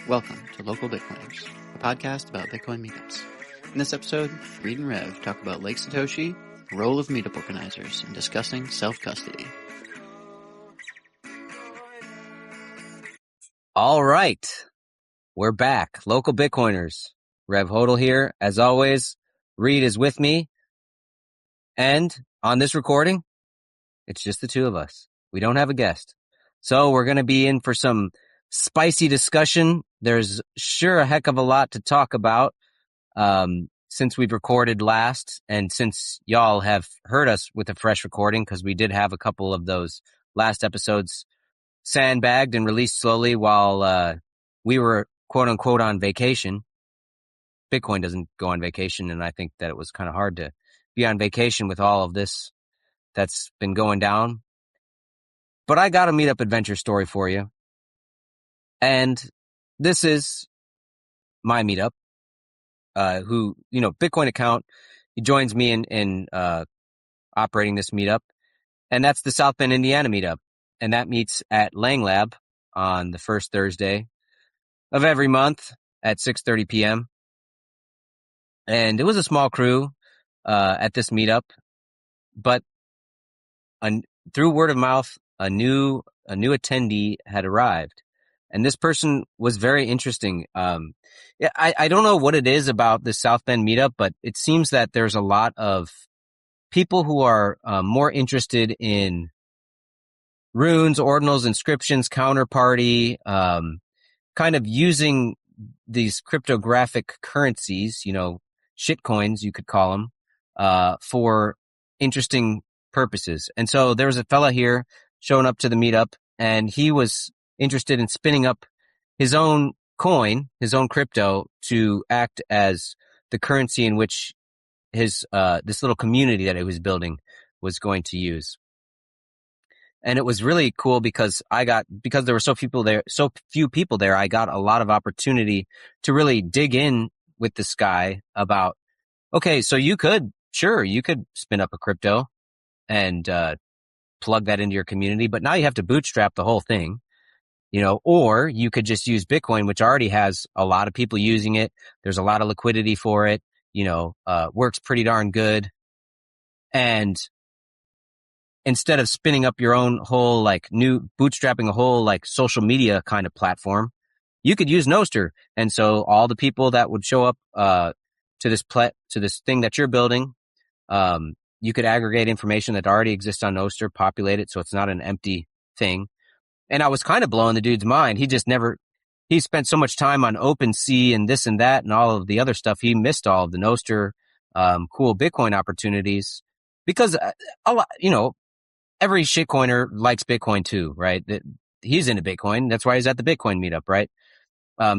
Welcome to Local Bitcoiners, a podcast about Bitcoin meetups. In this episode, Reed and Rev talk about Lake Satoshi, the role of meetup organizers, and discussing self-custody. All right, we're back. Local Bitcoiners. Rev Hodl here. As always, Reed is with me. And on this recording, it's just the two of us. We don't have a guest. So we're going to be in for some spicy discussion. There's sure a heck of a lot to talk about since we've recorded last, and since y'all have heard us with a fresh recording, because we did have a couple of those last episodes sandbagged and released slowly while we were quote-unquote on vacation. Bitcoin doesn't go on vacation, and I think that it was kind of hard to be on vacation with all of this that's been going down. But I got a meetup adventure story for you. And this is my meetup, Bitcoin account. He joins me in operating this meetup. And that's the South Bend, Indiana meetup. And that meets at Lang Lab on the first Thursday of every month at 6:30 p.m. And it was a small crew at this meetup, but through word of mouth, a new attendee had arrived. And this person was very interesting. I don't know what it is about the South Bend meetup, but it seems that there's a lot of people who are more interested in runes, ordinals, inscriptions, counterparty, kind of using these cryptographic currencies, shitcoins, you could call them, for interesting purposes. And so there was a fella here showing up to the meetup, and he was interested in spinning up his own coin, his own crypto, to act as the currency in which his this little community that he was building was going to use. And it was really cool because there were so few people there, I got a lot of opportunity to really dig in with this guy about, okay, so you could spin up a crypto and plug that into your community, but now you have to bootstrap the whole thing. Or you could just use Bitcoin, which already has a lot of people using it. There's a lot of liquidity for it, works pretty darn good. And instead of spinning up your own whole, bootstrapping a whole, social media kind of platform, you could use Nostr. And so all the people that would show up, to this thing that you're building, you could aggregate information that already exists on Nostr, populate it so it's not an empty thing. And I was kind of blowing the dude's mind. He spent so much time on OpenSea and this and that and all of the other stuff. He missed all of the Nostr, cool Bitcoin opportunities because every shitcoiner likes Bitcoin too, right? He's into Bitcoin. That's why he's at the Bitcoin meetup, right?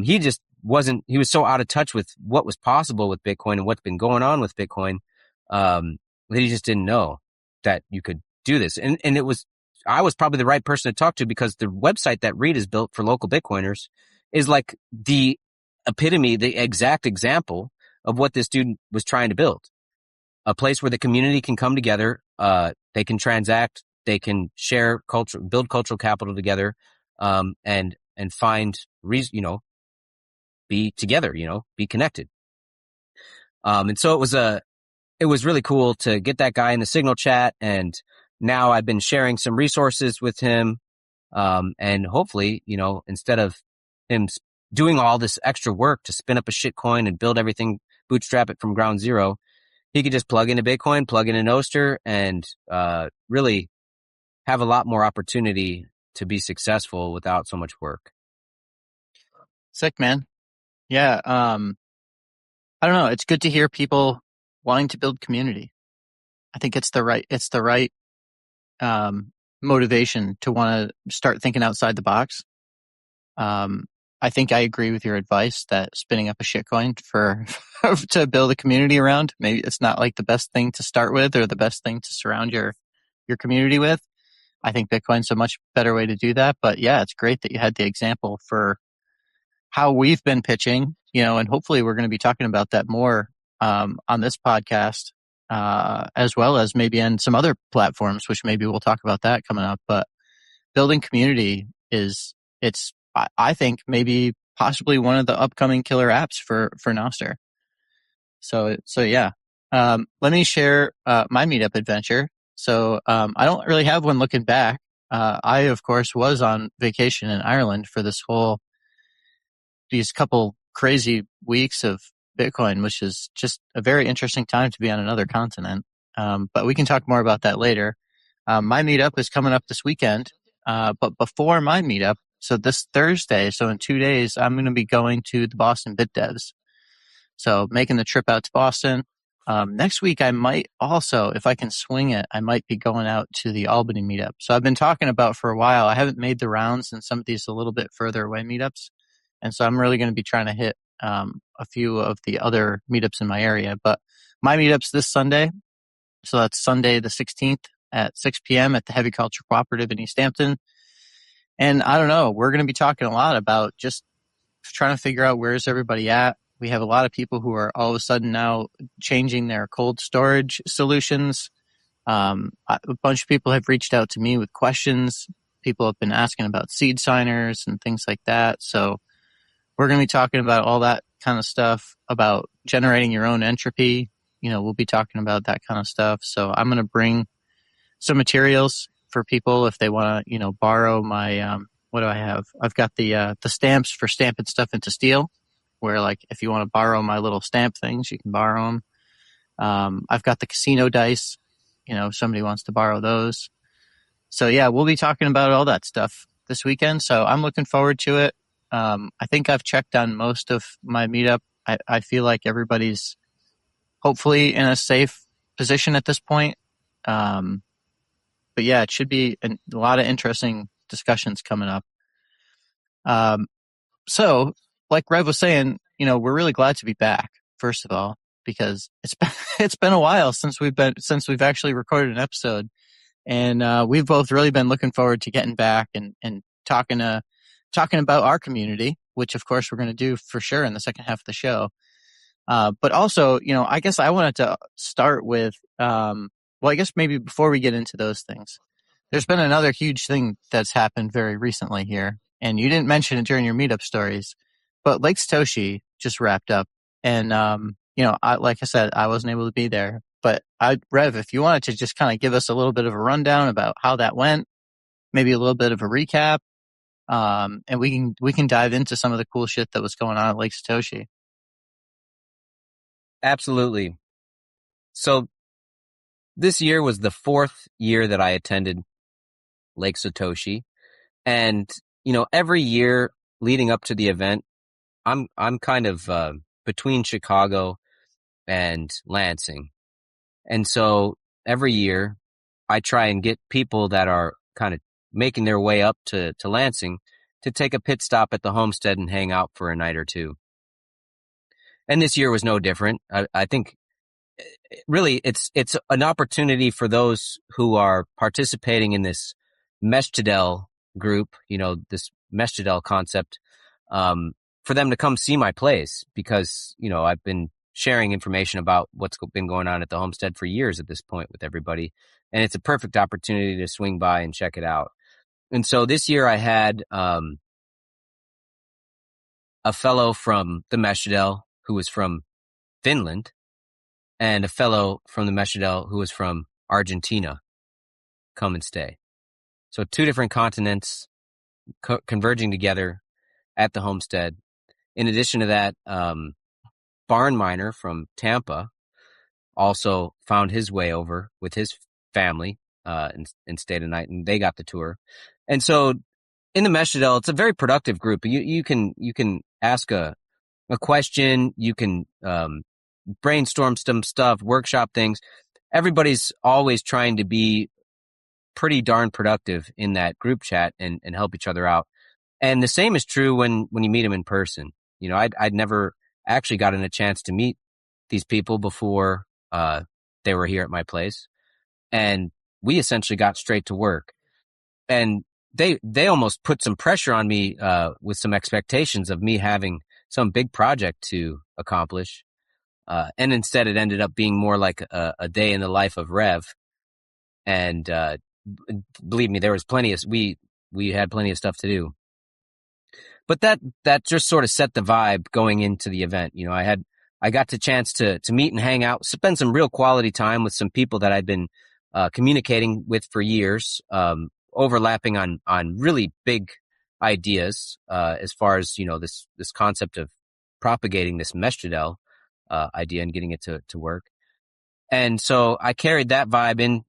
He was so out of touch with what was possible with Bitcoin and what's been going on with Bitcoin, that he just didn't know that you could do this. And I was probably the right person to talk to because the website that Reed has built for Local Bitcoiners is like the epitome, the exact example of what this dude was trying to build. A place where the community can come together, they can transact, they can share culture, build cultural capital together, and find reason, be together, be connected. And so it was really cool to get that guy in the Signal chat, and now I've been sharing some resources with him, and hopefully, instead of him doing all this extra work to spin up a shitcoin and build everything, bootstrap it from ground zero, he could just plug into Bitcoin, plug into Nostr, and really have a lot more opportunity to be successful without so much work. Sick, man. Yeah. I don't know. It's good to hear people wanting to build community. I think it's the right motivation to want to start thinking outside the box. I think I agree with your advice that spinning up a shitcoin to build a community around, maybe it's not like the best thing to start with or the best thing to surround your community with. I think Bitcoin's a much better way to do that. But yeah, it's great that you had the example for how we've been pitching, and hopefully we're going to be talking about that more on this podcast, as well as maybe on some other platforms, which maybe we'll talk about that coming up. But building community I think maybe possibly one of the upcoming killer apps for nostr. So yeah. Let me share my meetup adventure. So I don't really have one looking back. I, of course, was on vacation in Ireland for these couple crazy weeks of Bitcoin, which is just a very interesting time to be on another continent. But we can talk more about that later. My meetup is coming up this weekend. But before my meetup, so this Thursday, so in 2 days, I'm going to be going to the Boston BitDevs. So making the trip out to Boston. Next week, I might also, if I can swing it, I might be going out to the Albany meetup. So I've been talking about for a while. I haven't made the rounds in some of these a little bit further away meetups. And so I'm really going to be trying to hit a few of the other meetups in my area. But my meetup's this Sunday. So that's Sunday the 16th at 6 p.m. at the Heavy Culture Cooperative in East Hampton. And I don't know, we're going to be talking a lot about just trying to figure out where's everybody at. We have a lot of people who are all of a sudden now changing their cold storage solutions. A bunch of people have reached out to me with questions. People have been asking about seed signers and things like that. So we're going to be talking about all that kind of stuff, about generating your own entropy. We'll be talking about that kind of stuff. So I'm going to bring some materials for people if they want to, borrow my, what do I have? I've got the stamps for stamping stuff into steel, where like if you want to borrow my little stamp things, you can borrow them. I've got the casino dice, if somebody wants to borrow those. So yeah, we'll be talking about all that stuff this weekend. So I'm looking forward to it. I think I've checked on most of my meetup. I feel like everybody's hopefully in a safe position at this point. But yeah, it should be a lot of interesting discussions coming up. So like Rev was saying, we're really glad to be back, first of all, because it's been a while since we've actually recorded an episode. And we've both really been looking forward to getting back and talking about our community, which of course we're going to do for sure in the second half of the show. But also, I guess I wanted to start with, I guess maybe before we get into those things, there's been another huge thing that's happened very recently here, and you didn't mention it during your meetup stories, but Lake Satoshi just wrapped up, and like I said, I wasn't able to be there, but Rev, if you wanted to just kind of give us a little bit of a rundown about how that went, maybe a little bit of a recap, and we can dive into some of the cool shit that was going on at Lake Satoshi. Absolutely. So this year was the 4th year that I attended Lake Satoshi. And, every year leading up to the event, I'm kind of between Chicago and Lansing. And so every year I try and get people that are kind of making their way up to Lansing to take a pit stop at the homestead and hang out for a night or two. And this year was no different. I think really it's an opportunity for those who are participating in this Meshtadel group, this Meshtadel concept, for them to come see my place because, I've been sharing information about what's been going on at the homestead for years at this point with everybody. And it's a perfect opportunity to swing by and check it out. And so this year I had a fellow from the Meshtadel who was from Finland and a fellow from the Meshtadel who was from Argentina come and stay. So 2 different continents converging together at the homestead. In addition to that, Barn Miner from Tampa also found his way over with his family and stayed a night, and they got the tour. And so in the Meshtadel, it's a very productive group. You can ask a question, you can brainstorm some stuff, workshop things. Everybody's always trying to be pretty darn productive in that group chat and help each other out. And the same is true when you meet them in person. I'd never actually gotten a chance to meet these people before they were here at my place. And we essentially got straight to work. And they almost put some pressure on me with some expectations of me having some big project to accomplish. And instead it ended up being more like a day in the life of Rev. And believe me, there was we had plenty of stuff to do. but that just sort of set the vibe going into the event. You know, I got the chance to meet and hang out, spend some real quality time with some people that I'd been communicating with for years, overlapping on really big ideas as far as, you know, this concept of propagating this Meshtradel idea and getting it to work. And so I carried that vibe in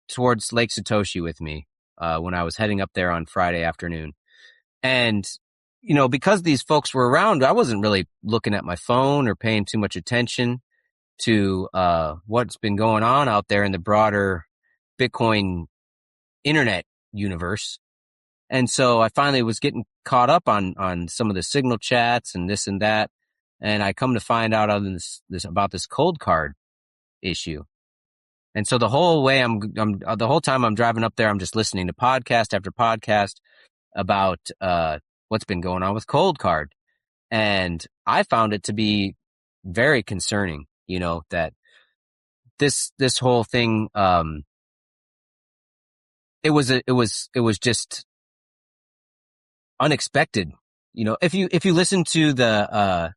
towards Lake Satoshi with me when I was heading up there on Friday afternoon. And, you know, because these folks were around, I wasn't really looking at my phone or paying too much attention to what's been going on out there in the broader Bitcoin internet universe. And so I finally was getting caught up on some of the signal chats and this and that. And I come to find out on this about this cold card issue. And so the whole way the whole time I'm driving up there, I'm just listening to podcast after podcast about what's been going on with cold card. And I found it to be very concerning, you know, that this whole thing, it was just unexpected. You know, if you listen to the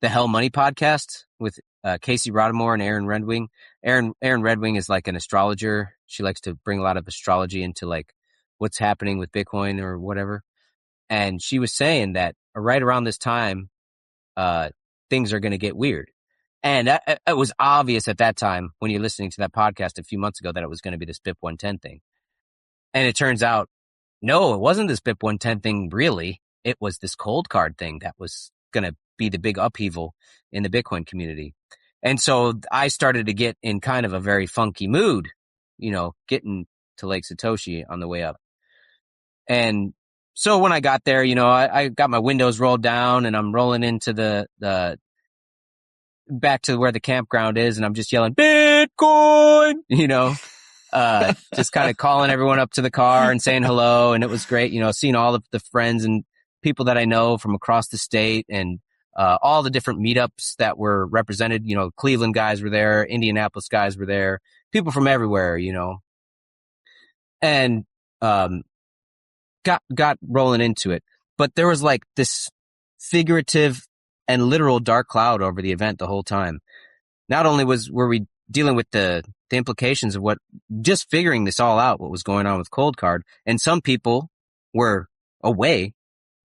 Hell Money podcast with Casey Rodamore and Aaron Redwing. Aaron Redwing is like an astrologer. She likes to bring a lot of astrology into like what's happening with Bitcoin or whatever. And she was saying that right around this time, things are going to get weird. And it was obvious at that time when you're listening to that podcast a few months ago that it was going to be this BIP 110 thing. And it turns out, no, it wasn't this BIP 110 thing really. It was this cold card thing that was going to be the big upheaval in the Bitcoin community. And so I started to get in kind of a very funky mood, you know, getting to Lake Satoshi on the way up. And so when I got there, you know, I got my windows rolled down and I'm rolling into the back to where the campground is, and I'm just yelling, Bitcoin, you know, just kind of calling everyone up to the car and saying hello. And it was great, you know, seeing all of the friends and people that I know from across the state and all the different meetups that were represented. You know, Cleveland guys were there, Indianapolis guys were there, people from everywhere, you know, and got rolling into it. But there was like this figurative and literal dark cloud over the event the whole time. Not only were we dealing with the implications of just figuring this all out, what was going on with cold card, and some people were away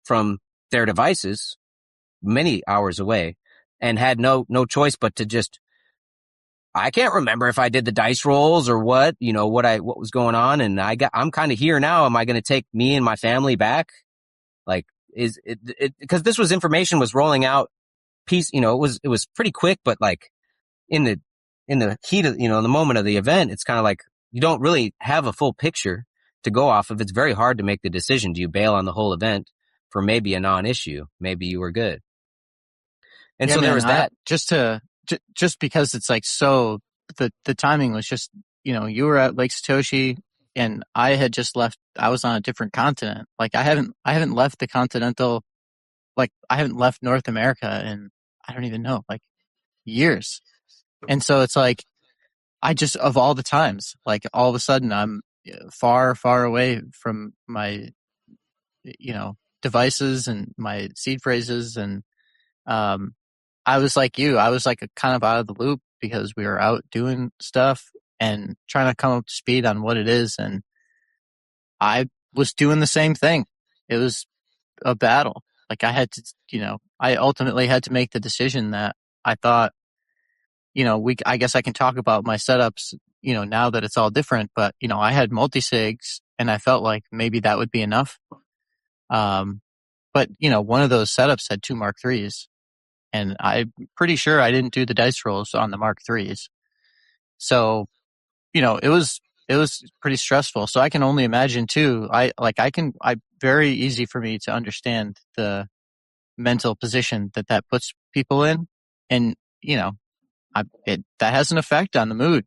from their devices, many hours away, and had no choice but to just, I can't remember if I did the dice rolls or what, you know, what was going on. And I'm kind of here now. Am I going to take me and my family back? Like, is it, because this was information was rolling out you know, it was pretty quick, but like in the heat of, you know, in the moment of the event, it's kind of like you don't really have a full picture to go off of. It's very hard to make the decision. Do you bail on the whole event for maybe a non-issue? Maybe you were good. And yeah, so man, there was that. Just because it's like, so the timing was just, you know, you were at Lake Satoshi and I had just left. I was on a different continent. Like I haven't left the continental, like I haven't left North America in, I don't even know, like years. And so it's like, I just, of all the times, like all of a sudden I'm far, far away from my, you know, devices and my seed phrases. And, I was like you, I was like kind of out of the loop because we were out doing stuff and trying to come up to speed on what it is. And I was doing the same thing. It was a battle. Like I had to, you know, I ultimately had to make the decision that I thought, you know, I guess I can talk about my setups, you know, now that it's all different, but you know, I had multi-sigs and I felt like maybe that would be enough. But you know, one of those setups had 2 Mark IIIs and I'm pretty sure I didn't do the dice rolls on the Mark IIIs. So, you know, it was pretty stressful. So I can only imagine too. I very easy for me to understand the mental position that puts people in. And, you know, that has an effect on the mood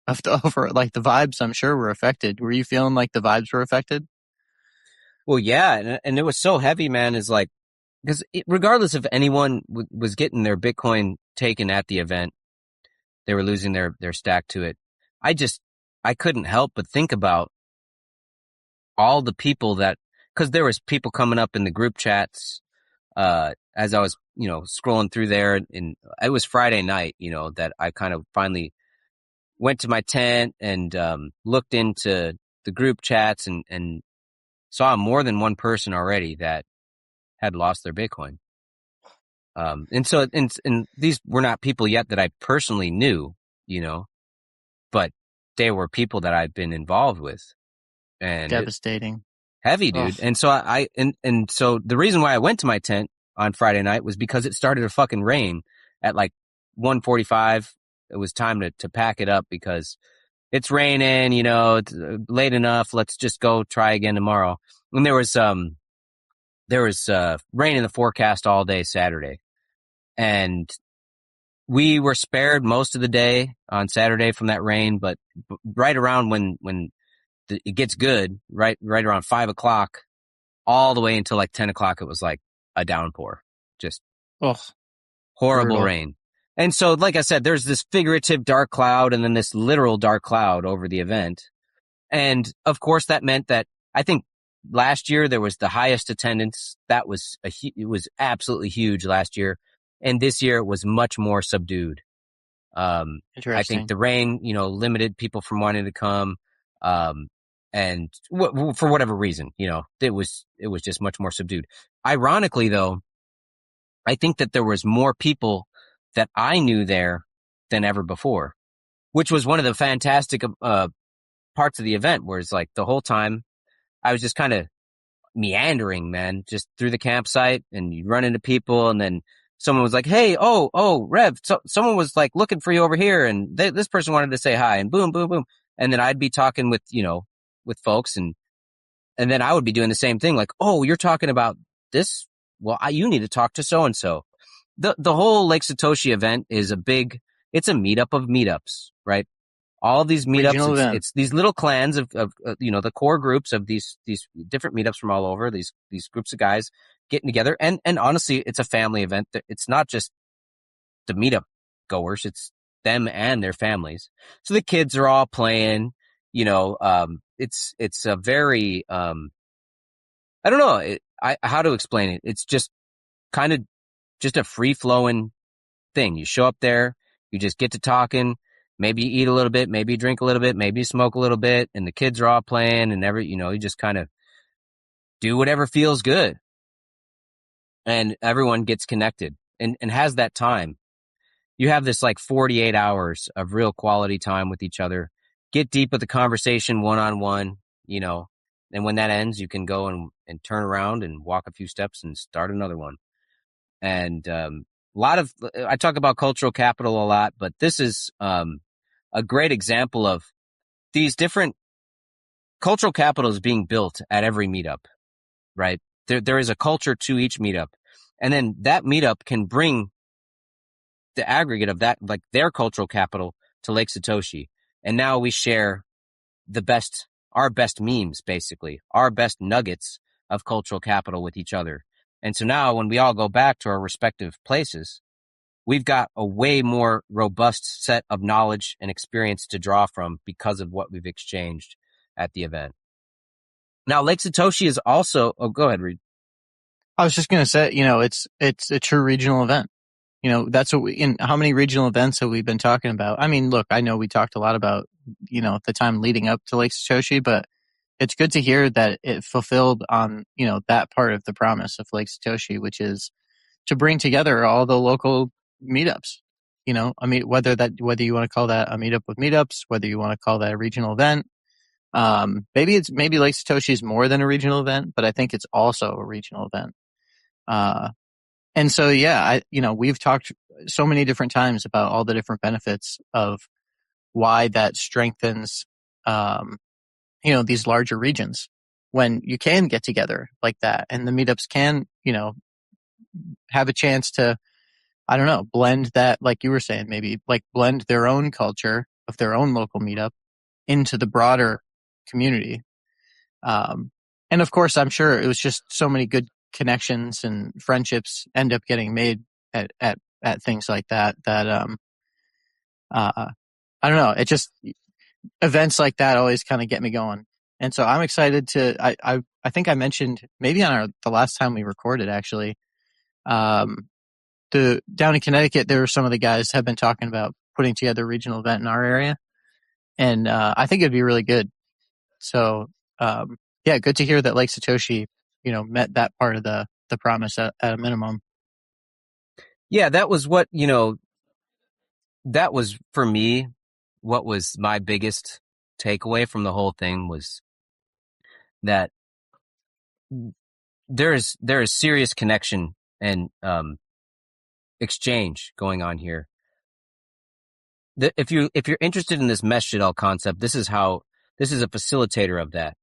of like the vibes, I'm sure, were affected. Were you feeling like the vibes were affected? Well, yeah. And it was so heavy, man, is like, because regardless if anyone was getting their Bitcoin taken at the event, they were losing their stack to it. I couldn't help but think about all the people that because there was people coming up in the group chats, as I was, scrolling through there, and it was Friday night, that I kind of finally went to my tent and, looked into the group chats and saw more than one person already that had lost their Bitcoin. And so, and these were not people yet that I personally knew, but they were people that I'd been involved with, and it Devastating. heavy, Ugh. dude. And so and so the reason why I went to my tent on Friday night was because it started to fucking rain at like 1:45. It was time to pack it up because it's raining, it's late enough. Let's just go try again tomorrow. And there was rain in the forecast all day Saturday. And we were spared most of the day on Saturday from that rain, but right around when it gets good, right around 5 o'clock, all the way until like 10 o'clock, it was like a downpour, just Ugh. horrible Brutal. rain. And so, like I said, there's this figurative dark cloud and then this literal dark cloud over the event. And of course, that meant that I think last year there was the highest attendance. That was it was absolutely huge last year. And this year it was much more subdued. I think Interesting. the rain, limited people from wanting to come. And for whatever reason, it was just much more subdued. Ironically, though, I think that there was more people that I knew there than ever before, which was one of the fantastic parts of the event, where it's like the whole time I was just kind of meandering, man, just through the campsite, and you run into people, and then someone was like, "Hey, oh, Rev, someone was like looking for you over here, and this person wanted to say hi," and boom, boom, boom, and then I'd be talking with with folks, and then I would be doing the same thing, like, "Oh, you're talking about this? Well, you need to talk to so and so." The whole Lake Satoshi event is it's a meetup of meetups, right? All of these meetups, Regional event. it's these little clans of the core groups of these different meetups from all over, these groups of guys getting together, and honestly, it's a family event. It's not just the meetup goers, it's them and their families. So the kids are all playing, it's a very I don't know, how to explain it. It's just kind of just a free flowing thing. You show up there, you just get to talking, maybe you eat a little bit, maybe you drink a little bit, maybe you smoke a little bit, and the kids are all playing, and you just kind of do whatever feels good, and everyone gets connected and has that time. You have this like 48 hours of real quality time with each other, get deep with the conversation one-on-one, and when that ends, you can go and turn around and walk a few steps and start another one. And I talk about cultural capital a lot, but this is a great example of these different cultural capitals being built at every meetup, right? There is a culture to each meetup, and then that meetup can bring the aggregate of that, like their cultural capital, to Lake Satoshi, and now we share our best memes, basically, our best nuggets of cultural capital with each other. And so now when we all go back to our respective places, we've got a way more robust set of knowledge and experience to draw from because of what we've exchanged at the event. Now, Lake Satoshi is also, go ahead, Reed. I was just going to say, it's a true regional event. That's what in how many regional events have we been talking about? I mean, look, I know we talked a lot about, the time leading up to Lake Satoshi, but it's good to hear that it fulfilled on, that part of the promise of Lake Satoshi, which is to bring together all the local meetups. I mean, whether you want to call that a meetup with meetups, whether you want to call that a regional event, maybe Lake Satoshi is more than a regional event, but I think it's also a regional event. And so, yeah, we've talked so many different times about all the different benefits of why that strengthens, these larger regions when you can get together like that, and the meetups can, have a chance to, I don't know, blend that, like you were saying, maybe like blend their own culture of their own local meetup into the broader community. And of course, I'm sure it was just so many good connections and friendships end up getting made at things like that, I don't know. It just, events like that always kind of get me going. And so I'm excited I think I mentioned maybe on the last time we recorded actually. Um, down in Connecticut, there were some of the guys have been talking about putting together a regional event in our area, and I think it'd be really good. So yeah, good to hear that Lake Satoshi, met that part of the promise at a minimum. Yeah, that was that was for me, what was my biggest takeaway from the whole thing was that there is serious connection and exchange going on here. If you're interested in this mesh shitl concept, this is a facilitator of that,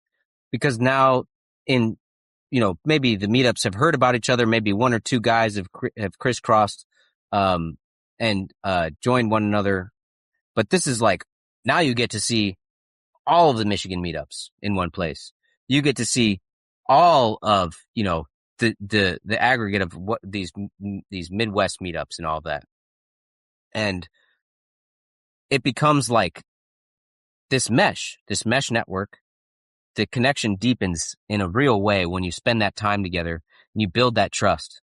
because now in maybe the meetups have heard about each other, maybe one or two guys have crisscrossed and joined one another, but this is like, now you get to see all of the Michigan meetups in one place. You get to see all of the aggregate of what these Midwest meetups and all of that, and it becomes like this mesh network. The connection deepens in a real way when you spend that time together and you build that trust.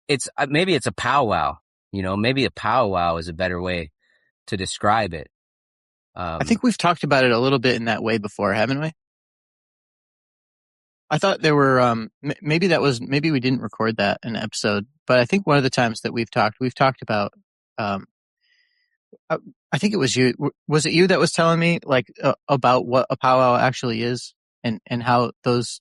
It's maybe it's a powwow, maybe a powwow is a better way to describe it. I think we've talked about it a little bit in that way before, haven't we? I thought there were maybe we didn't record that in an episode, but I think one of the times that we've talked about I think it was you. Was it you that was telling me about what a powwow actually is, and how those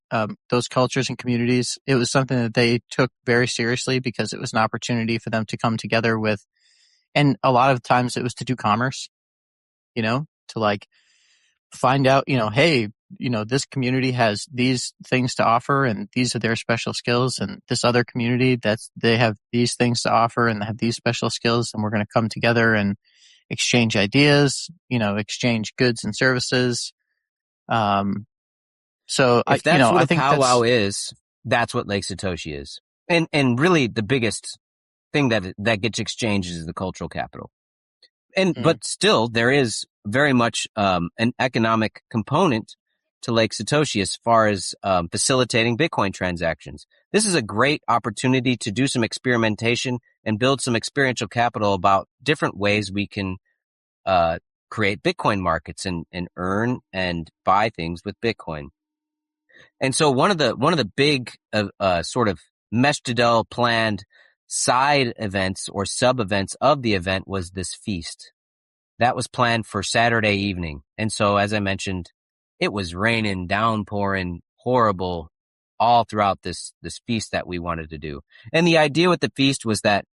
cultures and communities, it was something that they took very seriously because it was an opportunity for them to come together with, and a lot of times it was to do commerce, to like find out, hey, this community has these things to offer and these are their special skills, and this other community they have these things to offer and they have these special skills, and we're going to come together and exchange ideas, exchange goods and services. So if that's what I a think powwow is, that's what Lake Satoshi is. And really the biggest thing that gets exchanged is the cultural capital. But still there is very much an economic component to Lake Satoshi as far as facilitating Bitcoin transactions. This is a great opportunity to do some experimentation and build some experiential capital about different ways we can create Bitcoin markets and earn and buy things with Bitcoin. And so one of the big sort of Meshtadel planned side events or sub events of the event was this feast. That was planned for Saturday evening. And so, as I mentioned, it was raining, downpouring, horrible all throughout this feast that we wanted to do. And the idea with the feast was that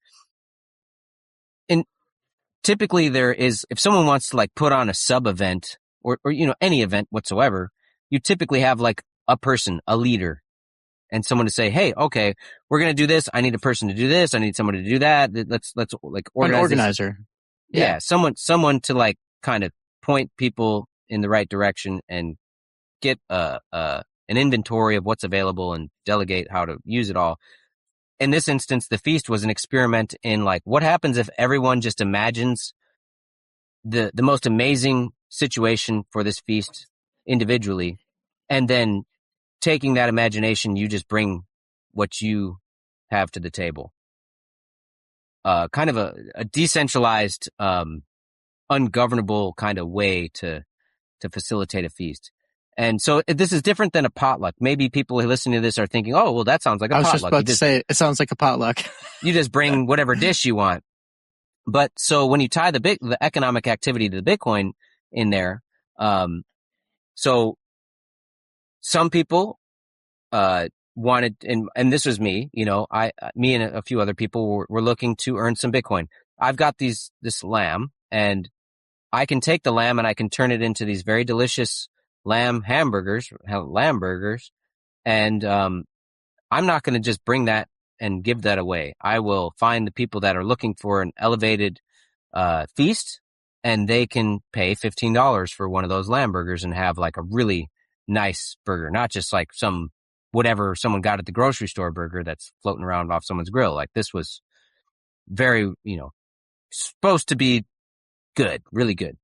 typically there is, if someone wants to like put on a sub event or any event whatsoever, you typically have like a person, a leader, and someone to say, hey, okay, we're going to do this. I need a person to do this. I need someone to do that. Let's like organize an organizer. This. Yeah. Someone to like kind of point people in the right direction and get an inventory of what's available and delegate how to use it all. In this instance, the feast was an experiment in like, what happens if everyone just imagines the most amazing situation for this feast individually, and then taking that imagination, you just bring what you have to the table. Kind of a decentralized, ungovernable kind of way to facilitate a feast. And so this is different than a potluck. Maybe people who are listening to this are thinking, oh, well, that sounds like a potluck. I was just about to say, it sounds like a potluck. You just bring whatever dish you want. But so when you tie the economic activity to the Bitcoin in there, so some people wanted, and this was me, me and a few other people were looking to earn some Bitcoin. I've got this lamb, and I can take the lamb and I can turn it into these very delicious lamb burgers, and I'm not going to just bring that and give that away. I will find the people that are looking for an elevated feast, and they can pay $15 for one of those lamb burgers and have like a really nice burger, not just like some whatever someone got at the grocery store burger that's floating around off someone's grill. Like this was very, supposed to be good, really good.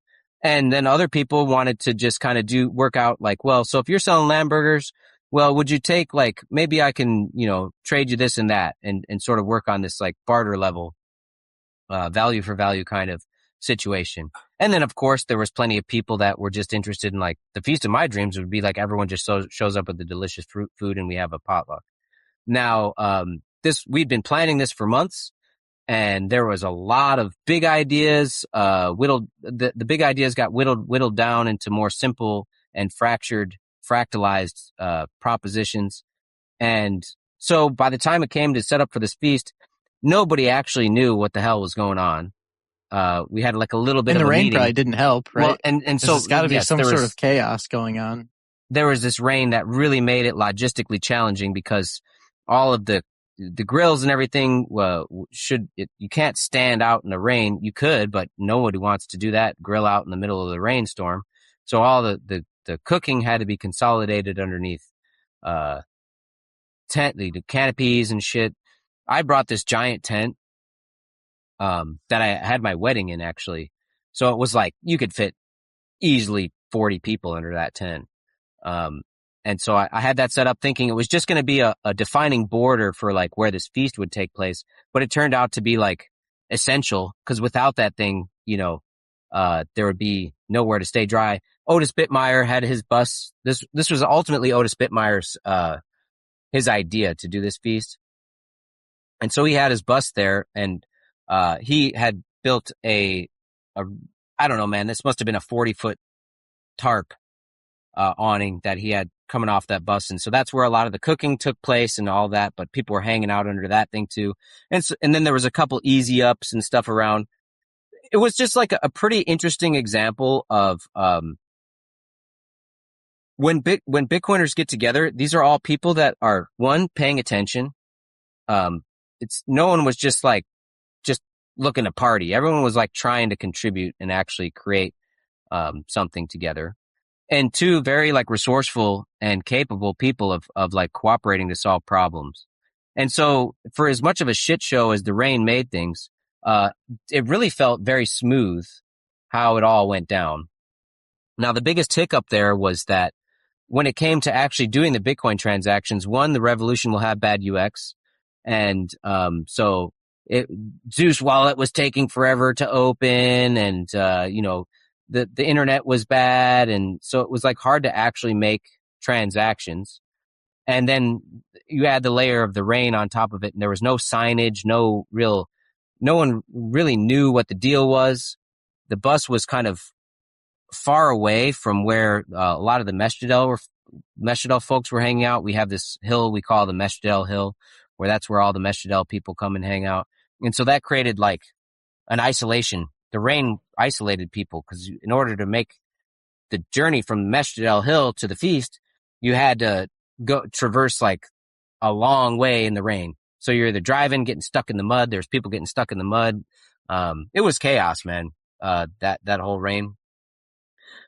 And then other people wanted to just kind of work out like, well, so if you're selling Lamburgers, well, would you take like, maybe I can, trade you this and that and sort of work on this like barter level, value for value kind of situation. And then of course there was plenty of people that were just interested in like the feast of my dreams would be like everyone just shows up with the delicious food and we have a potluck. Now, we'd been planning this for months. And there was a lot of big ideas, the big ideas got whittled down into more simple and fractalized, propositions. And so by the time it came to set up for this feast, nobody actually knew what the hell was going on. We had like a little bit and of a the rain meeting. probably didn't help, right? Well, and so there's got to be yes, some sort of chaos going on. There was this rain that really made it logistically challenging because all of the grills and everything, you can't stand out in the rain. You could, but nobody wants to do that, grill out in the middle of the rainstorm. So all the cooking had to be consolidated underneath, the canopies and shit. I brought this giant tent, that I had my wedding in actually. So it was like, you could fit easily 40 people under that tent. And so I had that set up thinking it was just going to be a defining border for like where this feast would take place. But it turned out to be like essential because without that thing, there would be nowhere to stay dry. Otis Bittmeyer had his bus. This was ultimately Otis Bittmeyer's, his idea to do this feast. And so he had his bus there and, he had built I don't know, man, this must have been a 40-foot tarp, awning that he had coming off that bus. And so that's where a lot of the cooking took place and all that, but people were hanging out under that thing too. And then there was a couple easy ups and stuff around. It was just like a pretty interesting example of, when Bitcoiners get together, these are all people that are paying attention. No one was just looking to party. Everyone was like trying to contribute and actually create, something together. And two, very like resourceful and capable people of like cooperating to solve problems. And so for as much of a shit show as the rain made things, it really felt very smooth how it all went down. Now, the biggest hiccup there was that when it came to actually doing the Bitcoin transactions, the revolution will have bad UX. And, so Zeus wallet was taking forever to open and, the internet was bad. And so it was like hard to actually make transactions. And then you add the layer of the rain on top of it and there was no signage, no one really knew what the deal was. The bus was kind of far away from where a lot of the Meshtadel folks were hanging out. We have this hill we call the Meshtadel Hill, where that's where all the Meshtadel people come and hang out. And so that created like an isolation. The rain isolated people because in order to make the journey from Meshtadel Hill to the feast, you had to traverse like a long way in the rain. So you're either driving, getting stuck in the mud. There's people getting stuck in the mud. It was chaos, man. That whole rain.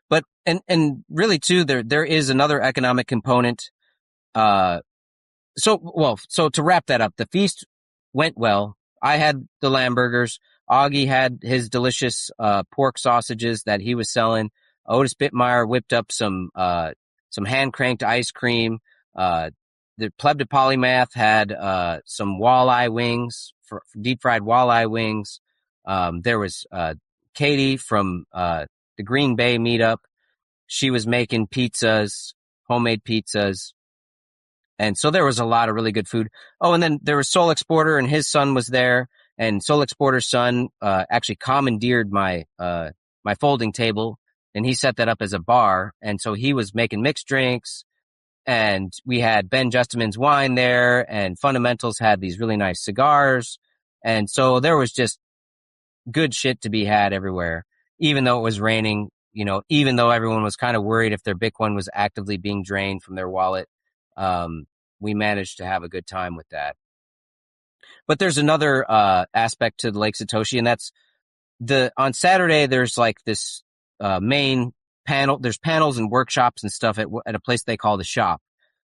But, and really too, there is another economic component. So to wrap that up, the feast went well. I had the Lamburgers. Augie had his delicious, pork sausages that he was selling. Otis Bittmeyer whipped up some hand cranked ice cream. The pleb to polymath had, some walleye wings, deep fried walleye wings. There was, Katie from, the Green Bay Meetup. She was making pizzas, homemade pizzas. And so there was a lot of really good food. Oh, and then there was Soul Exporter and his son was there. And Soul Exporter's son, actually commandeered my folding table and he set that up as a bar. And so he was making mixed drinks and we had Ben Justiman's wine there and Fundamentals had these really nice cigars. And so there was just good shit to be had everywhere, even though it was raining, even though everyone was kind of worried if their Bitcoin was actively being drained from their wallet. We managed to have a good time with that. But there's another, aspect to the Lake Satoshi, and that's on Saturday, there's like this, main panel. There's panels and workshops and stuff at a place they call the shop.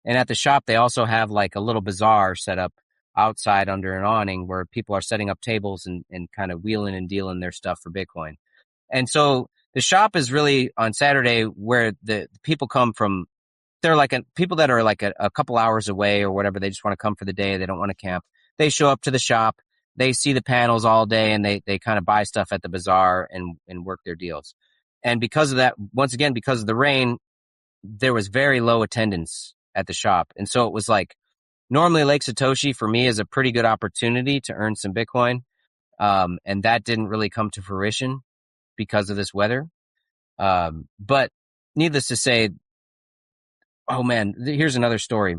And at the shop, they also have like a little bazaar set up outside under an awning where people are setting up tables and kind of wheeling and dealing their stuff for Bitcoin. And so The shop is really on Saturday where the people come from. They're like people that are like a couple hours away or whatever. They just want to come for the day. They don't want to camp. They show up to the shop. They see the panels all day and they kind of buy stuff at the bazaar and work their deals. And because of that, once again, because of the rain, there was very low attendance at the shop. And so it was like, normally Lake Satoshi for me is a pretty good opportunity to earn some Bitcoin. And that didn't really come to fruition because of this weather. But needless to say, oh man, here's another story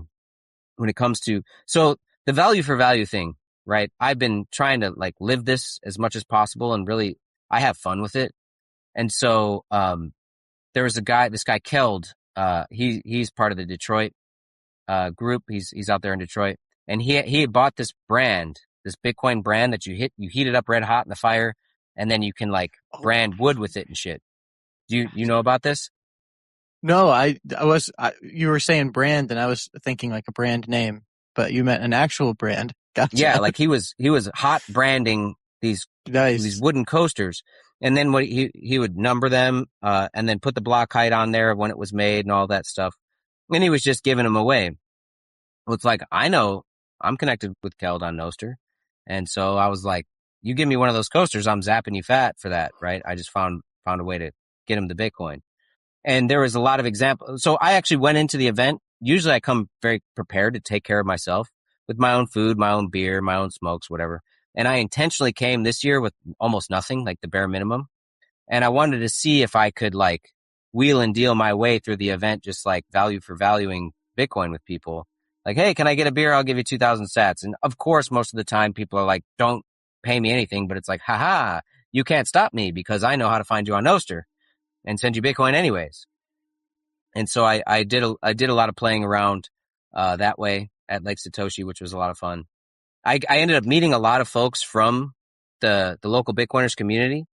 when it comes to, so the value for value thing, right? I've been trying to like live this as much as possible and really I have fun with it. And so, there was this guy Keld, he's part of the Detroit, group. He's out there in Detroit and he had bought this brand, this Bitcoin brand that you heat it up red hot in the fire and then you can like brand wood with it and shit. Do you know about this? No, you were saying brand and I was thinking like a brand name, but you meant an actual brand. Yeah, Gotcha. like he was hot branding these Nice. wooden coasters, and then what he would number them, and then put the block height on there of when it was made and all that stuff, and he was just giving them away. Well, it's like I know I'm connected with Keld on Nostr, and so I was like, "You give me one of those coasters, I'm zapping you fat for that, right?" I just found a way to get him the Bitcoin. And there was a lot of examples. So I actually went into the event. Usually I come very prepared to take care of myself with my own food, my own beer, my own smokes, whatever. And I intentionally came this year with almost nothing, like the bare minimum. And I wanted to see if I could like wheel and deal my way through the event, just like value for valuing Bitcoin with people. Like, hey, can I get a beer? I'll give you 2,000 sats. And of course, most of the time people are like, don't pay me anything, but it's like, haha, you can't stop me because I know how to find you on Nostr and send you Bitcoin anyways. And so I did a lot of playing around that way at Lake Satoshi, which was a lot of fun. I ended up meeting a lot of folks from the local Bitcoiners community.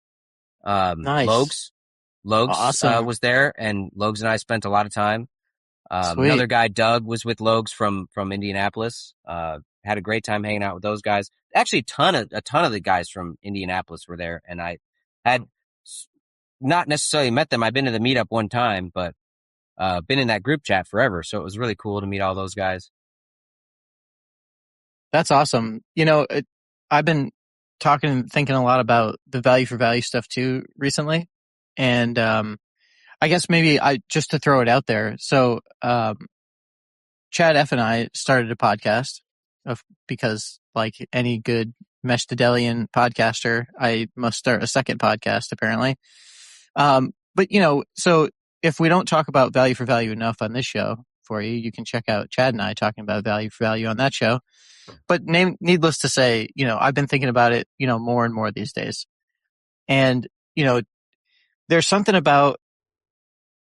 Nice. Logs Awesome. was there, and Logs and I spent a lot of time. Another Sweet. guy, Doug, was with Logs from Indianapolis. Had a great time hanging out with those guys. Actually, a ton of the guys from Indianapolis were there, and I had not necessarily met them. I've been to the meetup one time, but been in that group chat forever. So it was really cool to meet all those guys. That's awesome. I've been talking and thinking a lot about the value for value stuff too recently. And, I guess maybe just to throw it out there. So, Chad F and I started a podcast because like any good Meshtadelian podcaster, I must start a second podcast apparently. But so if we don't talk about value for value enough on this show for you, you can check out Chad and I talking about value for value on that show. But needless to say, I've been thinking about it, more and more these days. And, there's something about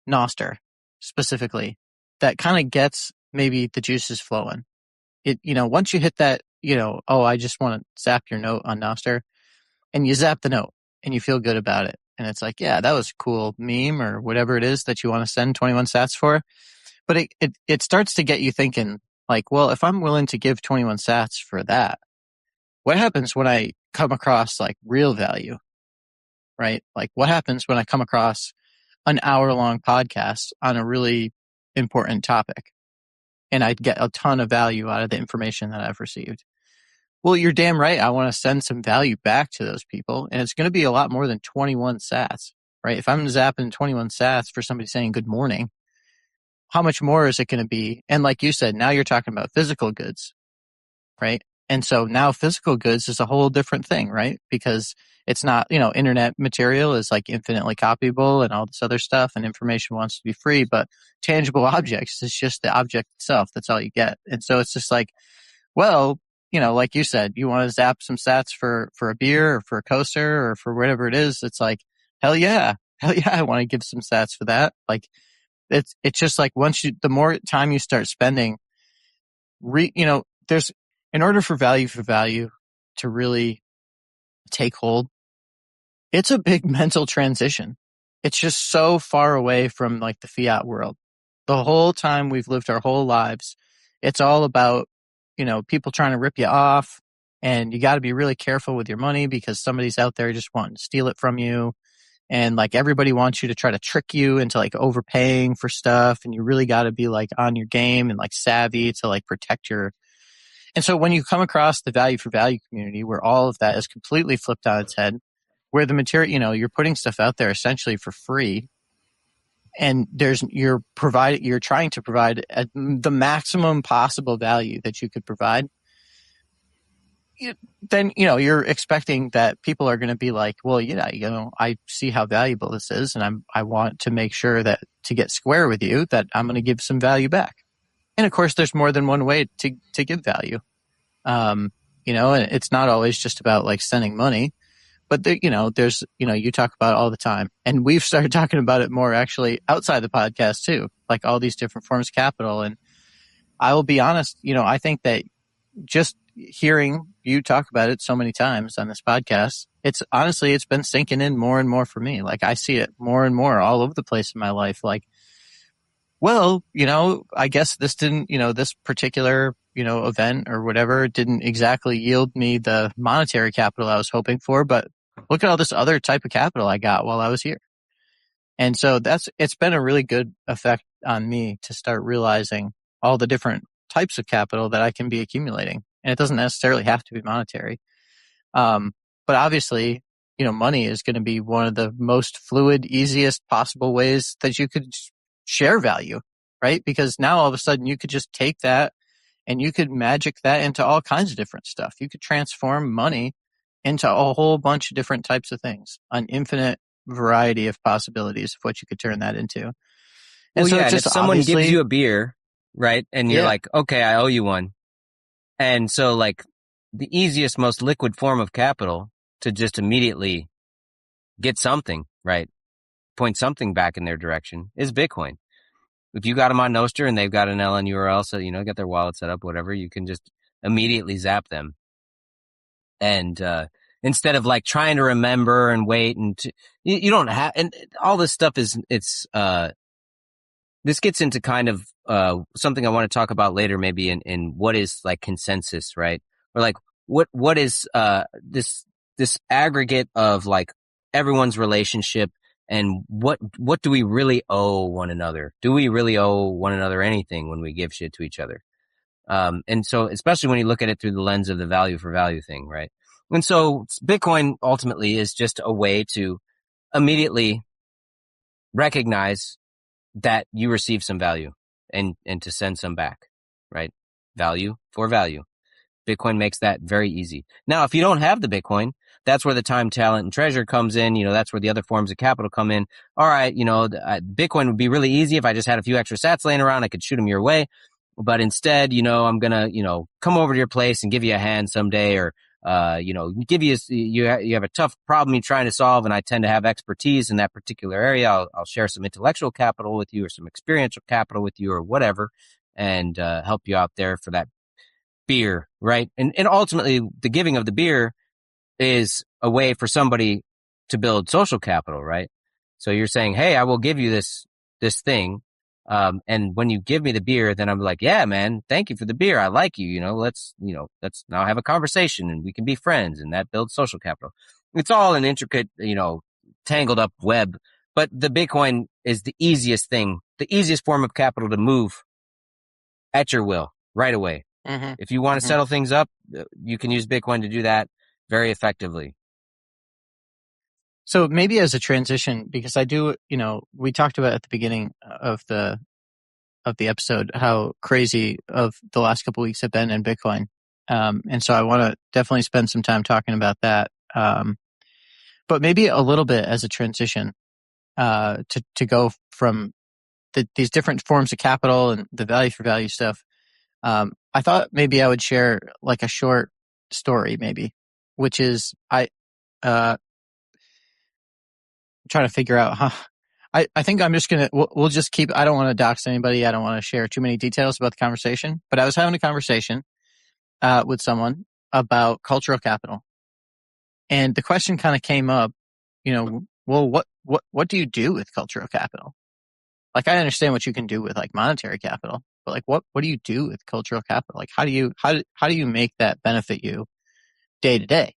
nostr specifically that kind of gets maybe the juices flowing. Once you hit that, oh, I just want to zap your note on nostr, and you zap the note and you feel good about it. And it's like, yeah, that was a cool meme or whatever it is that you want to send 21 sats for. But it starts to get you thinking like, well, if I'm willing to give 21 sats for that, what happens when I come across like real value, right? Like what happens when I come across an hour-long podcast on a really important topic and I get a ton of value out of the information that I've received? Well, you're damn right. I want to send some value back to those people. And it's going to be a lot more than 21 sats, right? If I'm zapping 21 sats for somebody saying good morning, how much more is it going to be? And like you said, now you're talking about physical goods, right? And so now physical goods is a whole different thing, right? Because it's not, internet material is like infinitely copyable and all this other stuff, and information wants to be free, but tangible objects is just the object itself. That's all you get. And so it's just like, well, like you said, you want to zap some sats for a beer or for a coaster or for whatever it is. It's like, hell yeah. Hell yeah. I want to give some sats for that. Like it's just like the more time you start spending, there's, in order for value to really take hold, it's a big mental transition. It's just so far away from like the fiat world. The whole time we've lived our whole lives, it's all about, people trying to rip you off, and you got to be really careful with your money because somebody's out there just wanting to steal it from you. and like everybody wants you to try to trick you into like overpaying for stuff, and you really got to be like on your game and like savvy to like protect your. And so when you come across the value for value community where all of that is completely flipped on its head, where the material, you know, you're putting stuff out there essentially for free, and you're trying to provide the maximum possible value that you could provide, then, you know, you're expecting that people are going to be like, well, yeah, you know, I see how valuable this is, and I want to make sure that to get square with you, that I'm going to give some value back. And of course, there's more than one way to give value. You know, and it's not always just about like sending money, but you know, there's, you know, you talk about it all the time, and we've started talking about it more actually outside the podcast too, like all these different forms of capital. And I will be honest, you know, I think that just hearing you talk about it so many times on this podcast, it's been sinking in more and more for me. Like I see it more and more all over the place in my life. Like, well, you know, I guess this didn't, you know, this particular, you know, event or whatever didn't exactly yield me the monetary capital I was hoping for, but look at all this other type of capital I got while I was here. And so it's been a really good effect on me to start realizing all the different types of capital that I can be accumulating. And it doesn't necessarily have to be monetary. But obviously, you know, money is going to be one of the most fluid, easiest possible ways that you could share value, right? Because now all of a sudden you could just take that and you could magic that into all kinds of different stuff. You could transform money into a whole bunch of different types of things, an infinite variety of possibilities of what you could turn that into. And well, so yeah, it's and if just someone gives you a beer, right, and you're yeah. like, okay, I owe you one. And so like the easiest, most liquid form of capital to just immediately get something, right, point something back in their direction is Bitcoin. If you got them on Nostr and they've got an LN URL, so, you know, got their wallet set up, whatever, you can just immediately zap them. And, instead of like trying to remember and wait and you don't have, and all this stuff this gets into kind of, something I want to talk about later, maybe in what is like consensus, right? Or like, what is, this aggregate of like everyone's relationship, and what do we really owe one another? Do we really owe one another anything when we give shit to each other? And so, especially when you look at it through the lens of the value for value thing, right? And so Bitcoin ultimately is just a way to immediately recognize that you receive some value and to send some back, right? Value for value. Bitcoin makes that very easy. Now, if you don't have the Bitcoin, that's where the time, talent, and treasure comes in. You know, that's where the other forms of capital come in. All right, you know, Bitcoin would be really easy if I just had a few extra sats laying around. I could shoot them your way. But instead, you know, I'm going to, you know, come over to your place and give you a hand someday, or, you know, you have a tough problem you're trying to solve, and I tend to have expertise in that particular area. I'll share some intellectual capital with you, or some experiential capital with you, or whatever, and help you out there for that beer, right? And ultimately, the giving of the beer is a way for somebody to build social capital, right? So you're saying, hey, I will give you this thing. And when you give me the beer, then I'm like, yeah, man, thank you for the beer. I like you. You know, let's now have a conversation and we can be friends, and that builds social capital. It's all an intricate, you know, tangled up web, but the Bitcoin is the easiest thing, the easiest form of capital to move at your will right away. Mm-hmm. If you want to Mm-hmm. settle things up, you can use Bitcoin to do that very effectively. So maybe as a transition, because I do, you know, we talked about at the beginning of the episode how crazy of the last couple of weeks have been in Bitcoin, and so I want to definitely spend some time talking about that. But maybe a little bit as a transition to go from these different forms of capital and the value for value stuff. I thought maybe I would share like a short story, maybe, which is I'm trying to figure out, I think I'm just going to, we'll just keep, I don't want to dox anybody. I don't want to share too many details about the conversation, but I was having a conversation with someone about cultural capital. And the question kind of came up, you know, well, what do you do with cultural capital? Like, I understand what you can do with like monetary capital, but like, what do you do with cultural capital? Like, how do you make that benefit you day to day?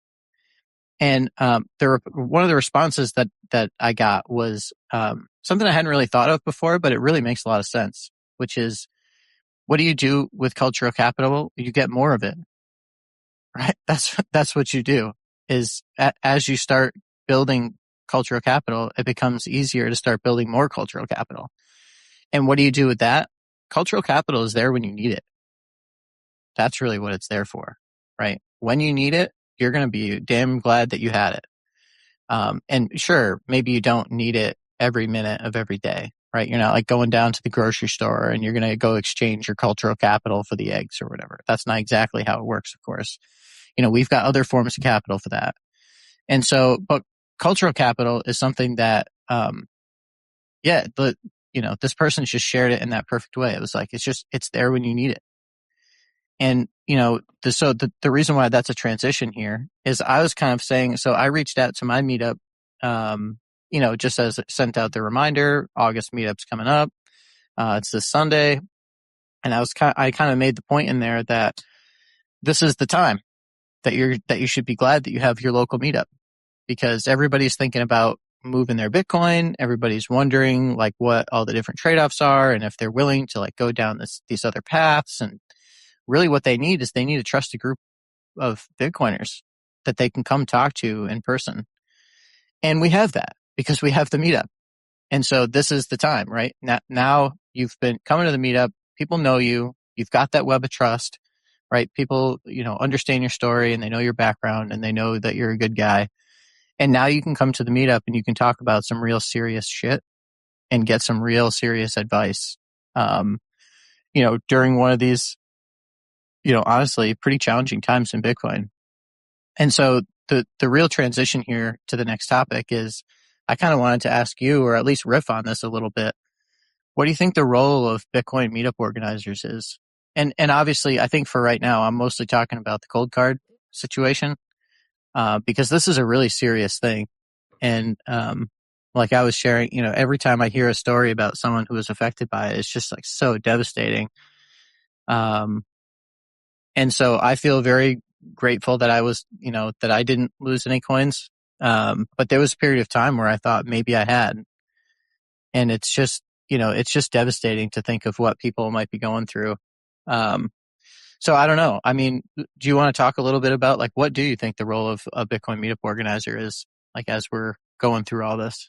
And one of the responses that I got was something I hadn't really thought of before, but it really makes a lot of sense, which is, what do you do with cultural capital? You get more of it, right? That's what you do. Is as you start building cultural capital, it becomes easier to start building more cultural capital. And what do you do with that? Cultural capital is there when you need it. That's really what it's there for, right? When you need it, you're going to be damn glad that you had it. And sure, maybe you don't need it every minute of every day, right? You're not like going down to the grocery store and you're going to go exchange your cultural capital for the eggs or whatever. That's not exactly how it works, of course. We've got other forms of capital for that. And so, but cultural capital is something that, this person just shared it in that perfect way. It was like, it's there when you need it. And, the reason why that's a transition here is I was kind of saying, so I reached out to my meetup, just as it sent out the reminder, August meetup's coming up. It's this Sunday. And I kind of made the point in there that this is the time that you should be glad that you have your local meetup, because everybody's thinking about moving their Bitcoin. Everybody's wondering like what all the different trade-offs are and if they're willing to like go down these other paths. And really what they need is they need a trusted group of Bitcoiners that they can come talk to in person. And we have that because we have the meetup. And so this is the time, right? Now you've been coming to the meetup. People know you. You've got that web of trust, right? People, understand your story and they know your background and they know that you're a good guy. And now you can come to the meetup and you can talk about some real serious shit and get some real serious advice. During one of these, honestly, pretty challenging times in Bitcoin. And so the real transition here to the next topic is, I kind of wanted to ask you, or at least riff on this a little bit. What do you think the role of Bitcoin meetup organizers is? And obviously, I think for right now, I'm mostly talking about the cold card situation, because this is a really serious thing. And like I was sharing, every time I hear a story about someone who was affected by it, it's just like so devastating. And so I feel very grateful that that I didn't lose any coins. But there was a period of time where I thought maybe I had. And it's just devastating to think of what people might be going through. So I don't know. I mean, do you want to talk a little bit about like, what do you think the role of a Bitcoin meetup organizer is, like, as we're going through all this?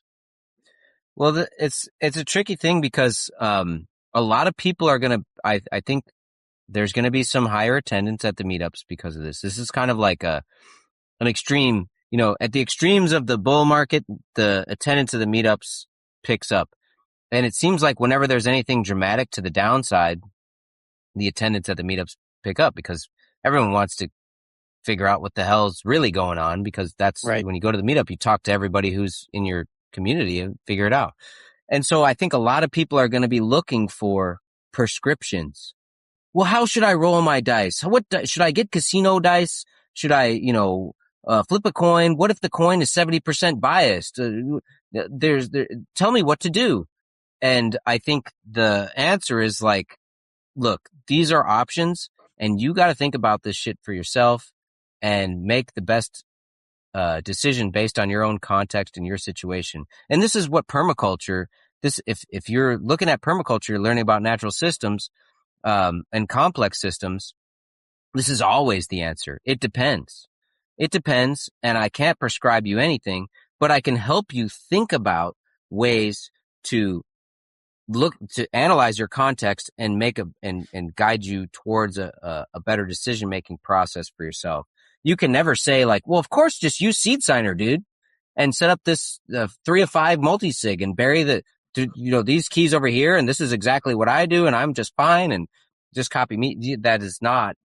Well, it's a tricky thing because a lot of people are gonna. I think there's gonna be some higher attendance at the meetups because of this. This is kind of like an extreme. At the extremes of the bull market, the attendance of the meetups picks up, and it seems like whenever there's anything dramatic to the downside, the attendance at the meetups pick up because everyone wants to figure out what the hell's really going on, because that's Right. when you go to the meetup, you talk to everybody who's in your community and figure it out. And so I think a lot of people are going to be looking for prescriptions. Well, how should I roll my dice? Should I get casino dice? Should I, flip a coin? What if the coin is 70% biased? Tell me what to do. And I think the answer is like, look, these are options and you got to think about this shit for yourself and make the best decision based on your own context and your situation. And this is what permaculture, if you're looking at permaculture, you're learning about natural systems, and complex systems, this is always the answer. It depends. It depends. And I can't prescribe you anything, but I can help you think about ways to analyze your context and and guide you towards a better decision-making process for yourself. You can never say like, well, of course, just use Seed Signer, dude, and set up this 3 of 5 multi-sig and bury these keys over here. And this is exactly what I do. And I'm just fine. And just copy me. That is not,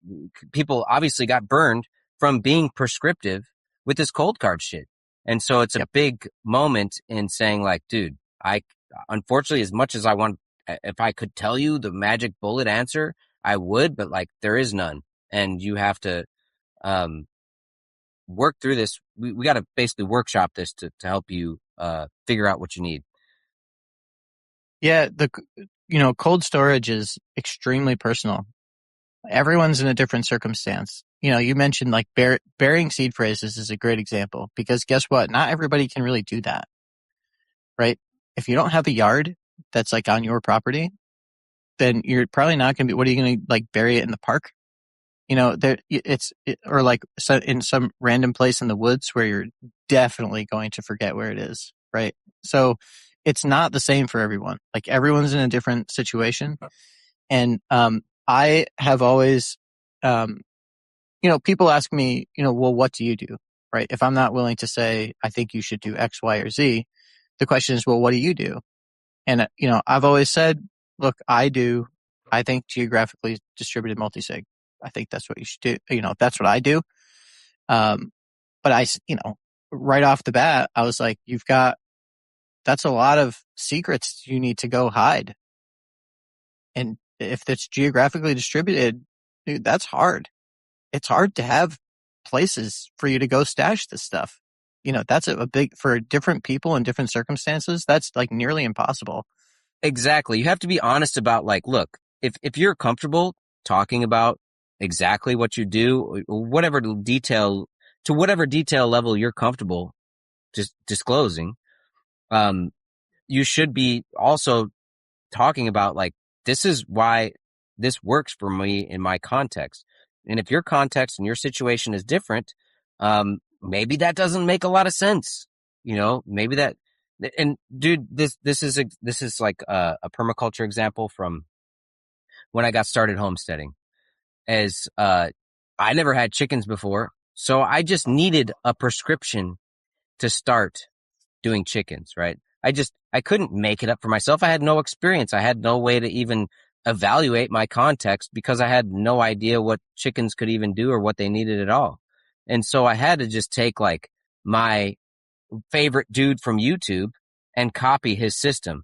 people obviously got burned from being prescriptive with this cold card shit. And so it's a big moment in saying like, dude, unfortunately, as much as I want, if I could tell you the magic bullet answer, I would, but like there is none. And you have to, work through this. We got to basically workshop this to help you, figure out what you need. Yeah. Cold storage is extremely personal. Everyone's in a different circumstance. You mentioned like burying seed phrases is a great example, because guess what? Not everybody can really do that, right? If you don't have a yard that's like on your property, then you're probably not going to be, what are you going to like bury it in the park? Or like so in some random place in the woods where you're definitely going to forget where it is, right? So it's not the same for everyone. Like everyone's in a different situation. And I have always, people ask me, well, what do you do, right? If I'm not willing to say, I think you should do X, Y, or Z, the question is, well, what do you do? And, I've always said, look, I think geographically distributed multisig. I think that's what you should do. That's what I do. But right off the bat, I was like, that's a lot of secrets you need to go hide. And if it's geographically distributed, dude, that's hard. It's hard to have places for you to go stash this stuff. That's a big, for different people in different circumstances, that's like nearly impossible. Exactly. You have to be honest about like, look, if you're comfortable talking about exactly what you do, whatever detail level you're comfortable just disclosing, you should be also talking about like, this is why this works for me in my context. And if your context and your situation is different, maybe that doesn't make a lot of sense. Maybe that, and dude, this is like a permaculture example from when I got started homesteading. As I never had chickens before, so I just needed a prescription to start doing chickens, right? I couldn't make it up for myself. I had no experience. I had no way to even evaluate my context because I had no idea what chickens could even do or what they needed at all. And so I had to just take like my favorite dude from YouTube and copy his system.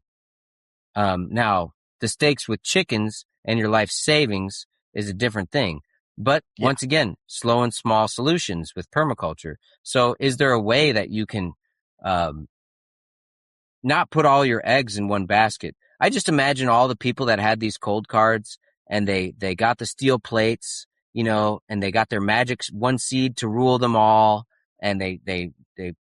Now the stakes with chickens and your life savings is a different thing. But once again, slow and small solutions with permaculture. So is there a way that you can, not put all your eggs in one basket? I just imagine all the people that had these cold cards and they got the steel plates, and they got their magic one seed to rule them all. And they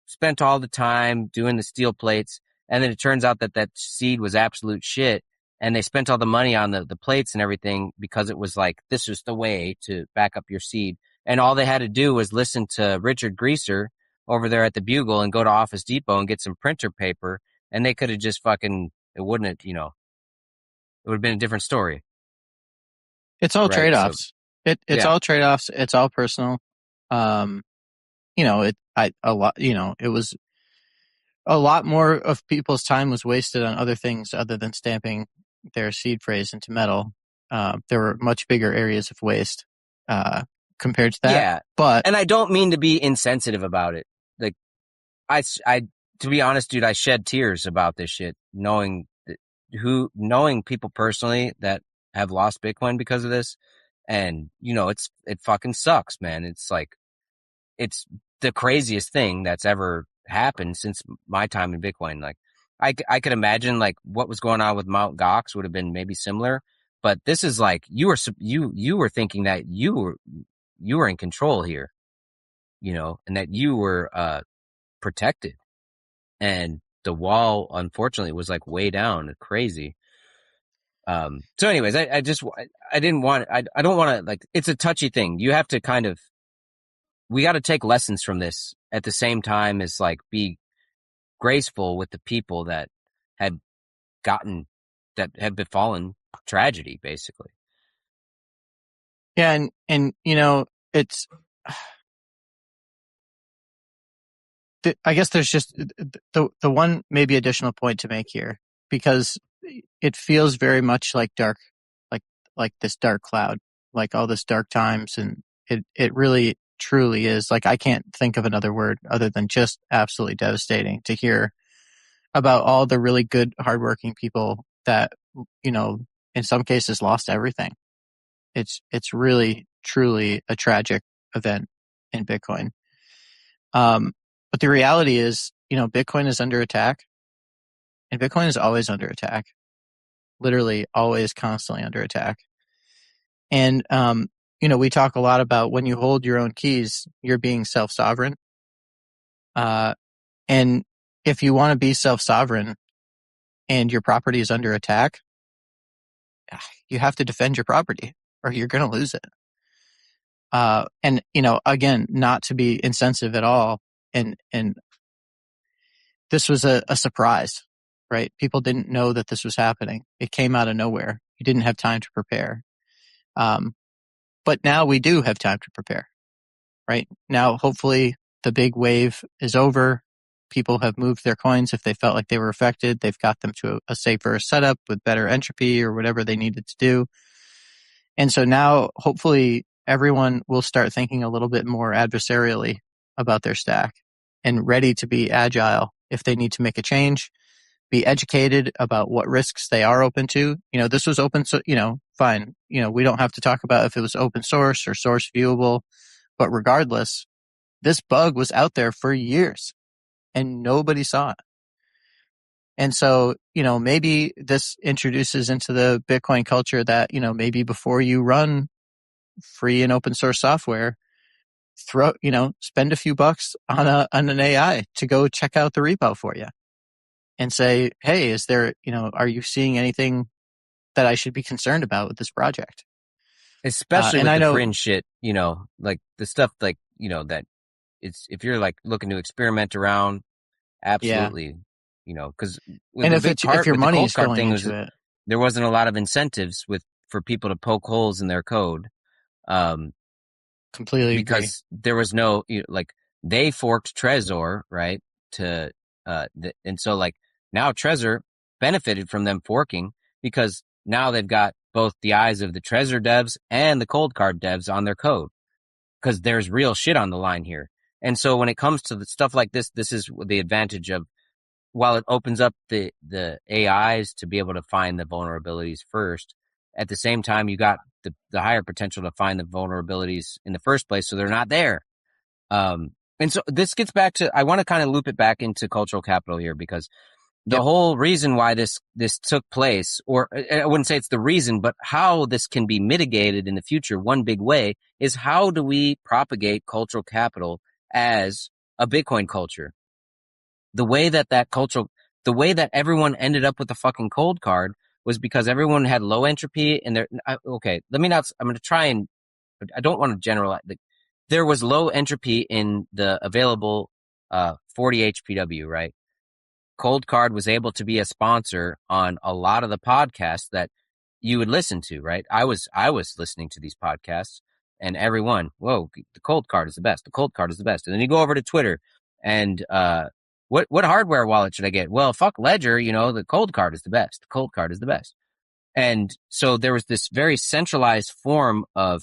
spent all the time doing the steel plates. And then it turns out that seed was absolute shit. And they spent all the money on the plates and everything because it was like, this was the way to back up your seed. And all they had to do was listen to Richard Greaser over there at the Bugle and go to Office Depot and get some printer paper. And they could have just it wouldn't have, it would have been a different story. It's all right? trade-offs. So, it's all trade-offs. It's all personal. It was a lot more of people's time was wasted on other things other than stamping their seed phrase into metal. There were much bigger areas of waste compared to that. Yeah, but and I don't mean to be insensitive about it. Like, I to be honest, dude, I shed tears about this shit, knowing people personally that have lost Bitcoin because of this, and it fucking sucks, man. It's like, it's the craziest thing that's ever happened since my time in Bitcoin. Like, I could imagine like what was going on with Mount Gox would have been maybe similar, but this is like you were thinking that you were in control here, and that you were protected, and the wall unfortunately was like way down, crazy. So anyways, I don't want to, like, it's a touchy thing. You have to we got to take lessons from this at the same time as like be graceful with the people that had befallen tragedy, basically. Yeah, and it's. I guess there's just the one maybe additional point to make here, because it feels very much like like this dark cloud, like all this dark times, and it really truly is. Like, I can't think of another word other than just absolutely devastating to hear about all the really good, hardworking people that, in some cases lost everything. It's really, truly a tragic event in Bitcoin. But the reality is, Bitcoin is under attack, and Bitcoin is always under attack. Literally always constantly under attack. And, we talk a lot about when you hold your own keys, you're being self-sovereign. And if you want to be self-sovereign and your property is under attack, you have to defend your property or you're going to lose it. And, again, not to be insensitive at all. And this was a surprise, right? People didn't know that this was happening. It came out of nowhere. You didn't have time to prepare. But now we do have time to prepare, right? Now, hopefully the big wave is over. People have moved their coins. If they felt like they were affected, they've got them to a safer setup with better entropy or whatever they needed to do. And so now hopefully everyone will start thinking a little bit more adversarially about their stack and ready to be agile if they need to make a change, be educated about what risks they are open to. This was open, so, fine. We don't have to talk about if it was open source or source viewable, but regardless, this bug was out there for years and nobody saw it. And so, maybe this introduces into the Bitcoin culture that, maybe before you run free and open source software, spend a few bucks on an AI to go check out the repo for you and say, hey, is there, are you seeing anything that I should be concerned about with this project? Especially And with I the know, fringe shit, like the stuff like, that it's, if you're like looking to experiment around, yeah. absolutely, because with And the if your with the money cold is card going thing was into it, there wasn't a lot of incentives for people to poke holes in their code. completely agree. Because there was no, like they forked Trezor, right? And so like now Trezor benefited from them forking because now they've got both the eyes of the Trezor devs and the cold card devs on their code because there's real shit on the line here. And so when it comes to the stuff like this is the advantage of, while it opens up the AIs to be able to find the vulnerabilities first, at the same time, you got the higher potential to find the vulnerabilities in the first place, so they're not there. And so this gets back to, I want to kind of loop it back into cultural capital here because the Yep. whole reason why this took place, or I wouldn't say it's the reason, but how this can be mitigated in the future, one big way is how do we propagate cultural capital as a Bitcoin culture? The way the way that everyone ended up with the fucking cold card was because everyone had low entropy and okay, I'm going to try and, I don't want to generalize. There was low entropy in the available 40 HPW, right? Cold Card was able to be a sponsor on a lot of the podcasts that you would listen to, right? I was listening to these podcasts and everyone, whoa, the Cold Card is the best. The Cold Card is the best. And then you go over to Twitter and, what hardware wallet should I get? Well, fuck Ledger, the Cold Card is the best. The Cold Card is the best. And so there was this very centralized form of,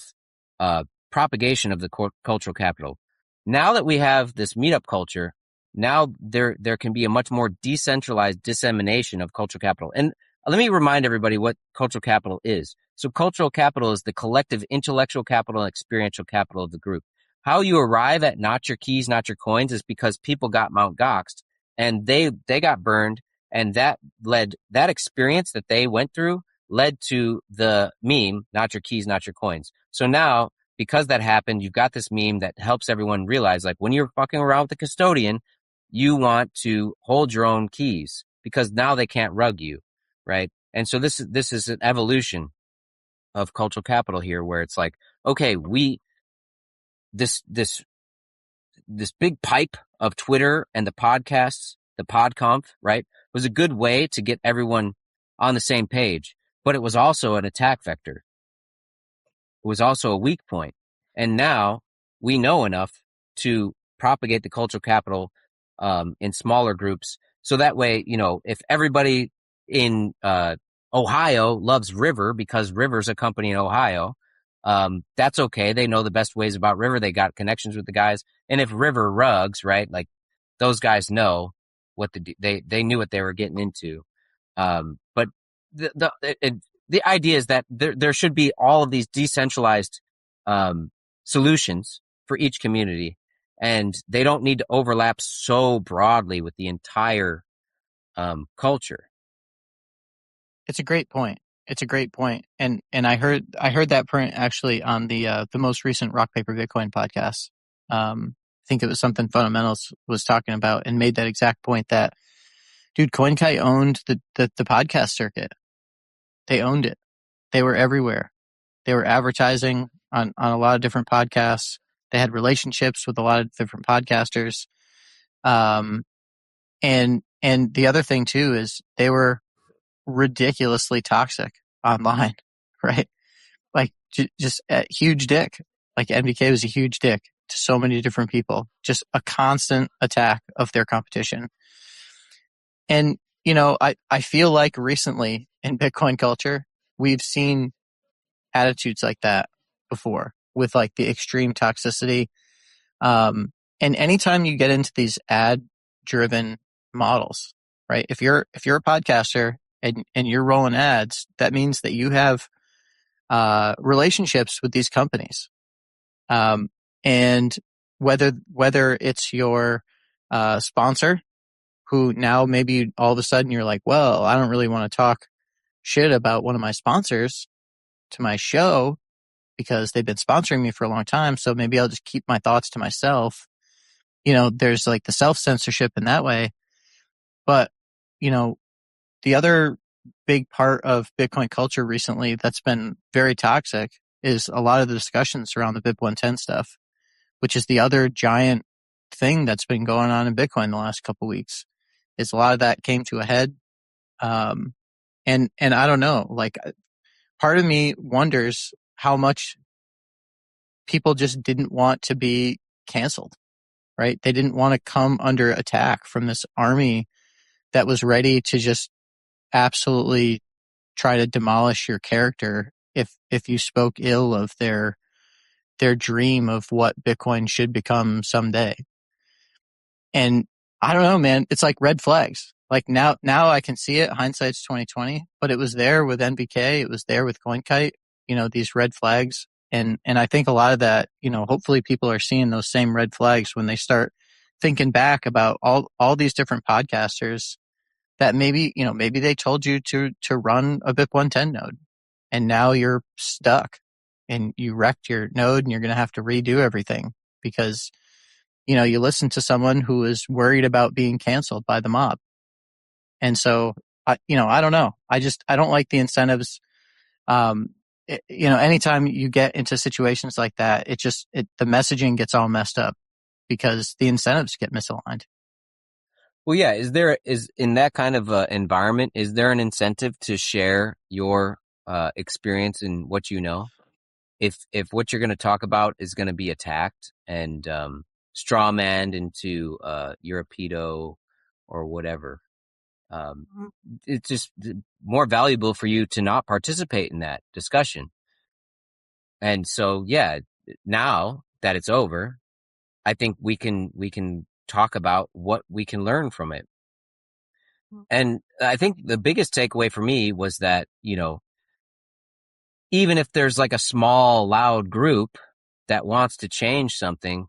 propagation of the cultural capital. Now that we have this meetup culture, now there can be a much more decentralized dissemination of cultural capital. And let me remind everybody what cultural capital is. So cultural capital is the collective intellectual capital and experiential capital of the group. How you arrive at not your keys, not your coins is because people got Mt. Goxed and they got burned, and that experience that they went through led to the meme, not your keys, not your coins. So now, because that happened, you've got this meme that helps everyone realize, like, when you're fucking around with the custodian, you want to hold your own keys because now they can't rug you, right? And so this is an evolution of cultural capital here, where it's like, okay, this big pipe of Twitter and the podcasts, the PodConf, right, was a good way to get everyone on the same page, but it was also an attack vector. It was also a weak point. And now we know enough to propagate the cultural capital in smaller groups. So that way, if everybody in Ohio loves River because River's a company in Ohio, that's okay. They know the best ways about River. They got connections with the guys. And if River rugs, right, like those guys know what they knew what they were getting into. But the idea is that there should be all of these decentralized solutions for each community, and they don't need to overlap so broadly with the entire culture. It's a great point. It's a great point. And I heard that point actually on the most recent Rock Paper Bitcoin podcast. I think it was something Fundamentals was talking about and made that exact point that, dude, CoinKite owned the podcast circuit. They owned it. They were everywhere. They were advertising on a lot of different podcasts. They had relationships with a lot of different podcasters. And the other thing too is they were ridiculously toxic online, right? Like just a huge dick. Like MDK was a huge dick to so many different people. Just a constant attack of their competition. And, you know, I feel like recently in Bitcoin culture, we've seen attitudes like that before with like the extreme toxicity. And anytime you get into these ad driven models, right? If you're a podcaster and you're rolling ads, that means that you have relationships with these companies. And whether it's your sponsor, who now maybe all of a sudden you're like, well, I don't really want to talk shit about one of my sponsors to my show because they've been sponsoring me for a long time. So maybe I'll just keep my thoughts to myself. You know, there's like the self-censorship in that way. But, you know, the other big part of Bitcoin culture recently that's been very toxic is a lot of the discussions around the BIP 110 stuff, which is the other giant thing that's been going on in Bitcoin the last couple of weeks. Is a lot of that came to a head. And I don't know, like part of me wonders how much people just didn't want to be canceled, right? They didn't want to come under attack from this army that was ready to just absolutely try to demolish your character if you spoke ill of their dream of what Bitcoin should become someday. And I don't know, man, it's like red flags. Like now I can see it. Hindsight's 2020, but it was there with NBK. It was there with CoinKite, you know, these red flags. And I think a lot of that, you know, hopefully people are seeing those same red flags when they start thinking back about all these different podcasters that maybe, you know, maybe they told you to run a BIP 110 node and now you're stuck and you wrecked your node and you're going to have to redo everything because, you know, you listen to someone who is worried about being canceled by the mob. And so, I don't know. I don't like the incentives. You know, anytime you get into situations like that, the messaging gets all messed up because the incentives get misaligned. Well, yeah. Is in that kind of environment, is there an incentive to share your experience and what you know? If what you're going to talk about is going to be attacked and strawmanned into you're a pedo or whatever, it's just more valuable for you to not participate in that discussion. And so, yeah, now that it's over, I think we can talk about what we can learn from it. And I think the biggest takeaway for me was that, you know, even if there's like a small, loud group that wants to change something,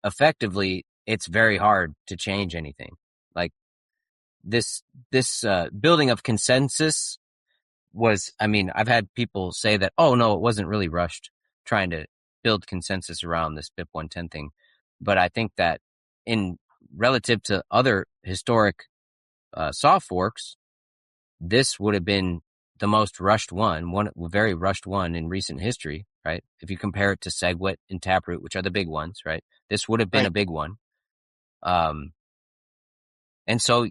effectively, it's very hard to change anything. Like this building of consensus was, I mean, I've had people say that, oh no, it wasn't really rushed trying to build consensus around this BIP 110 thing. But I think that in relative to other historic soft forks, this would have been the most rushed one very rushed one in recent history, right? If you compare it to SegWit and Taproot, which are the big ones, right? This would have been a big one. And so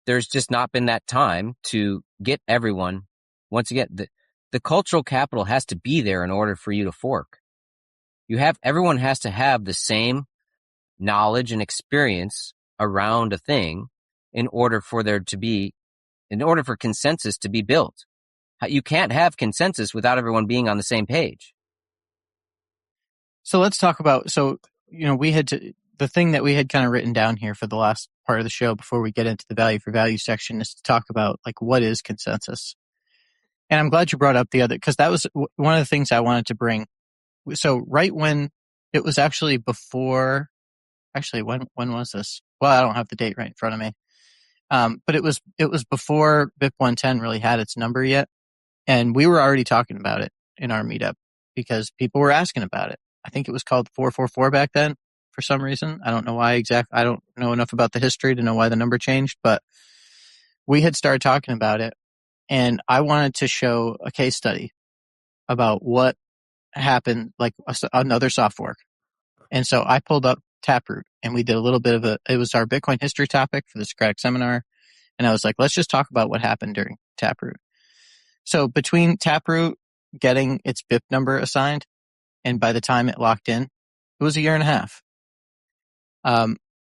there's just not been that time to get everyone. Once again, the cultural capital has to be there in order for you to fork. Everyone has to have the same knowledge and experience around a thing in order for consensus to be built. You can't have consensus without everyone being on the same page. So let's talk about, you know, the thing that we had kind of written down here for the last part of the show before we get into the value for value section is to talk about like, what is consensus? And I'm glad you brought up because that was one of the things I wanted to bring. So right when it was actually before, when was this? Well, I don't have the date right in front of me. But it was before BIP 110 really had its number yet. And we were already talking about it in our meetup because people were asking about it. I think it was called 444 back then for some reason. I don't know why exactly. I don't know enough about the history to know why the number changed, but we had started talking about it. And I wanted to show a case study about what happened, like another soft fork. And so I pulled up Taproot and we did a little bit of it was our Bitcoin history topic for the Socratic seminar. And I was like, let's just talk about what happened during Taproot. So between Taproot getting its BIP number assigned and by the time it locked in, it was a year and a half.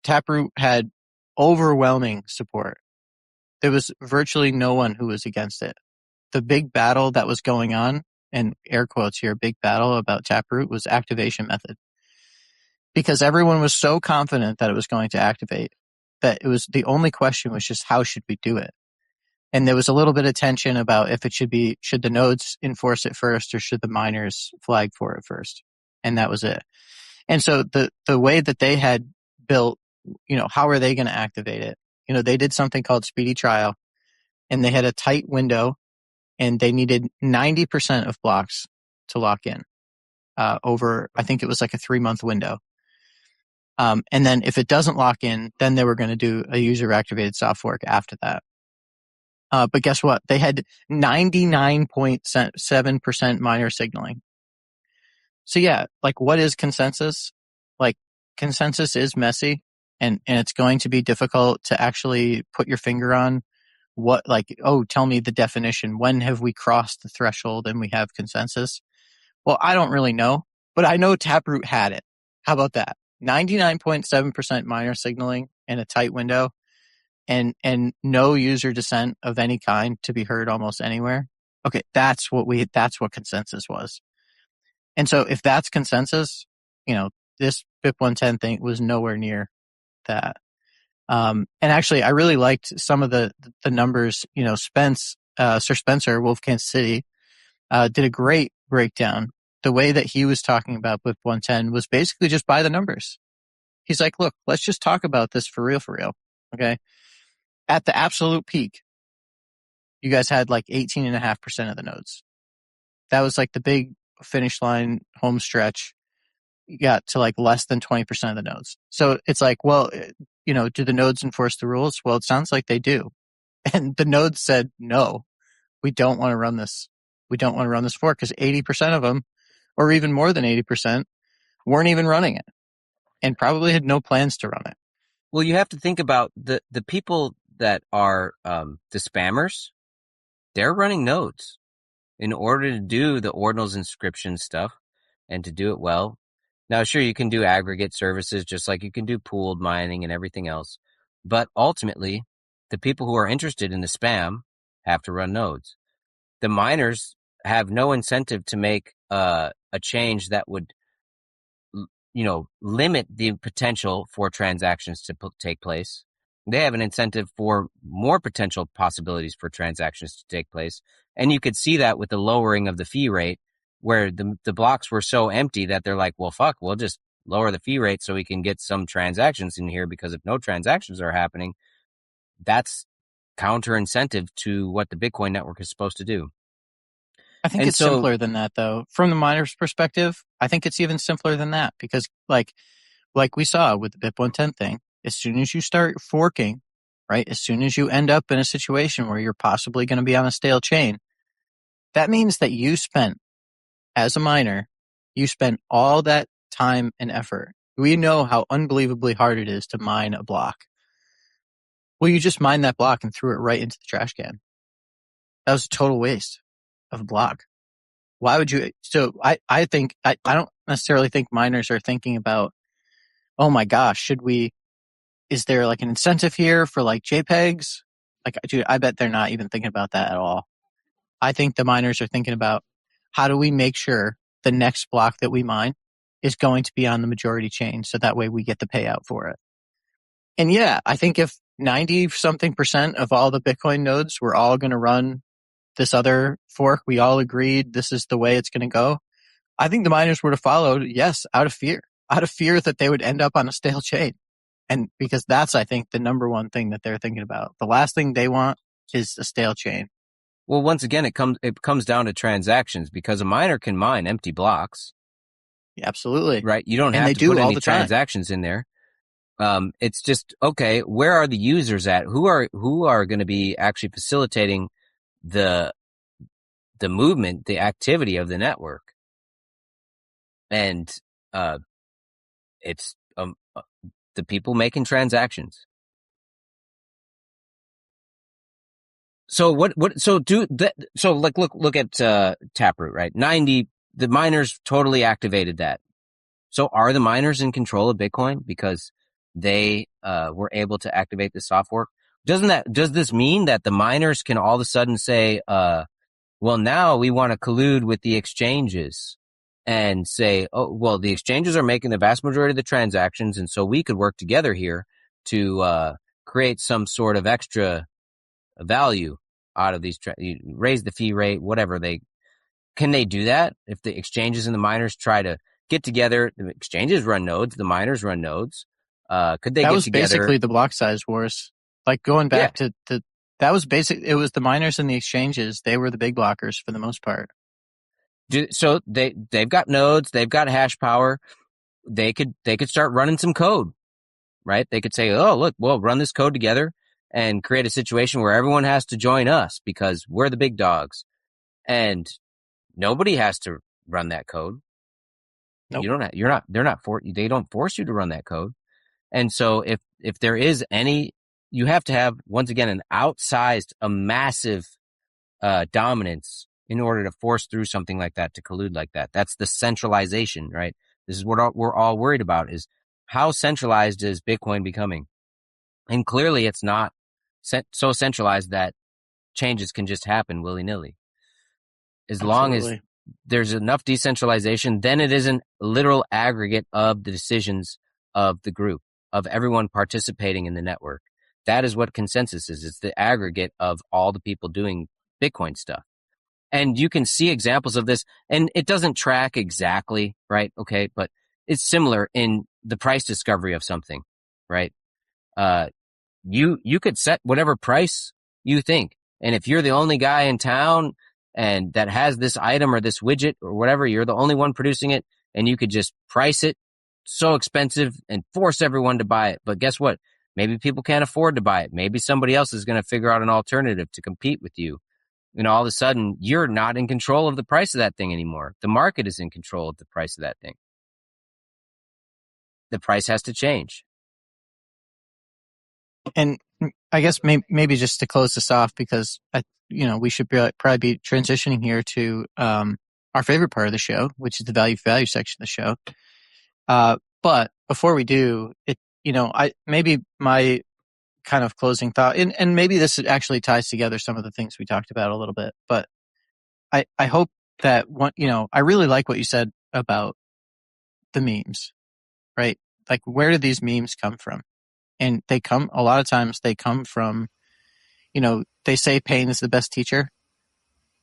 Taproot had overwhelming support. There was virtually no one who was against it. The big battle that was going on, and air quotes here, big battle about Taproot was activation method. Because everyone was so confident that it was going to activate that it was the only question was just how should we do it? And there was a little bit of tension about if it should the nodes enforce it first or should the miners flag for it first? And that was it. And so the way that they had built, how are they going to activate it? They did something called speedy trial and they had a tight window and they needed 90% of blocks to lock in over, I think it was like a 3-month window. And then if it doesn't lock in, then they were going to do a user activated soft fork after that. But guess what? They had 99.7% miner signaling. So yeah, like what is consensus? Like consensus is messy and it's going to be difficult to actually put your finger on what, like, oh, tell me the definition. When have we crossed the threshold and we have consensus? Well, I don't really know, but I know Taproot had it. How about that? 99.7% miner signaling in a tight window and no user dissent of any kind to be heard almost anywhere. Okay, that's what consensus was. And so if that's consensus, this BIP 110 thing was nowhere near that. And actually, I really liked some of the numbers. Sir Spencer, Wolf Kansas City, did a great breakdown. The way that he was talking about BIP 110 was basically just by the numbers. He's like, look, let's just talk about this for real. Okay. At the absolute peak, you guys had like 18.5% of the nodes. That was like the big finish line home stretch. You got to like less than 20% of the nodes. So it's like, well, do the nodes enforce the rules? Well, it sounds like they do. And the nodes said, no, we don't want to run this. We don't want to run this fork because 80% of them, or even more than 80%, weren't even running it and probably had no plans to run it. Well, you have to think about the people that are the spammers. They're running nodes in order to do the ordinals inscription stuff and to do it well. Now, sure, you can do aggregate services just like you can do pooled mining and everything else. But ultimately, the people who are interested in the spam have to run nodes. The miners have no incentive to make a change that would, limit the potential for transactions to take place. They have an incentive for more potential possibilities for transactions to take place. And you could see that with the lowering of the fee rate, where the blocks were so empty that they're like, well, fuck, we'll just lower the fee rate so we can get some transactions in here, because if no transactions are happening, that's counter incentive to what the Bitcoin network is supposed to do. I think it's simpler than that, though. From the miner's perspective, I think it's even simpler than that because like we saw with the BIP 110 thing, as soon as you start forking, right, as soon as you end up in a situation where you're possibly going to be on a stale chain, that means that you spent, as a miner, you spent all that time and effort. We know how unbelievably hard it is to mine a block. Well, you just mined that block and threw it right into the trash can. That was a total waste of a block. Why would you? So I think, I don't necessarily think miners are thinking about, oh my gosh, is there like an incentive here for like JPEGs? Like, dude, I bet they're not even thinking about that at all. I think the miners are thinking about how do we make sure the next block that we mine is going to be on the majority chain so that way we get the payout for it. And yeah, I think if 90-something% of all the Bitcoin nodes were all going to run this other fork, we all agreed this is the way it's going to go, I think the miners would have followed, yes, out of fear that they would end up on a stale chain. And because that's, I think, the number one thing that they're thinking about. The last thing they want is a stale chain. Well, once again, it comes down to transactions, because a miner can mine empty blocks. Absolutely. Right? You don't And have they to do put all any the time. transactions in there. It's just, okay, where are the users at? Who are going to be actually facilitating the movement, the activity of the network? And it's the people making transactions. So look at Taproot, right? The miners totally activated that. So are the miners in control of Bitcoin because they were able to activate the soft fork? Does this mean that the miners can all of a sudden say, well, now we want to collude with the exchanges and say, oh, well, the exchanges are making the vast majority of the transactions, and so we could work together here to create some sort of extra value out of these, raise the fee rate, whatever can they do that? If the exchanges and the miners try to get together, the exchanges run nodes, the miners run nodes. Could they That get was together? basically the block size wars. Like going Yeah. back to that was it was the miners and the exchanges. They were the big blockers for the most part. So they've got nodes, they've got hash power. They could start running some code, right? They could say, oh, look, we'll run this code together and create a situation where everyone has to join us because we're the big dogs. And nobody has to run that code. Nope. They don't force you to run that code. And so if there is any, you have to have, once again, an outsized, a massive dominance in order to force through something like that, to collude like that. That's the centralization, right? This is what we're all worried about, is how centralized is Bitcoin becoming? And clearly it's not so centralized that changes can just happen willy-nilly. As long as Absolutely. there's enough decentralization, then it is a literal aggregate of the decisions of the group, of everyone participating in the network. That is what consensus is. It's the aggregate of all the people doing Bitcoin stuff. And you can see examples of this, and it doesn't track exactly, right? Okay, but it's similar in the price discovery of something, right? You could set whatever price you think. And if you're the only guy in town and that has this item or this widget or whatever, you're the only one producing it, and you could just price it so expensive and force everyone to buy it. But guess what? Maybe people can't afford to buy it. Maybe somebody else is going to figure out an alternative to compete with you. And all of a sudden, you're not in control of the price of that thing anymore. The market is in control of the price of that thing. The price has to change. And I guess maybe just to close this off, because we should probably be transitioning here to our favorite part of the show, which is the value section of the show. But before we do it, maybe my kind of closing thought, and maybe this actually ties together some of the things we talked about a little bit, but I hope that I really like what you said about the memes, right? Like, where do these memes come from? And a lot of times they come from, they say pain is the best teacher.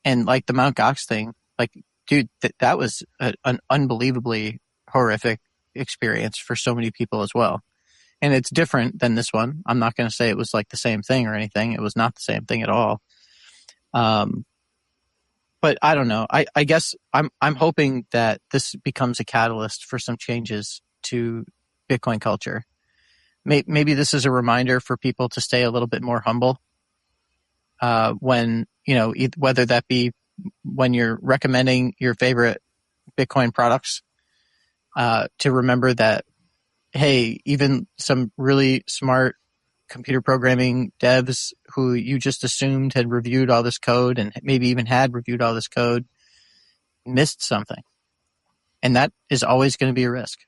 And like the Mount Gox thing, like, dude, that was an unbelievably horrific experience for so many people as well. And it's different than this one. I'm not going to say it was like the same thing or anything. It was not the same thing at all. But I don't know. I guess I'm hoping that this becomes a catalyst for some changes to Bitcoin culture. Maybe this is a reminder for people to stay a little bit more humble when, whether that be when you're recommending your favorite Bitcoin products, to remember that, hey, even some really smart computer programming devs who you just assumed had reviewed all this code and maybe even had reviewed all this code missed something. And that is always going to be a risk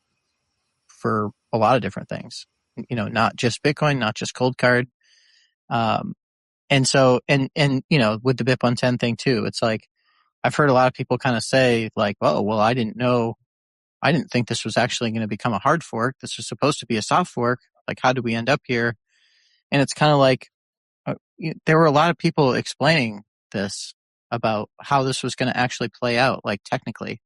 for a lot of different things, not just Bitcoin, not just cold card. And so, and with the BIP 110 thing too, it's like, I've heard a lot of people kind of say like, oh, well, I didn't think this was actually going to become a hard fork. This was supposed to be a soft fork. Like, how did we end up here? And it's kind of like, there were a lot of people explaining this about how this was going to actually play out, like technically.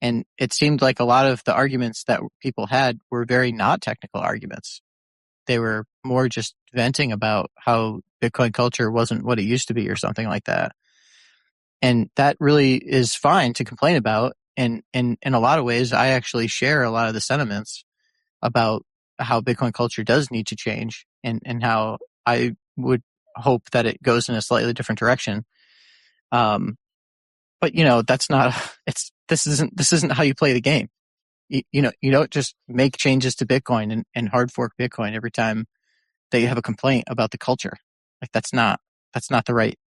And it seemed like a lot of the arguments that people had were very not technical arguments. They were more just venting about how Bitcoin culture wasn't what it used to be or something like that. And that really is fine to complain about. And in a lot of ways, I actually share a lot of the sentiments about how Bitcoin culture does need to change, and how I would hope that it goes in a slightly different direction. But that's not, this isn't how you play the game. You don't just make changes to Bitcoin and hard fork Bitcoin every time that you have a complaint about the culture. Like that's not the right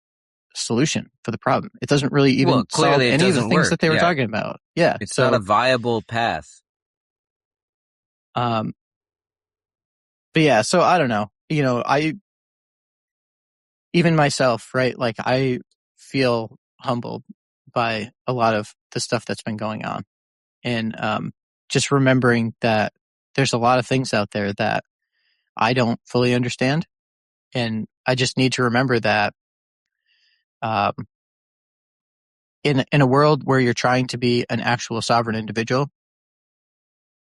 solution for the problem. It doesn't really even solve clearly it any of the doesn't things work. that they were Yeah. talking about. Yeah. It's So, not a viable path. but yeah, so I don't know, I, even myself, right? Like I feel humbled by a lot of the stuff that's been going on, and, just remembering that there's a lot of things out there that I don't fully understand. And I just need to remember that, um, in a world where you're trying to be an actual sovereign individual,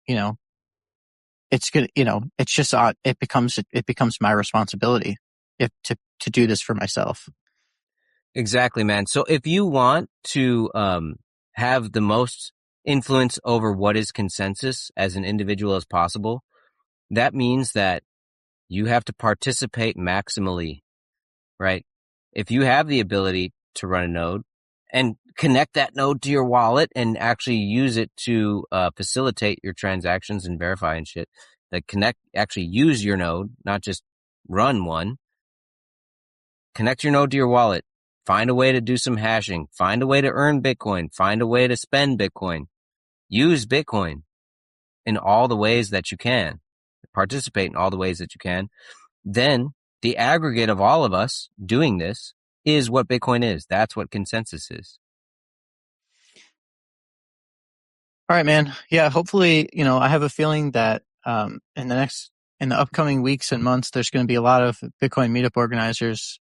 it's good. It's just it becomes my responsibility if to do this for myself. Exactly, man. So if you want to have the most influence over what is consensus as an individual as possible, that means that you have to participate maximally, right? If you have the ability to run a node and connect that node to your wallet and actually use it to facilitate your transactions and verify and shit, actually use your node, not just run one. Connect your node to your wallet. Find a way to do some hashing. Find a way to earn Bitcoin. Find a way to spend Bitcoin. Use Bitcoin in all the ways that you can. Participate in all the ways that you can. Then the aggregate of all of us doing this is what Bitcoin is. That's what consensus is. All right, man. Yeah, hopefully, I have a feeling that, in the upcoming weeks and months, there's going to be a lot of Bitcoin meetup organizers,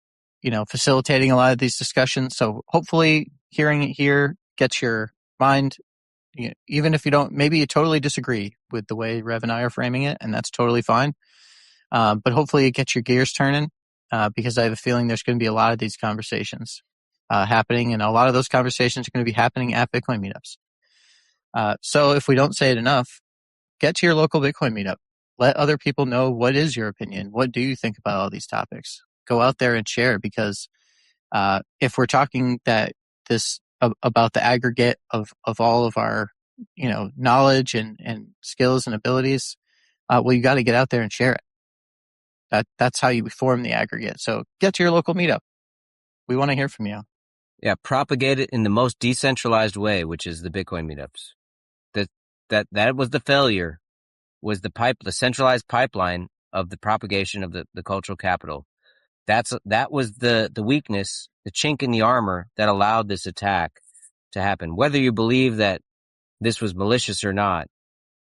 facilitating a lot of these discussions. So hopefully hearing it here gets your mind, even if maybe you totally disagree with the way Rev and I are framing it, and that's totally fine. But hopefully it gets your gears turning, because I have a feeling there's going to be a lot of these conversations happening, and a lot of those conversations are going to be happening at Bitcoin meetups. So if we don't say it enough, get to your local Bitcoin meetup. Let other people know what is your opinion. What do you think about all these topics? Go out there and share, because if we're talking about the aggregate of all of our knowledge and skills and abilities, well, you got to get out there and share it. That's how you form the aggregate. So get to your local meetup. We want to hear from you. Yeah, propagate it in the most decentralized way, which is the Bitcoin meetups. That was the failure, was the centralized pipeline of the propagation of the cultural capital. That was the weakness, the chink in the armor that allowed this attack to happen. Whether you believe that this was malicious or not,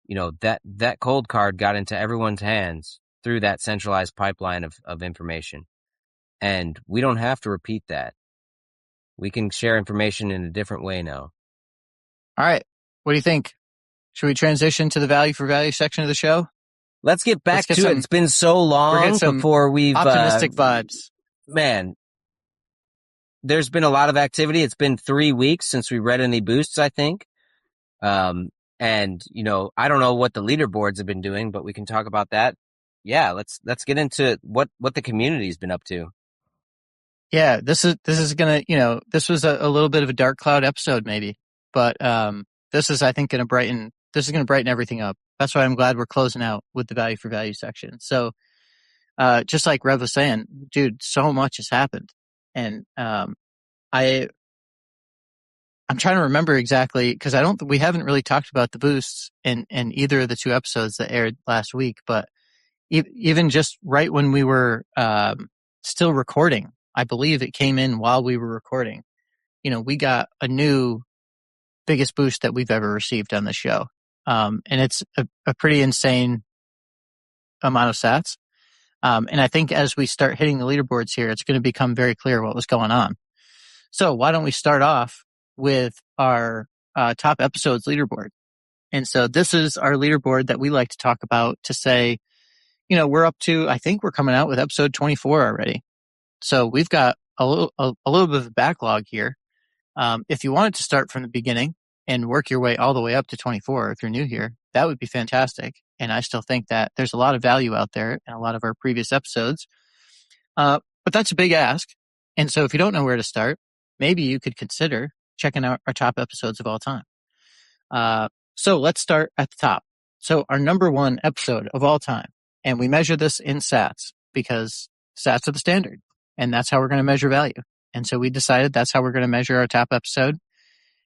that cold card got into everyone's hands through that centralized pipeline of information. And we don't have to repeat that. We can share information in a different way now. All right. What do you think? Should we transition to the value for value section of the show? Let's get back to it. It's been so long before we've optimistic vibes. Man, there's been a lot of activity. It's been 3 weeks since we read any boosts, I think. And I don't know what the leaderboards have been doing, but we can talk about that. Yeah, let's get into what the community's been up to. Yeah, this is gonna, this was a little bit of a dark cloud episode maybe, but this is, I think, gonna brighten everything up. That's why I'm glad we're closing out with the value for value section. So, just like Rev was saying, dude, so much has happened, and I'm trying to remember exactly, because we haven't really talked about the boosts in either of the two episodes that aired last week, but even just right when we were still recording, I believe it came in while we were recording. We got a new biggest boost that we've ever received on the show. And it's a pretty insane amount of sats. And I think as we start hitting the leaderboards here, it's going to become very clear what was going on. So why don't we start off with our top episodes leaderboard? And so this is our leaderboard that we like to talk about to say, we're up to, I think we're coming out with episode 24 already. So we've got a little bit of a backlog here. If you wanted to start from the beginning and work your way all the way up to 24, if you're new here, that would be fantastic. And I still think that there's a lot of value out there in a lot of our previous episodes. But that's a big ask. And so if you don't know where to start, maybe you could consider checking out our top episodes of all time. So let's start at the top. So our number one episode of all time, and we measure this in sats because sats are the standard, and that's how we're going to measure value. And so we decided that's how we're going to measure our top episode.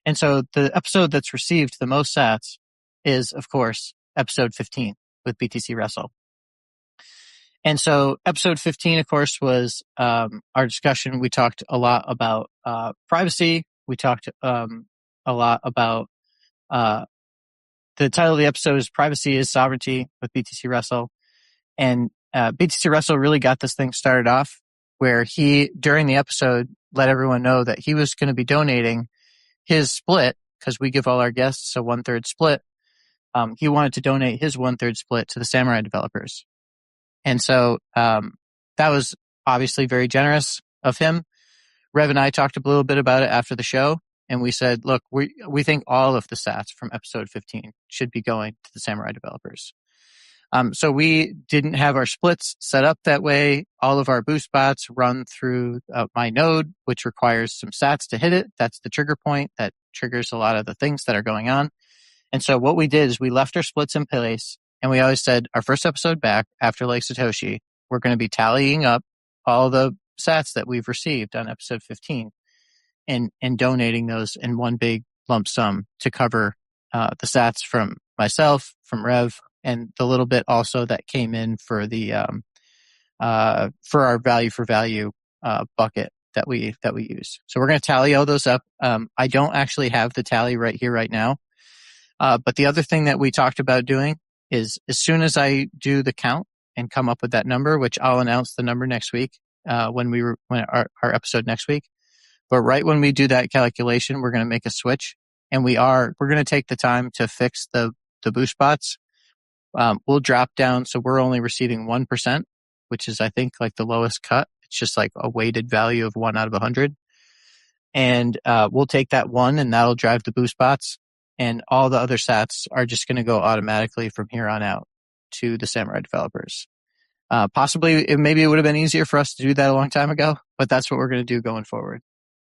And so the episode that's received the most sats is, of course, episode 15 with BTC Russell. And so episode 15, of course, was our discussion. We talked a lot about privacy. We talked a lot about the title of the episode is Privacy is Sovereignty with BTC Russell. And BTC Russell really got this thing started off where he, during the episode, let everyone know that he was going to be donating his split, because we give all our guests a 1/3 split. He wanted to donate his 1/3 split to the Samurai developers. And so that was obviously very generous of him. Rev and I talked a little bit about it after the show, and we said, look, we think all of the sats from episode 15 should be going to the Samurai developers. So we didn't have our splits set up that way. All of our boost bots run through my node, which requires some sats to hit it. That's the trigger point that triggers a lot of the things that are going on. And so what we did is we left our splits in place, and we always said our first episode back after Lake Satoshi, we're going to be tallying up all the sats that we've received on episode 15 and donating those in one big lump sum to cover the sats from myself, from Rev, and the little bit also that came in for the for our value for value bucket that we use. So we're going to tally all those up. I don't actually have the tally right here right now, but the other thing that we talked about doing is as soon as I do the count and come up with that number, which I'll announce the number next week when our episode next week. But right when we do that calculation, we're going to make a switch, and we're going to take the time to fix the boost bots. We'll drop down, so we're only receiving 1%, which is, I think, like the lowest cut. It's just like a weighted value of 1 out of 100. And we'll take that 1, and that'll drive the boost bots. And all the other sats are just going to go automatically from here on out to the Samurai developers. Possibly, maybe it would have been easier for us to do that a long time ago, but that's what we're going to do going forward.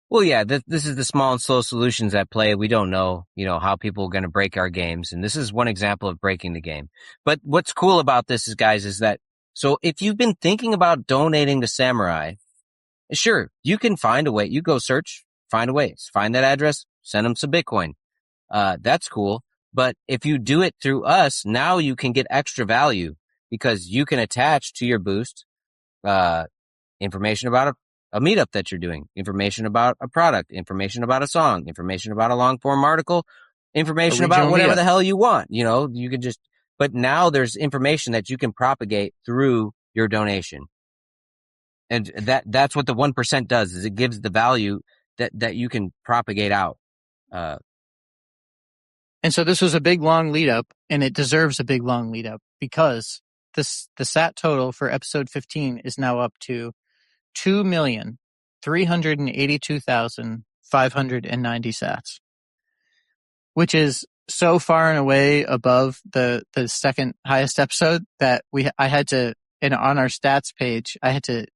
Well, yeah, this is the small and slow solutions at play. We don't know, how people are going to break our games. And this is one example of breaking the game. But what's cool about this is, guys, is that, so if you've been thinking about donating to Samurai, sure, you can find a way. You go search, find a way, find that address, send them some Bitcoin. That's cool. But if you do it through us, now you can get extra value because you can attach to your boost, information about a meetup that you're doing, information about a product, information about a song, information about a long form article, information about whatever the hell you want. You can just, but now there's information that you can propagate through your donation. And that's what the 1% does, is it gives the value that you can propagate out. And so this was a big long lead up, and it deserves a big long lead up because the sat total for episode 15 is now up to 2,382,590 sats, which is so far and away above the second highest episode that I had to, and on our stats page, I had to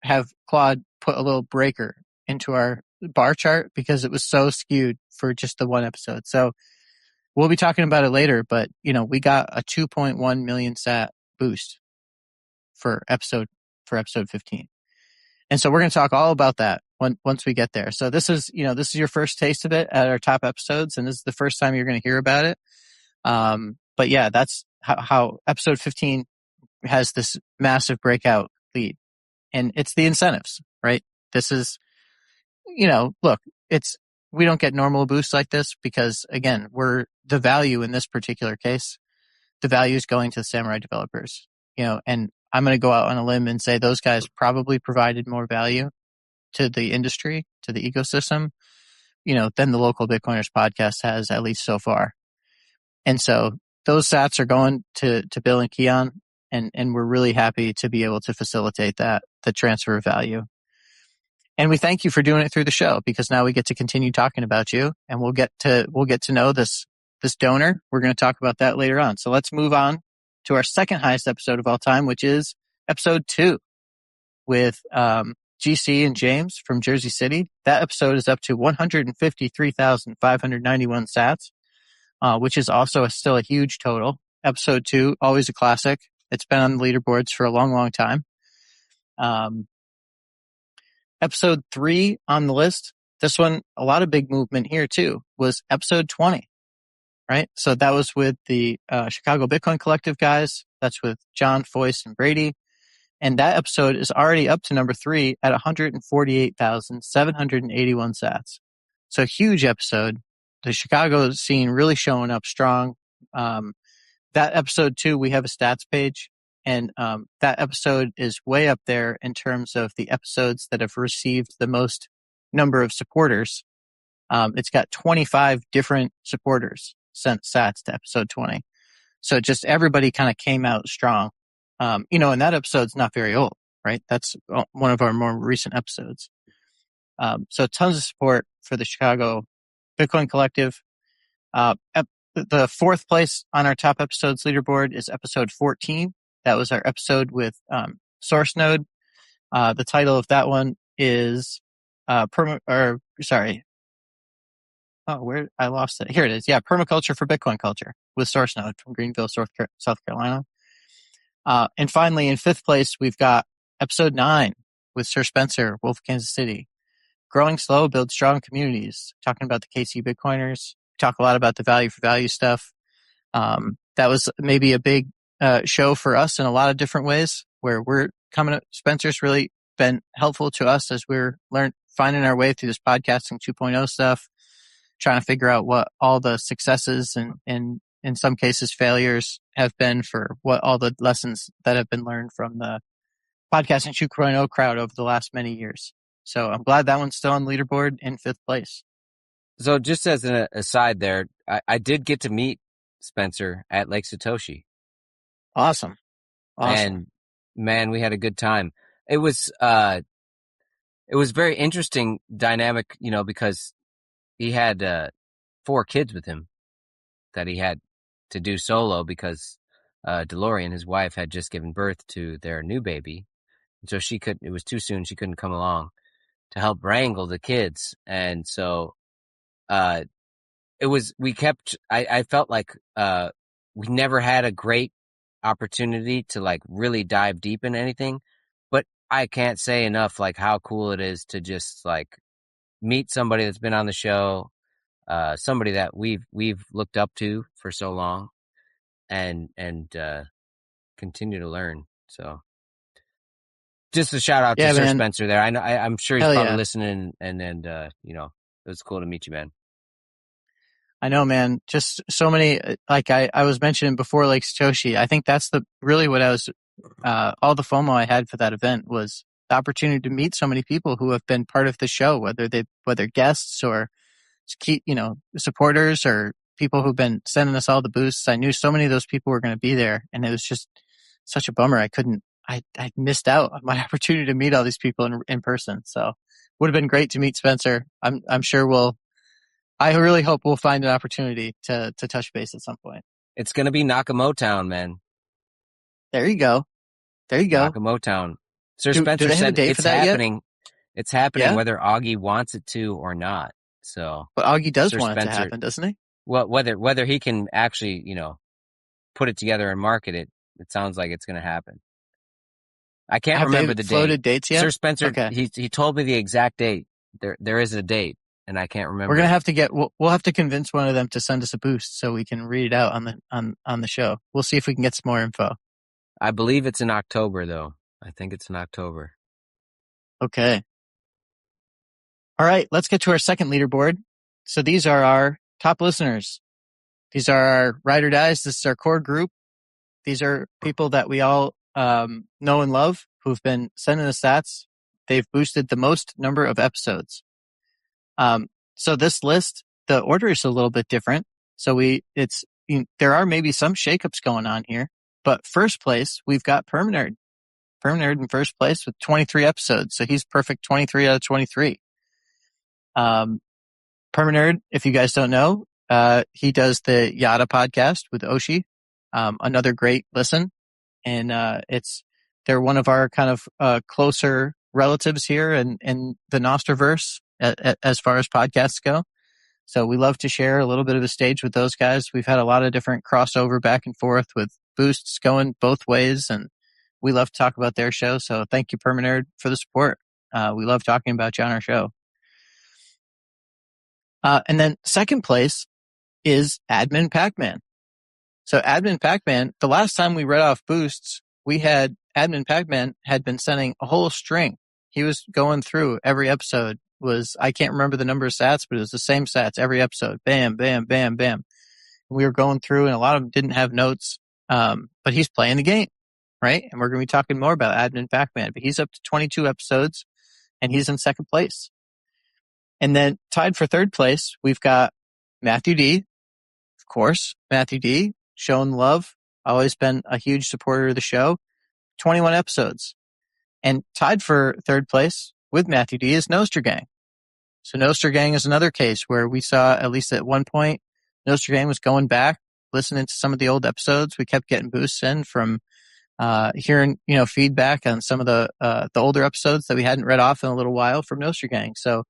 have Claude put a little breaker into our bar chart because it was so skewed for just the one episode. So we'll be talking about it later, but we got a 2.1 million sat boost for episode 15. And so we're going to talk all about that once we get there. So this is your first taste of it at our top episodes, and this is the first time you're going to hear about it. But yeah, that's how episode 15 has this massive breakout lead, and it's the incentives, right? This is, look, we don't get normal boosts like this because, again, the value in this particular case, the value is going to the Samurai developers, and I'm going to go out on a limb and say those guys probably provided more value to the industry, to the ecosystem, than the Local Bitcoiners podcast has, at least so far. And so those sats are going to Bill and Keon, and we're really happy to be able to facilitate the transfer of value. And we thank you for doing it through the show, because now we get to continue talking about you, and we'll get to know this donor. We're going to talk about that later on. So let's move on to our second highest episode of all time, which is episode 2 with GC and James from Jersey City. That episode is up to 153,591 sats, which is also still a huge total. Episode 2, always a classic. It's been on the leaderboards for a long, long time. Episode 3 on the list, this one, a lot of big movement here too, was episode 20, right? So that was with the Chicago Bitcoin Collective guys. That's with John, Foyce, and Brady. And that episode is already up to number 3 at 148,781 sats. So huge episode. The Chicago scene really showing up strong. That episode 2, we have a stats page. And that episode is way up there in terms of the episodes that have received the most number of supporters. It's got 25 different supporters sent sats to episode 20. So just everybody kind of came out strong. And that episode's not very old, right? That's one of our more recent episodes. So tons of support for the Chicago Bitcoin Collective. The fourth place on our top episodes leaderboard is episode 14. That was our episode with Source Node. The title of that one is where I lost it. Here it is. Yeah, Permaculture for Bitcoin Culture with Source Node from Greenville, South Carolina. And finally, in fifth place, we've got episode 9 with Sir Spencer, Wolf of Kansas City. Growing slow, build strong communities. Talking about the KC Bitcoiners. Talk a lot about the value for value stuff. That was maybe a big show for us in a lot of different ways, where we're coming up. Spencer's really been helpful to us as we're finding our way through this podcasting 2.0 stuff, trying to figure out what all the successes and in some cases failures have been, for what all the lessons that have been learned from the podcasting 2.0 crowd over the last many years. So I'm glad that one's still on the leaderboard in 5th place. So just as an aside there, I did get to meet Spencer at Lake Satoshi. Awesome. And man, we had a good time. It was very interesting dynamic, because he had 4 kids with him that he had to do solo, because DeLorean, his wife, had just given birth to their new baby. And so it was too soon. She couldn't come along to help wrangle the kids. And so I felt like we never had a great opportunity to like really dive deep in anything, but I can't say enough like how cool it is to just like meet somebody that's been on the show, somebody that we've looked up to for so long, and continue to learn. So just a shout out to Sir Spencer there. I'm sure he's probably listening, and it was cool to meet you, man. I know, man. Just so many, like I was mentioning before, Lake Satoshi. I think that's really what I was, all the FOMO I had for that event was the opportunity to meet so many people who have been part of the show, whether guests or, supporters or people who've been sending us all the boosts. I knew so many of those people were going to be there, and it was just such a bummer. I missed out on my opportunity to meet all these people in person. So would have been great to meet Spencer. I'm sure I really hope we'll find an opportunity to touch base at some point. It's going to be Nakamotown, man. There you go. Nakamotown. Sir Spencer said it's happening. Yet? It's happening whether Augie wants it to or not. So, but Augie does want it to happen, doesn't he? Well, whether he can actually, put it together and market it, it sounds like it's going to happen. I can't remember the date. Floated dates yet? Sir Spencer, he told me the exact date. There is a date, and I can't remember. We're gonna have to we'll have to convince one of them to send us a boost so we can read it out on the show. We'll see if we can get some more info. I believe it's in October, though. I think it's in October. Okay. All right, let's get to our second leaderboard. So these are our top listeners. These are our ride or dies. This is our core group. These are people that we all know and love who've been sending us stats. They've boosted the most number of episodes. So this list, the order is a little bit different. So there are maybe some shakeups going on here, but first place, we've got Permanerd Permanerd in first place with 23 episodes. So he's perfect 23 out of 23. Permanerd, if you guys don't know, he does the Yada podcast with Oshi. Another great listen. And they're one of our kind of closer relatives here in the Nostrverse as far as podcasts go. So we love to share a little bit of a stage with those guys. We've had a lot of different crossover back and forth with boosts going both ways, and we love to talk about their show. So thank you, Permanerd, for the support. We love talking about you on our show. And then second place is Admin Pac-Man. So Admin Pac-Man, the last time we read off boosts, we had Admin Pac-Man had been sending a whole string. He was going through every episode. I can't remember the number of sats, but it was the same sats every episode. Bam, bam, bam, bam. We were going through, and a lot of them didn't have notes. But he's playing the game, right? And we're going to be talking more about Admin Pac-Man. But he's up to 22 episodes, and he's in second place. And then tied for third place, we've got Matthew D. Of course, Matthew D. Showing love. Always been a huge supporter of the show. 21 episodes. And tied for third place with Matthew D. is Nostr Gang. So Nostr Gang is another case where we saw, at least at one point, Nostr Gang was going back, listening to some of the old episodes. We kept getting boosts in from hearing, feedback on some of the older episodes that we hadn't read off in a little while from Nostr Gang. So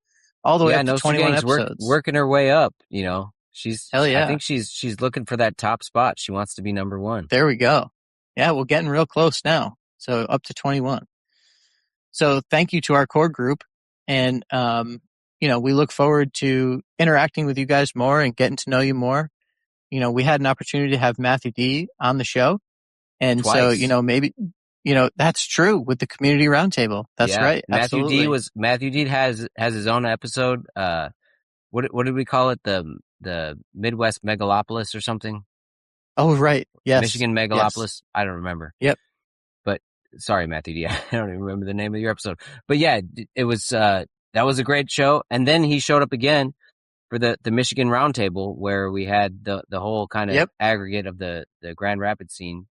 all the way up to Nostr 21 Gang's episodes. working her way up, Hell yeah. I think she's looking for that top spot. She wants to be number one. There we go. Yeah, we're getting real close now. So up to 21. So thank you to our core group. And, we look forward to interacting with you guys more and getting to know you more. We had an opportunity to have Matthew D on the show. And Twice. So, maybe, that's true with the community roundtable. That's right. Matthew D has his own episode. What did we call it? The Midwest Megalopolis or something? Oh, right. Yes. Michigan Megalopolis. Yes. I don't remember. Yep. But sorry, Matthew D. I don't even remember the name of your episode. But yeah, it was, that was a great show. And then he showed up again for the Michigan Roundtable, where we had the whole kind of aggregate of the Grand Rapids scene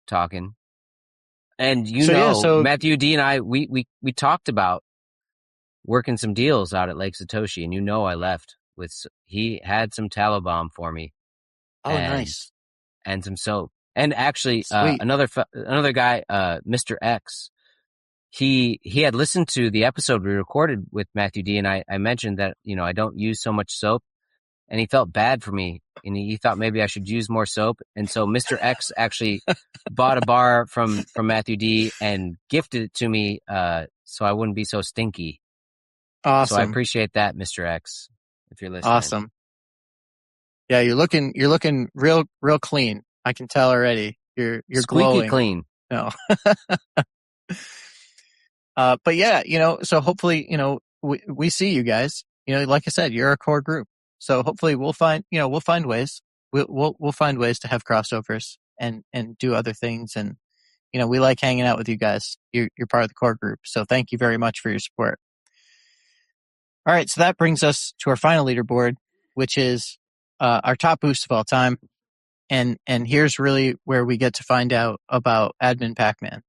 talking. And Matthew D and I, we talked about working some deals out at Lake Satoshi, and I left he had some tallow bomb for me. Oh, nice. And some soap. And actually, another guy, Mr. X, he had listened to the episode we recorded with Matthew D, and I mentioned that, I don't use so much soap, and he felt bad for me, and he thought maybe I should use more soap. And so Mr. X actually bought a bar from Matthew D and gifted it to me, so I wouldn't be so stinky. Awesome. So I appreciate that, Mr. X, if you're listening. Awesome. Yeah, you're looking real clean. I can tell already. You're squeaky glowing. Clean. No. But yeah, so hopefully, we see you guys. Like I said, you're a core group. So hopefully we'll find ways. We'll find ways to have crossovers and do other things. And, we like hanging out with you guys. You're part of the core group. So thank you very much for your support. All right. So that brings us to our final leaderboard, which is our top boost of all time. And here's really where we get to find out about Admin Pac-Man.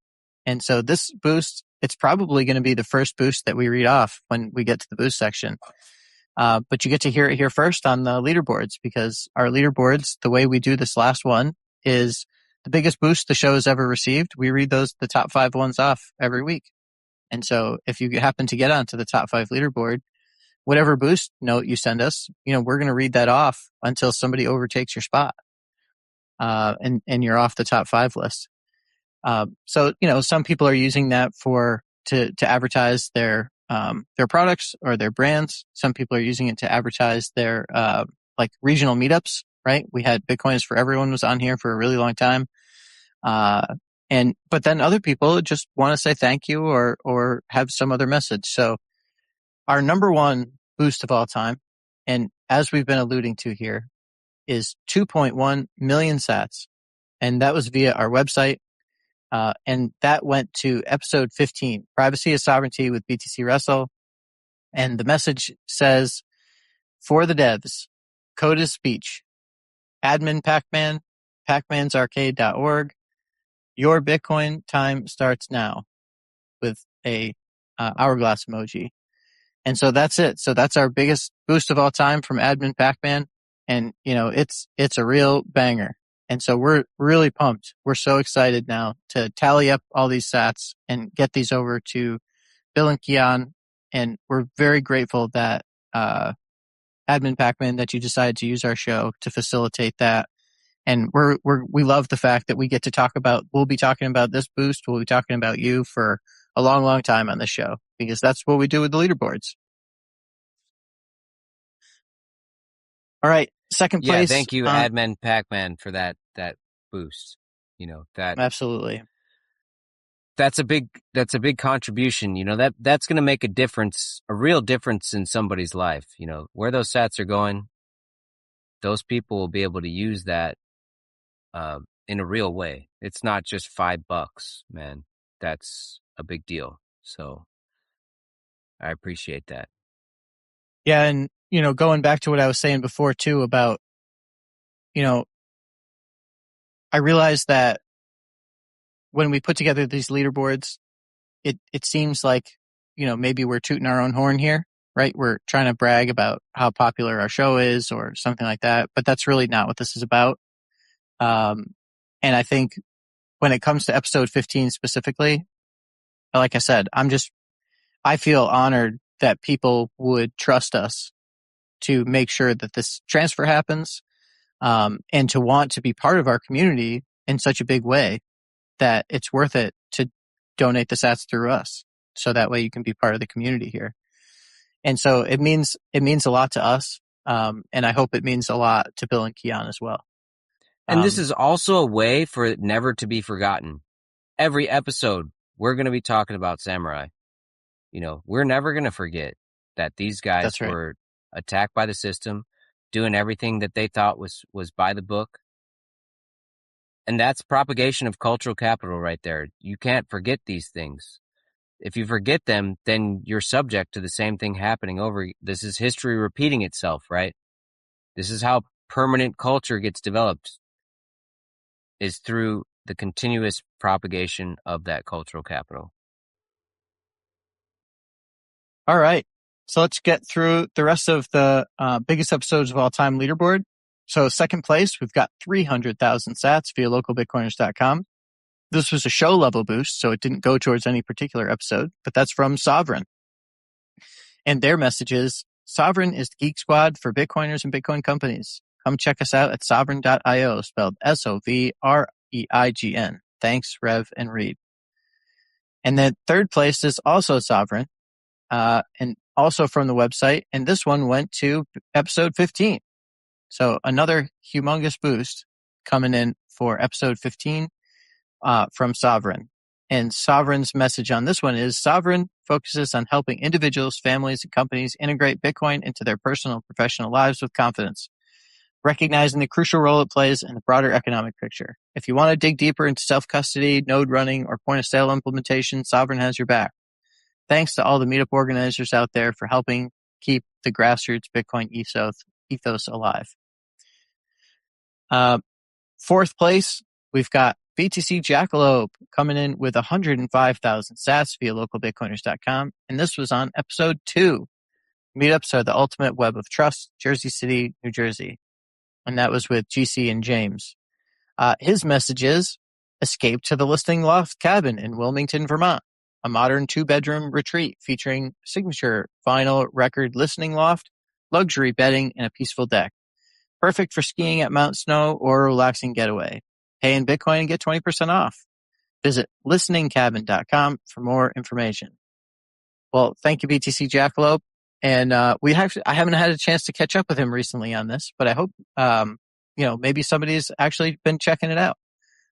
And so this boost, it's probably going to be the first boost that we read off when we get to the boost section. But you get to hear it here first on the leaderboards, because our leaderboards, the way we do this last one, is the biggest boost the show has ever received. We read the top 5 ones off every week. And so if you happen to get onto the top 5 leaderboard, whatever boost note you send us, we're going to read that off until somebody overtakes your spot. And you're off the top 5 list. So, some people are using that to advertise their products or their brands. Some people are using it to advertise their, regional meetups, right? We had Bitcoins for Everyone was on here for a really long time. But then other people just want to say thank you or have some other message. So our number one boost of all time, and as we've been alluding to here, is 2.1 million sats. And that was via our website. And that went to episode 15, Privacy is Sovereignty with BTC Russell. And the message says, for the devs, code is speech. Admin Pac-Man, pacmansarcade.org. Your Bitcoin time starts now with a hourglass emoji. And so that's it. So that's our biggest boost of all time from Admin Pac-Man. And, it's a real banger. And so we're really pumped. We're so excited now to tally up all these sats and get these over to Bill and Kian. And we're very grateful that, Admin Pac-Man, that you decided to use our show to facilitate that. And we love the fact that we get to we'll be talking about this boost. We'll be talking about you for a long, long time on this show, because that's what we do with the leaderboards. All right. Second place. Yeah, thank you, Admin Pac-Man, for that boost. That absolutely. That's a big contribution. That's going to make a real difference in somebody's life. Where those sats are going, those people will be able to use that in a real way. It's not just $5, man. That's a big deal. So I appreciate that. Yeah. And, going back to what I was saying before too about, I realized that when we put together these leaderboards, it seems like, maybe we're tooting our own horn here, right? We're trying to brag about how popular our show is or something like that, but that's really not what this is about. And I think when it comes to episode 15 specifically, like I said, I feel honored that people would trust us to make sure that this transfer happens, and to want to be part of our community in such a big way that it's worth it to donate the sats through us. So that way you can be part of the community here. And so it means a lot to us. And I hope it means a lot to Bill and Kian as well. And this is also a way for it never to be forgotten. Every episode, we're going to be talking about Samurai. We're never going to forget that these guys were attacked by the system, doing everything that they thought was by the book. And that's propagation of cultural capital right there. You can't forget these things. If you forget them, then you're subject to the same thing happening over. This is history repeating itself, right? This is how permanent culture gets developed, is through the continuous propagation of that cultural capital. All right. So let's get through the rest of the biggest episodes of all time leaderboard. So second place, we've got 300,000 sats via localbitcoiners.com. This was a show level boost, so it didn't go towards any particular episode, but that's from Sovereign. And their message is, Sovereign is the geek squad for Bitcoiners and Bitcoin companies. Come check us out at sovereign.io, spelled SOVREIGN. Thanks, Rev and Reed. And then third place is also Sovereign, and also from the website. And this one went to episode 15. So another humongous boost coming in for episode 15 from Sovereign. And Sovereign's message on this one is, Sovereign focuses on helping individuals, families, and companies integrate Bitcoin into their personal and professional lives with confidence, recognizing the crucial role it plays in the broader economic picture. If you want to dig deeper into self-custody, node running, or point-of-sale implementation, Sovereign has your back. Thanks to all the Meetup organizers out there for helping keep the Grassroots Bitcoin ethos alive. Fourth place, we've got BTC Jackalope coming in with 105,000 sats via localbitcoiners.com. And this was on episode 2. Meetups are the ultimate web of trust, Jersey City, New Jersey. And that was with GC and James. His message is, escape to the Listening Loft Cabin in Wilmington, Vermont. A modern 2-bedroom retreat featuring signature vinyl record listening loft, luxury bedding, and a peaceful deck. Perfect for skiing at Mount Snow or a relaxing getaway. Pay in Bitcoin and get 20% off. Visit listeningcabin.com for more information. Well, thank you, BTC Jackalope. And I haven't had a chance to catch up with him recently on this, but I hope maybe somebody's actually been checking it out.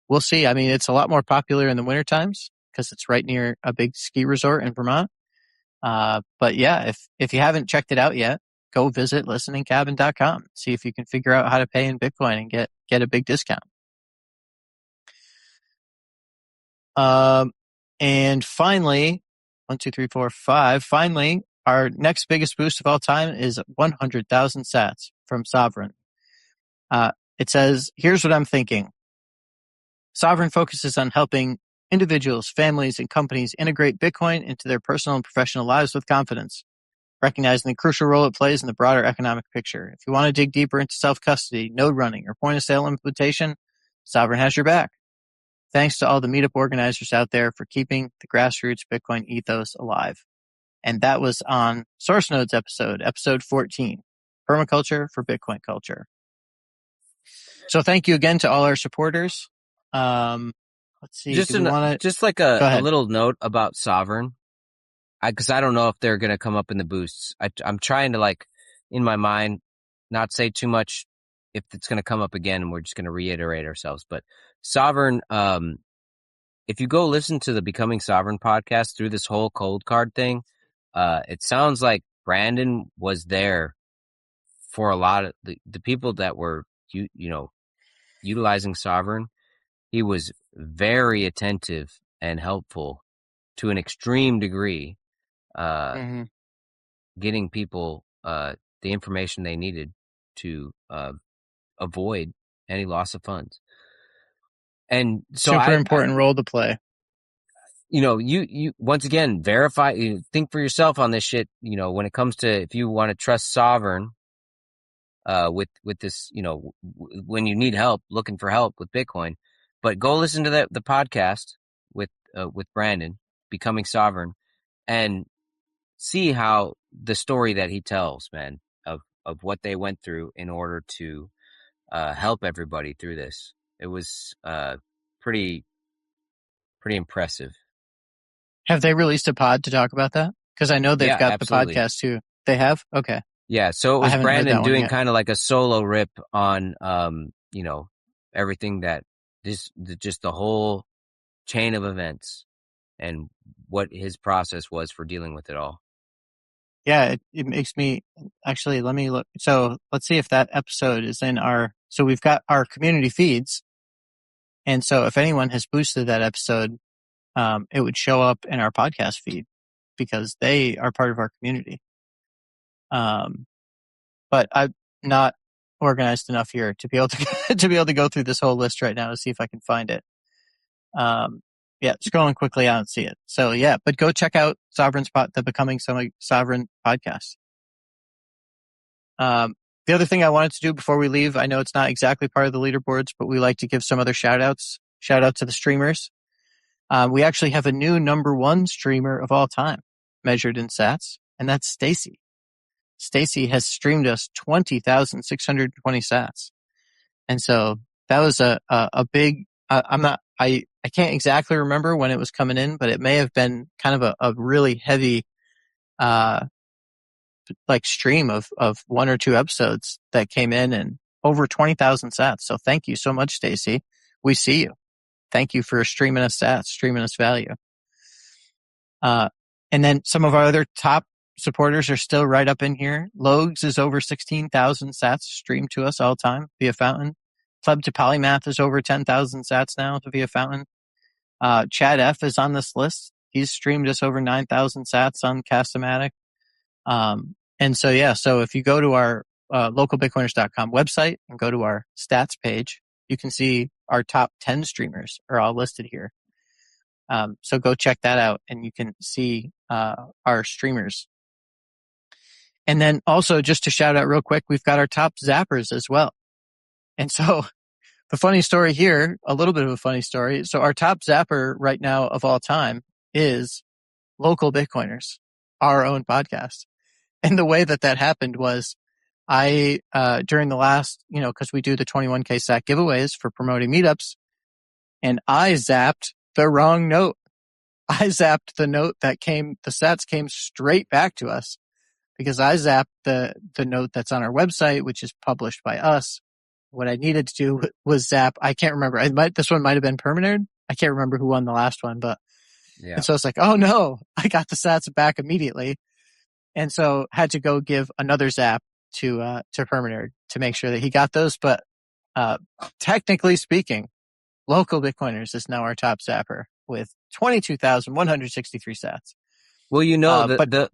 We'll see. I mean, it's a lot more popular in the winter times because it's right near a big ski resort in Vermont. But yeah, if you haven't checked it out yet, go visit listeningcabin.com. See if you can figure out how to pay in Bitcoin and get a big discount. And finally, 1, 2, 3, 4, 5. Finally, our next biggest boost of all time is 100,000 sats from Sovereign. It says, here's what I'm thinking. Sovereign focuses on helping individuals, families, and companies integrate Bitcoin into their personal and professional lives with confidence, recognizing the crucial role it plays in the broader economic picture. If you want to dig deeper into self-custody, node running, or point-of-sale implementation, Sovereign has your back. Thanks to all the Meetup organizers out there for keeping the Grassroots Bitcoin ethos alive. And that was on Source Nodes episode 14, Permaculture for Bitcoin Culture. So thank you again to all our supporters. Let's see. Just like a little note about Sovereign, because I don't know if they're going to come up in the boosts. I'm trying to, like, in my mind, not say too much if it's going to come up again, and we're just going to reiterate ourselves. But Sovereign, if you go listen to the Becoming Sovereign podcast through this whole cold card thing, it sounds like Brandon was there for a lot of the people that were, utilizing Sovereign. He was very attentive and helpful to an extreme degree, getting people the information they needed to avoid any loss of funds. And so super important role to play. You once again verify, think for yourself on this shit. When it comes to, if you want to trust Sovereign, with this, when you need help, looking for help with Bitcoin, but go listen to the podcast with Brandon, Becoming Sovereign, and see how the story that he tells, man, of what they went through in order to help everybody through this. It was pretty impressive. Have they released a pod to talk about that? Because I know they've got absolutely. the podcast too. They have? Okay. Yeah, so it was Brandon doing kind of like a solo rip on, everything that just the whole chain of events and what his process was for dealing with it all. Yeah, it makes me, actually, let me look. So let's see if that episode is in so we've got our community feeds. And so if anyone has boosted that episode, it would show up in our podcast feed because they are part of our community. But I'm not organized enough here to be able to go through this whole list right now to see if I can find it. Yeah, scrolling quickly, I don't see it. So yeah, but go check out the Becoming Sovereign podcast. The other thing I wanted to do before we leave, I know it's not exactly part of the leaderboards, but we like to give some other shout outs. Shout out to the streamers. We actually have a new number one streamer of all time measured in sats, and that's Stacy. Stacy has streamed us 20,620 sats. And so that was a big, I can't exactly remember when it was coming in, but it may have been kind of a really heavy, stream of one or two episodes that came in and over 20,000 sats. So thank you so much, Stacy. We see you. Thank you for streaming us sats, streaming us value. And then some of our other top supporters are still right up in here. Logs is over 16,000 sats streamed to us all time via Fountain. Club to Polymath is over 10,000 sats now via Fountain. Chad F is on this list. He's streamed us over 9,000 sats on Castomatic. And so, yeah, so if you go to our localbitcoiners.com website and go to our stats page, you can see our top 10 streamers are all listed here. So go check that out and you can see our streamers. And then also, just to shout out real quick, we've got our top zappers as well. And so the funny story here, a little bit of a funny story. So our top zapper right now of all time is Local Bitcoiners, our own podcast. And the way that happened was I, during the last, cause we do the 21K sack giveaways for promoting meetups, and I zapped the wrong note. I zapped the note the sats came straight back to us because I zapped the note that's on our website, which is published by us. What I needed to do was zap. I can't remember. This one might have been Permanerd. I can't remember who won the last one, but yeah. And so it's like, oh no, I got the sats back immediately. And so had to go give another zap to Permanerd to make sure that he got those. But, technically speaking, Local Bitcoiners is now our top zapper with 22,163 sats. Well,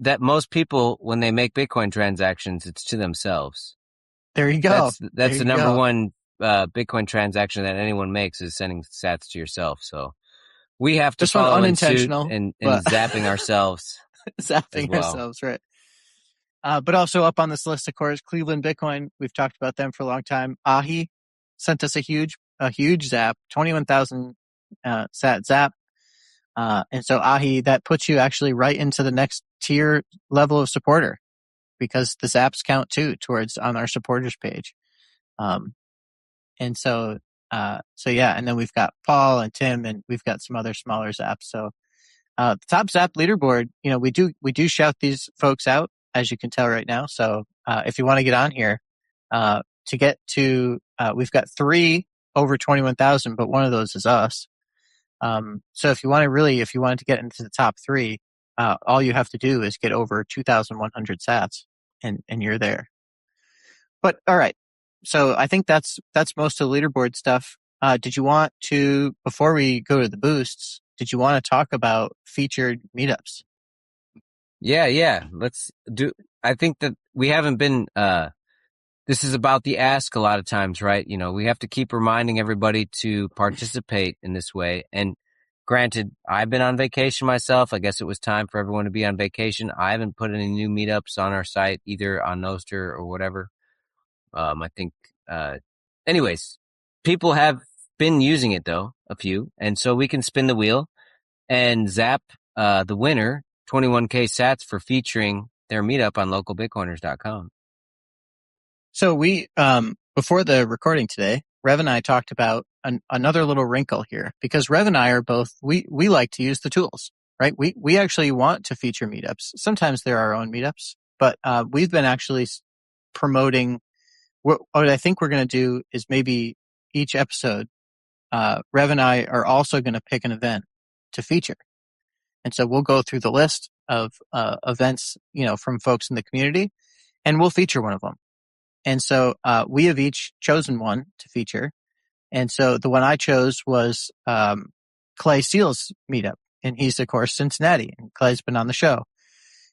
that most people, when they make Bitcoin transactions, it's to themselves. There you go. That's the number one Bitcoin transaction that anyone makes is sending sats to yourself. So we have to This one follow in suit unintentional, and but zapping ourselves as zapping well. ourselves, right? But also up on this list, of course, Cleveland Bitcoin. We've talked about them for a long time. Ahi sent us a huge zap, 21,000 sat zap. And so Ahi, that puts you actually right into the next tier level of supporter because the zaps count too towards on our supporters page. And so yeah, and then we've got Paul and Tim, and we've got some other smaller zaps. So the top zap leaderboard, we do shout these folks out, as you can tell right now. So if you want to get on here, to get to, we've got 3 over 21,000, but one of those is us. So if you wanted to get into the top 3, all you have to do is get over 2,100 sats, and you're there. But all right, so I think that's most of the leaderboard stuff. Did you want to, before we go to the boosts, did you want to talk about featured meetups? Yeah. Let's do. I think that we haven't been. This is about the ask a lot of times, right? We have to keep reminding everybody to participate in this way. And granted, I've been on vacation myself. I guess it was time for everyone to be on vacation. I haven't put any new meetups on our site, either on nostr or whatever. I think. Anyways, people have been using it though, a few, and so we can spin the wheel and zap the winner 21K sats for featuring their meetup on localbitcoiners.com. So we, before the recording today, Rev and I talked about another little wrinkle here, because Rev and I are both, we like to use the tools, right? We actually want to feature meetups. Sometimes they're our own meetups, but we've been actually promoting. What I think we're going to do is maybe each episode, Rev and I are also going to pick an event to feature. And so we'll go through the list of events, from folks in the community, and we'll feature one of them. And so we have each chosen one to feature. And so the one I chose was Clay Steele's meetup. And he's, of course, Cincinnati. And Clay's been on the show.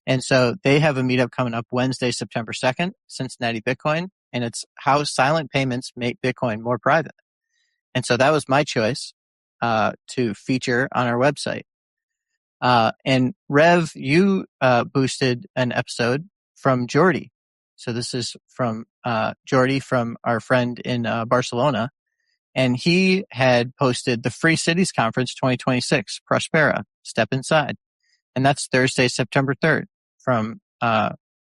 And so they have a meetup coming up Wednesday, September 2nd, Cincinnati Bitcoin. And it's how silent payments make Bitcoin more private. And so that was my choice to feature on our website. And Rev, you boosted an episode from Jordy. So this is from Jordy, from our friend in Barcelona. And he had posted the Free Cities Conference 2026, Prospera, Step Inside. And that's Thursday, September 3rd from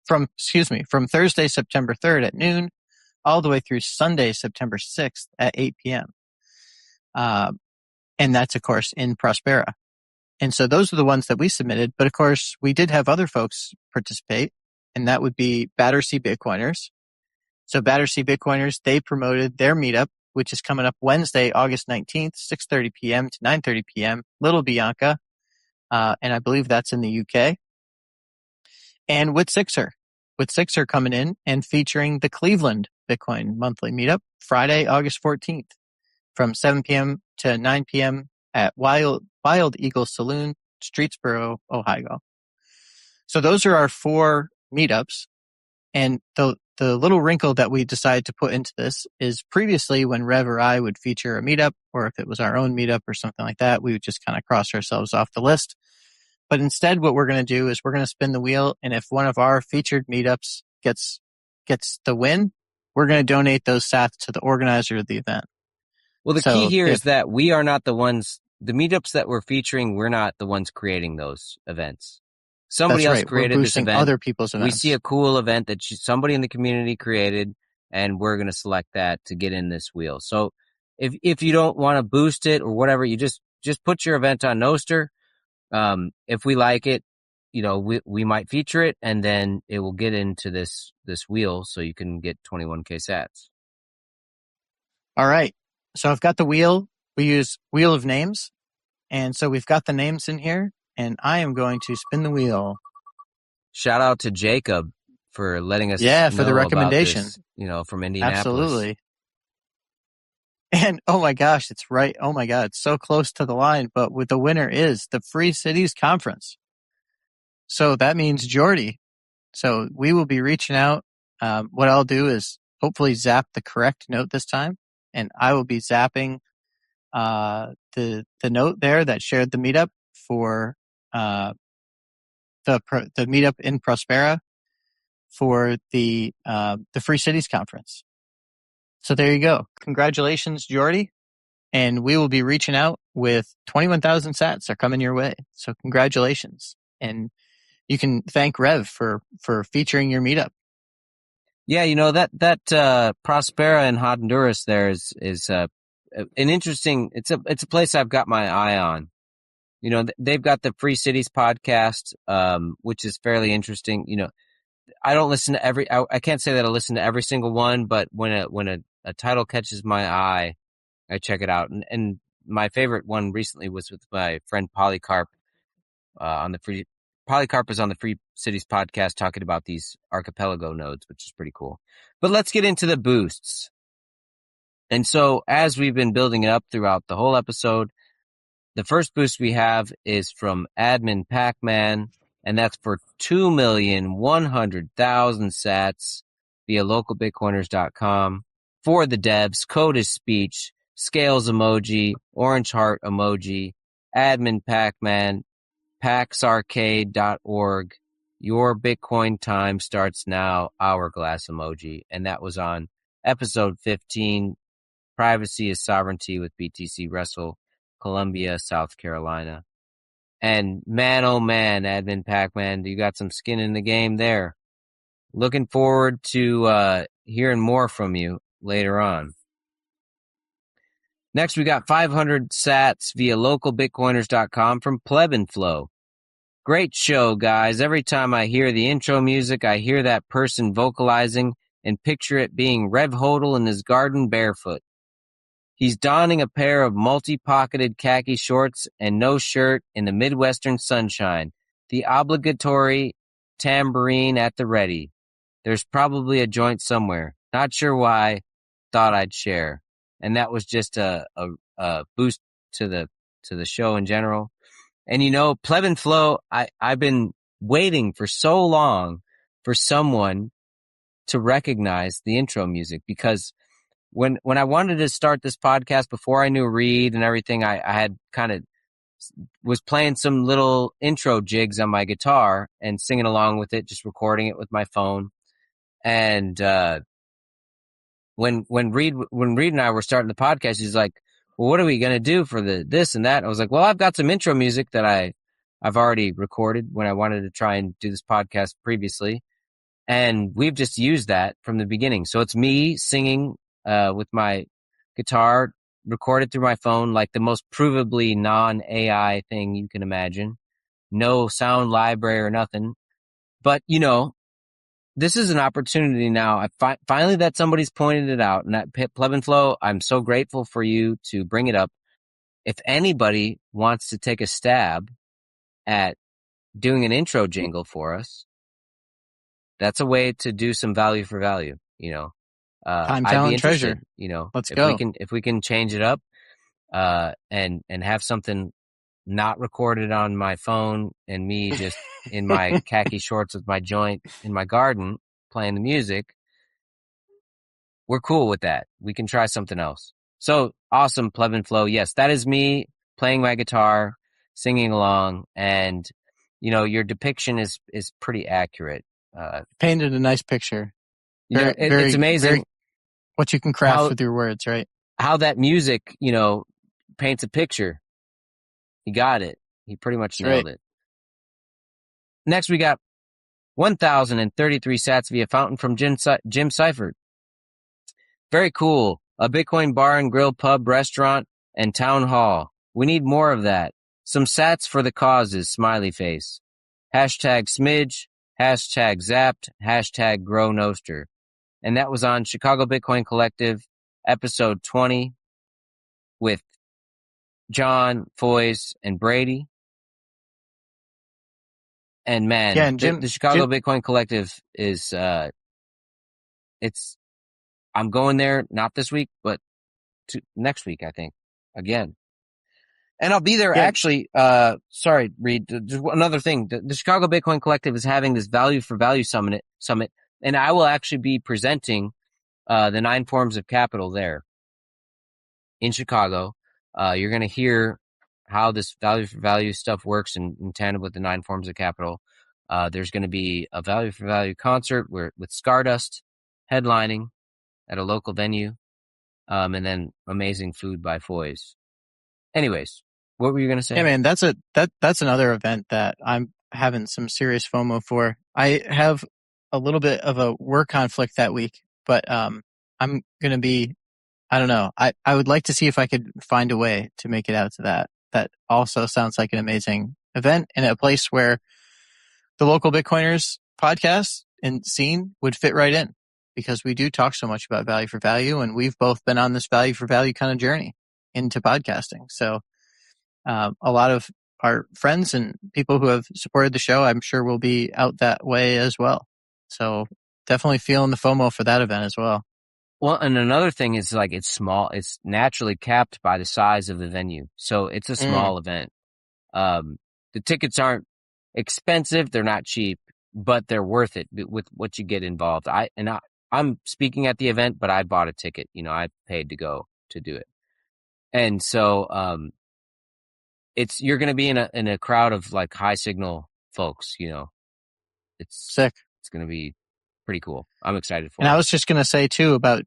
Thursday, September 3rd at noon all the way through Sunday, September 6th at 8 p.m. And that's, of course, in Prospera. And so those are the ones that we submitted. But of course, we did have other folks participate, and that would be Battersea Bitcoiners. So Battersea Bitcoiners, they promoted their meetup, which is coming up Wednesday, August 19th, 6:30 p.m. to 9:30 p.m., Little Bianca. And I believe that's in the UK. And with Sixer coming in and featuring the Cleveland Bitcoin monthly meetup, Friday, August 14th, from 7 p.m. to 9 p.m. at Wild Eagle Saloon, Streetsboro, Ohio. So those are our 4 meetups. And the little wrinkle that we decided to put into this is, previously when Rev or I would feature a meetup, or if it was our own meetup or something like that, we would just kind of cross ourselves off the list. But instead, what we're going to do is we're going to spin the wheel. And if one of our featured meetups gets the win, we're going to donate those sats to the organizer of the event. Well, the key here is that we are not the ones, the meetups that we're featuring, we're not the ones creating those events. Somebody else created this event. Other people's events. We see a cool event that somebody in the community created, and we're going to select that to get in this wheel. So if you don't want to boost it or whatever, you just put your event on nostr. If we like it, we might feature it, and then it will get into this wheel, so you can get 21K sats. All right. So I've got the wheel. We use Wheel of Names. And so we've got the names in here, and I am going to spin the wheel. Shout out to Jacob for letting us for the recommendation. About this, from Indianapolis. Absolutely. And oh my gosh, it's right. Oh my God, it's so close to the line. But the winner is the Free Cities Conference. So that means Jordy. So we will be reaching out. What I'll do is hopefully zap the correct note this time. and I will be zapping the note there that shared the meetup for the meetup in Prospera for the Free Cities Conference. So there you go. Congratulations, Jordy. And we will be reaching out with 21,000 sats are coming your way. So congratulations. And you can thank Rev for featuring your meetup. Yeah, that Prospera in Honduras there is an interesting. It's a place I've got my eye on. They've got the Free Cities podcast, which is fairly interesting. I don't listen to every. I can't say that I listen to every single one, but when a title catches my eye, I check it out. And my favorite one recently was with my friend Polycarp on the free. Polycarp is on the Free Cities podcast talking about these archipelago nodes, which is pretty cool. But let's get into the boosts. And so as we've been building it up throughout the whole episode, the first boost we have is from Admin Pac-Man, and that's for 2,100,000 sats via localbitcoiners.com. For the devs, code is speech, scales emoji, orange heart emoji, Admin Pac-Man, paxarcade.org. Your Bitcoin time starts now, hourglass emoji. And that was on episode 15, Privacy is Sovereignty with BTC Russell, Columbia, South Carolina. And man, oh man, Admin Pac-Man, you got some skin in the game there. Looking forward to hearing more from you later on. Next, we got 500 sats via localbitcoiners.com from Plebinflow. Great show, guys. Every time I hear the intro music, I hear that person vocalizing and picture it being Rev Hodl in his garden barefoot. He's donning a pair of multi-pocketed khaki shorts and no shirt in the Midwestern sunshine, the obligatory tambourine at the ready. There's probably a joint somewhere. Not sure why. Thought I'd share. And that was just a boost to the show in general. And Plebinflow, I've been waiting for so long for someone to recognize the intro music, because when I wanted to start this podcast, before I knew Reed and everything, I had kind of was playing some little intro jigs on my guitar and singing along with it, just recording it with my phone. And when Reed and I were starting the podcast, he's like, well, what are we going to do for this and that? I was like, well, I've got some intro music that I've already recorded when I wanted to try and do this podcast previously. And we've just used that from the beginning. So it's me singing with my guitar, recorded through my phone, like the most provably non-AI thing you can imagine. No sound library or nothing. But, this is an opportunity now. Finally that somebody's pointed it out. And that Plebinflow, I'm so grateful for you to bring it up. If anybody wants to take a stab at doing an intro jingle for us, that's a way to do some value for value, Time, I'd be talent, interested, treasure. Let's if go. if we can change it up, and have something not recorded on my phone and me just in my khaki shorts with my joint in my garden playing the music, we're cool with that. We can try something else. So awesome, Plebinflow. Yes, that is me playing my guitar, singing along, and your depiction is pretty accurate. Painted a nice picture. It's amazing what you can craft with your words, right? How that music, paints a picture. He got it. He pretty much nailed it. Next, we got 1,033 sats via fountain from Jim Seifert. Very cool. A Bitcoin bar and grill, pub, restaurant, and town hall. We need more of that. Some sats for the causes, smiley face. Hashtag smidge, hashtag zapped, hashtag grow nostr. And that was on Chicago Bitcoin Collective, episode 20, with John, Foyce, and Brady. And man, yeah, and Jim, the Chicago Bitcoin Collective is, I'm going there, not this week, but next week, I think, again. And I'll be there actually, sorry, Reed, just another thing. The Chicago Bitcoin Collective is having this value for value summit, and I will actually be presenting, the 9 forms of capital there. in Chicago. You're going to hear how this value for value stuff works in tandem with the 9 forms of capital. There's going to be a value for value concert with Stardust headlining at a local venue, and then amazing food by Foy's. Anyways, what were you going to say? Yeah, man, that's another event that I'm having some serious FOMO for. I have a little bit of a work conflict that week, but I'm going to be, I don't know. I would like to see if I could find a way to make it out to that. That also sounds like an amazing event in a place where the local Bitcoiners podcast and scene would fit right in, because we do talk so much about value for value, and we've both been on this value for value kind of journey into podcasting. So a lot of our friends and people who have supported the show, I'm sure, will be out that way as well. So definitely feeling the FOMO for that event as well. Well, and another thing is, like, it's small. It's naturally capped by the size of the venue. So it's a small event. The tickets aren't expensive. They're not cheap, but they're worth it with what you get involved. I'm speaking at the event, but I bought a ticket. You know, I paid to go to do it. And so, you're going to be in a crowd of like high signal folks, you know. It's sick. It's going to be pretty cool. I'm excited for it. And I was just going to say too about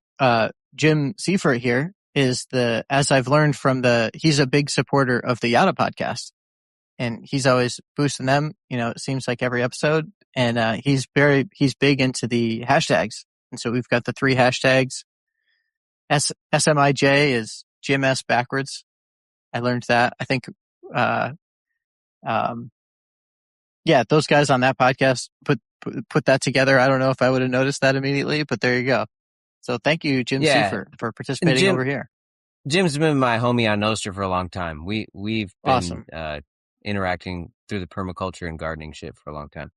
Jim Seifert here is as I've learned from he's a big supporter of the Yada podcast, and he's always boosting them, you know, it seems like every episode. And he's big into the hashtags. And so we've got the 3 hashtags. SMIJ is Jim S backwards. I learned that. I think yeah, those guys on that podcast put that together. I don't know if I would have noticed that immediately, but there you go. So thank you, Jim Seifert, for participating over here. Jim's been my homie on Nostr for a long time. We've been awesome. Interacting through the permaculture and gardening shit for a long time.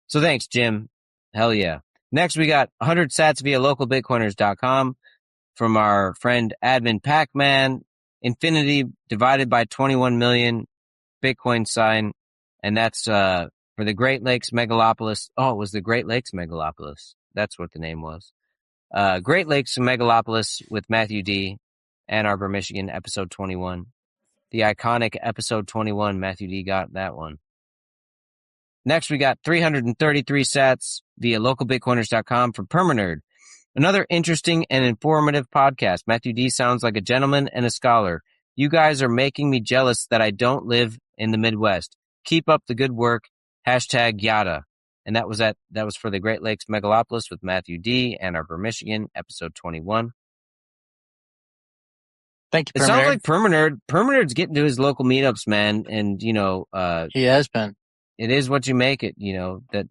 So thanks, Jim. Hell yeah. Next, we got 100 sats via localbitcoiners.com from our friend Admin Pac-Man. Infinity divided by 21 million Bitcoin sign. And that's for the Great Lakes Megalopolis. Oh, it was the Great Lakes Megalopolis. That's what the name was. Great Lakes Megalopolis with Matthew D. Ann Arbor, Michigan, episode 21. The iconic episode 21. Matthew D. got that one. Next, we got 333 sats via localbitcoiners.com from Permanerd. Another interesting and informative podcast. Matthew D. sounds like a gentleman and a scholar. You guys are making me jealous that I don't live in the Midwest. Keep up the good work. Hashtag Yada. And that was for the Great Lakes Megalopolis with Matthew D. Ann Arbor, Michigan, episode 21. Thank you, Permanerd. It sounds like Permanerd's getting to his local meetups, man. And, you know, he has been. It is what you make it, you know, that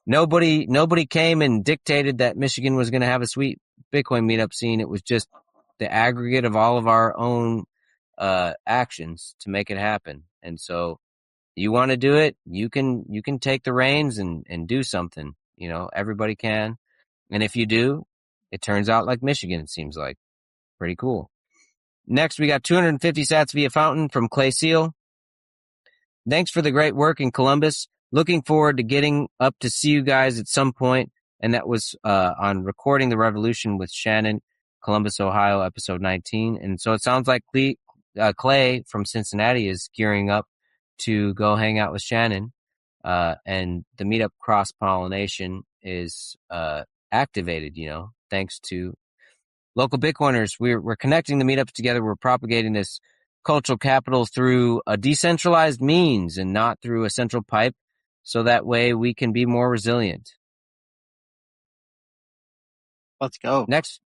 nobody came and dictated that Michigan was going to have a sweet Bitcoin meetup scene. It was just the aggregate of all of our own actions to make it happen. And so you want to do it, you can take the reins and do something. You know, everybody can. And if you do, it turns out like Michigan, it seems like. Pretty cool. Next, we got 250 sats via Fountain from Clay Seal. Thanks for the great work in Columbus. Looking forward to getting up to see you guys at some point. And that was on Recording the Revolution with Shannon, Columbus, Ohio, episode 19. And so it sounds like Clay from Cincinnati is gearing up to go hang out with Shannon. And the meetup cross-pollination is activated, you know, thanks to local Bitcoiners. We're connecting the meetups together. We're propagating this cultural capital through a decentralized means and not through a central pipe. So that way we can be more resilient. Let's go. Next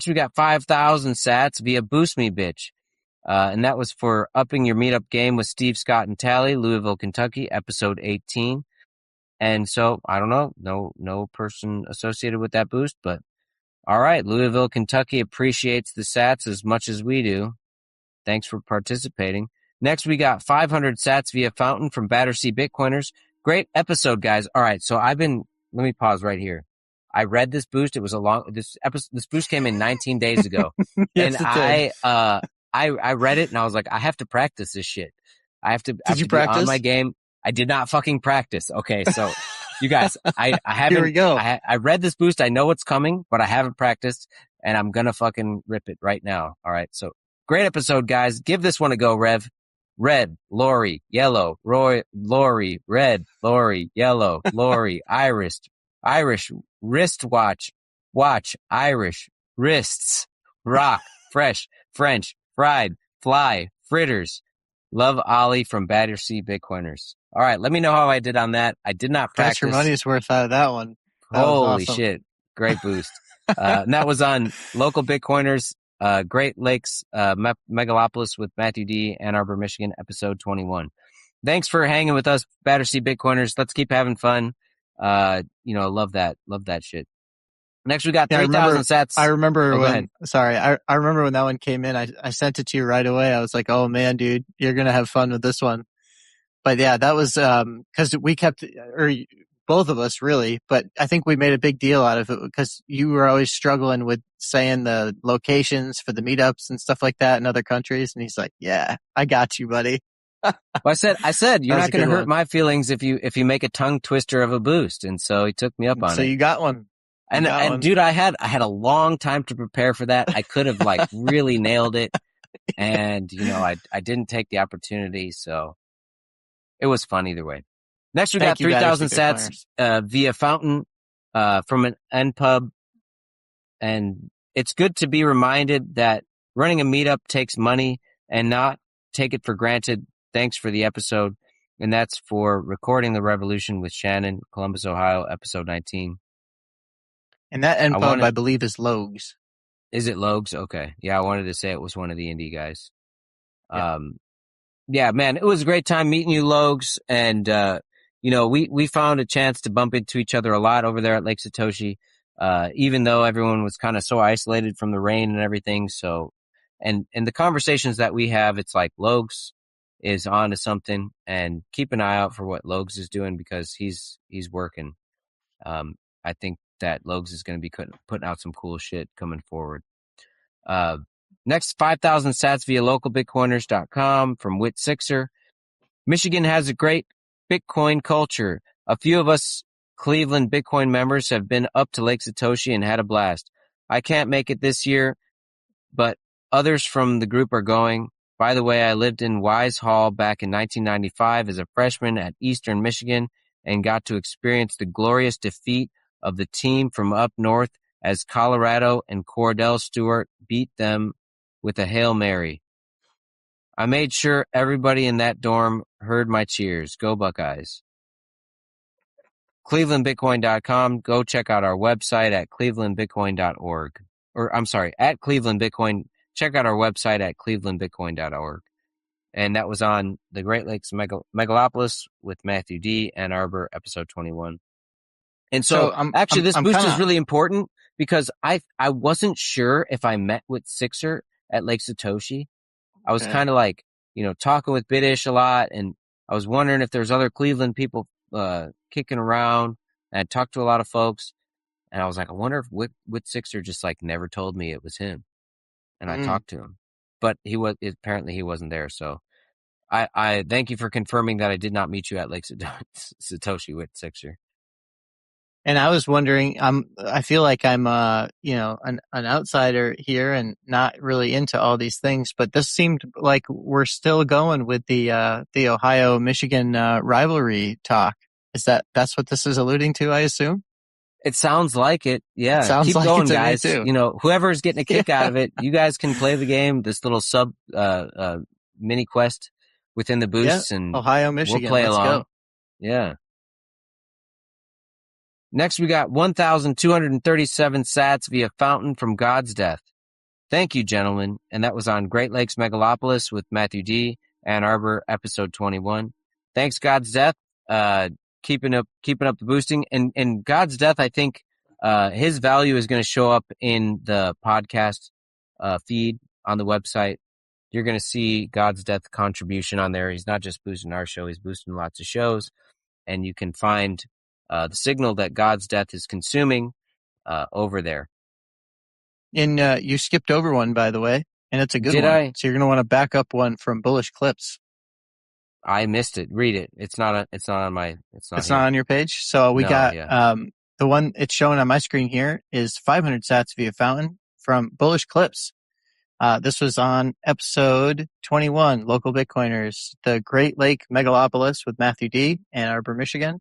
we got 5,000 sats via Boost Me Bitch. And that was for upping your meetup game with Steve, Scott, and Tally, Louisville, Kentucky, episode 18. And so, I don't know, no person associated with that boost, but all right, Louisville, Kentucky appreciates the sats as much as we do. Thanks for participating. Next, we got 500 sats via Fountain from Battersea Bitcoiners. Great episode, guys. All right, so let me pause right here. I read this boost. It was this boost came in 19 days ago. Yes, and I read it and I was like, I have to practice this shit. I have to be on my game. I did not fucking practice. Okay, so you guys, I haven't. Here we go. I read this boost. I know what's coming, but I haven't practiced, and I'm gonna fucking rip it right now. All right, so Great episode, guys. Give this one a go, Rev. Red, Lori, yellow, Roy, Lori, red, Lori, yellow, Lori, Irish, wristwatch, watch, Irish, wrists, rock, fresh, French, fried, fly, fritters. Love Ollie from Battersea Bitcoiners. All right, let me know how I did on that. I did not Got your practice. money's worth out of that one. That was Holy awesome. shit. Great boost. And that was on Local Bitcoiners, Great Lakes, Megalopolis with Matthew D., Ann Arbor, Michigan, episode 21. Thanks for hanging with us, Battersea Bitcoiners. Let's keep having fun. Love that. Love that shit. Next, we got 3,000 sats. I remember go ahead. Sorry, I remember when that one came in. I sent it to you right away. I was like, oh man, dude, you're going to have fun with this one. But yeah, that was, cause we kept, or both of us really, but I think we made a big deal out of it because you were always struggling with saying the locations for the meetups and stuff like that in other countries. And he's like, yeah, I got you, buddy. Well, I said, you're not going to hurt my feelings if you make a tongue twister of a boost. And so he took me up on it. So you got one. And dude, I had a long time to prepare for that. I could have like really nailed it. And, I didn't take the opportunity. So it was fun either way. Next, we got 3,000 sats via Fountain from an npub. And it's good to be reminded that running a meetup takes money and not take it for granted. Thanks for the episode. And that's for Recording the Revolution with Shannon, Columbus, Ohio, episode 19. And that npub, I believe, is Logs. Is it Logs? Okay. Yeah, I wanted to say it was one of the indie guys. Yeah, man, it was a great time meeting you, Logs. And, we found a chance to bump into each other a lot over there at Lake Satoshi, even though everyone was kind of so isolated from the rain and everything. So, and the conversations that we have, it's like Logs is on to something, and keep an eye out for what Logs is doing because he's working. I think that Logs is going to be putting out some cool shit coming forward. Next, 5,000 sats via localbitcoiners.com from Whit Sixer. Michigan has a great Bitcoin culture. A few of us Cleveland Bitcoin members have been up to Lake Satoshi and had a blast. I can't make it this year, but others from the group are going. By the way, I lived in Wise Hall back in 1995 as a freshman at Eastern Michigan and got to experience the glorious defeat of the team from up north as Colorado and Cordell Stewart beat them with a Hail Mary. I made sure everybody in that dorm heard my cheers. Go Buckeyes. ClevelandBitcoin.com. Go check out our website at clevelandbitcoin.org. Or, I'm sorry, at Cleveland Bitcoin. Check out our website at clevelandbitcoin.org. And that was on the Great Lakes Megalopolis with Matthew D. Ann Arbor, episode 21. And so this boost is really important because I wasn't sure if I met with Sixer at Lake Satoshi. I was kind of like, talking with Bitish a lot, and I was wondering if there's other Cleveland people kicking around. And I talked to a lot of folks, and I was like, I wonder if Whit Sixer just like never told me it was him. And I talked to him, but apparently he wasn't there. So I thank you for confirming that I did not meet you at Lake Satoshi Whit Sixer. And I was wondering, I feel like I'm, an outsider here and not really into all these things, but this seemed like we're still going with the Ohio-Michigan, rivalry talk. That's what this is alluding to, I assume? It sounds like it. Yeah. Keep like going, guys. Whoever's getting a kick out of it, you guys can play the game, this little mini quest within the boosts, and Ohio, Michigan. We'll play along. Go. Yeah. Next, we got 1,237 sats via Fountain from God's Death. Thank you, gentlemen. And that was on Great Lakes Megalopolis with Matthew D., Ann Arbor, episode 21. Thanks, God's Death. Keeping up the boosting. And God's Death, I think his value is going to show up in the podcast feed on the website. You're going to see God's Death contribution on there. He's not just boosting our show, he's boosting lots of shows. And you can find the signal that God's Death is consuming over there. And you skipped over one, by the way, and it's a good one. Did I? So you're going to want to back up one from Bullish Clips. I missed it. Read it. It's not on my. It's not on your page. So we got the one it's showing on my screen here is 500 sats via Fountain from Bullish Clips. This was on episode 21, Local Bitcoiners, the Great Lake Megalopolis with Matthew D. Ann Arbor, Michigan.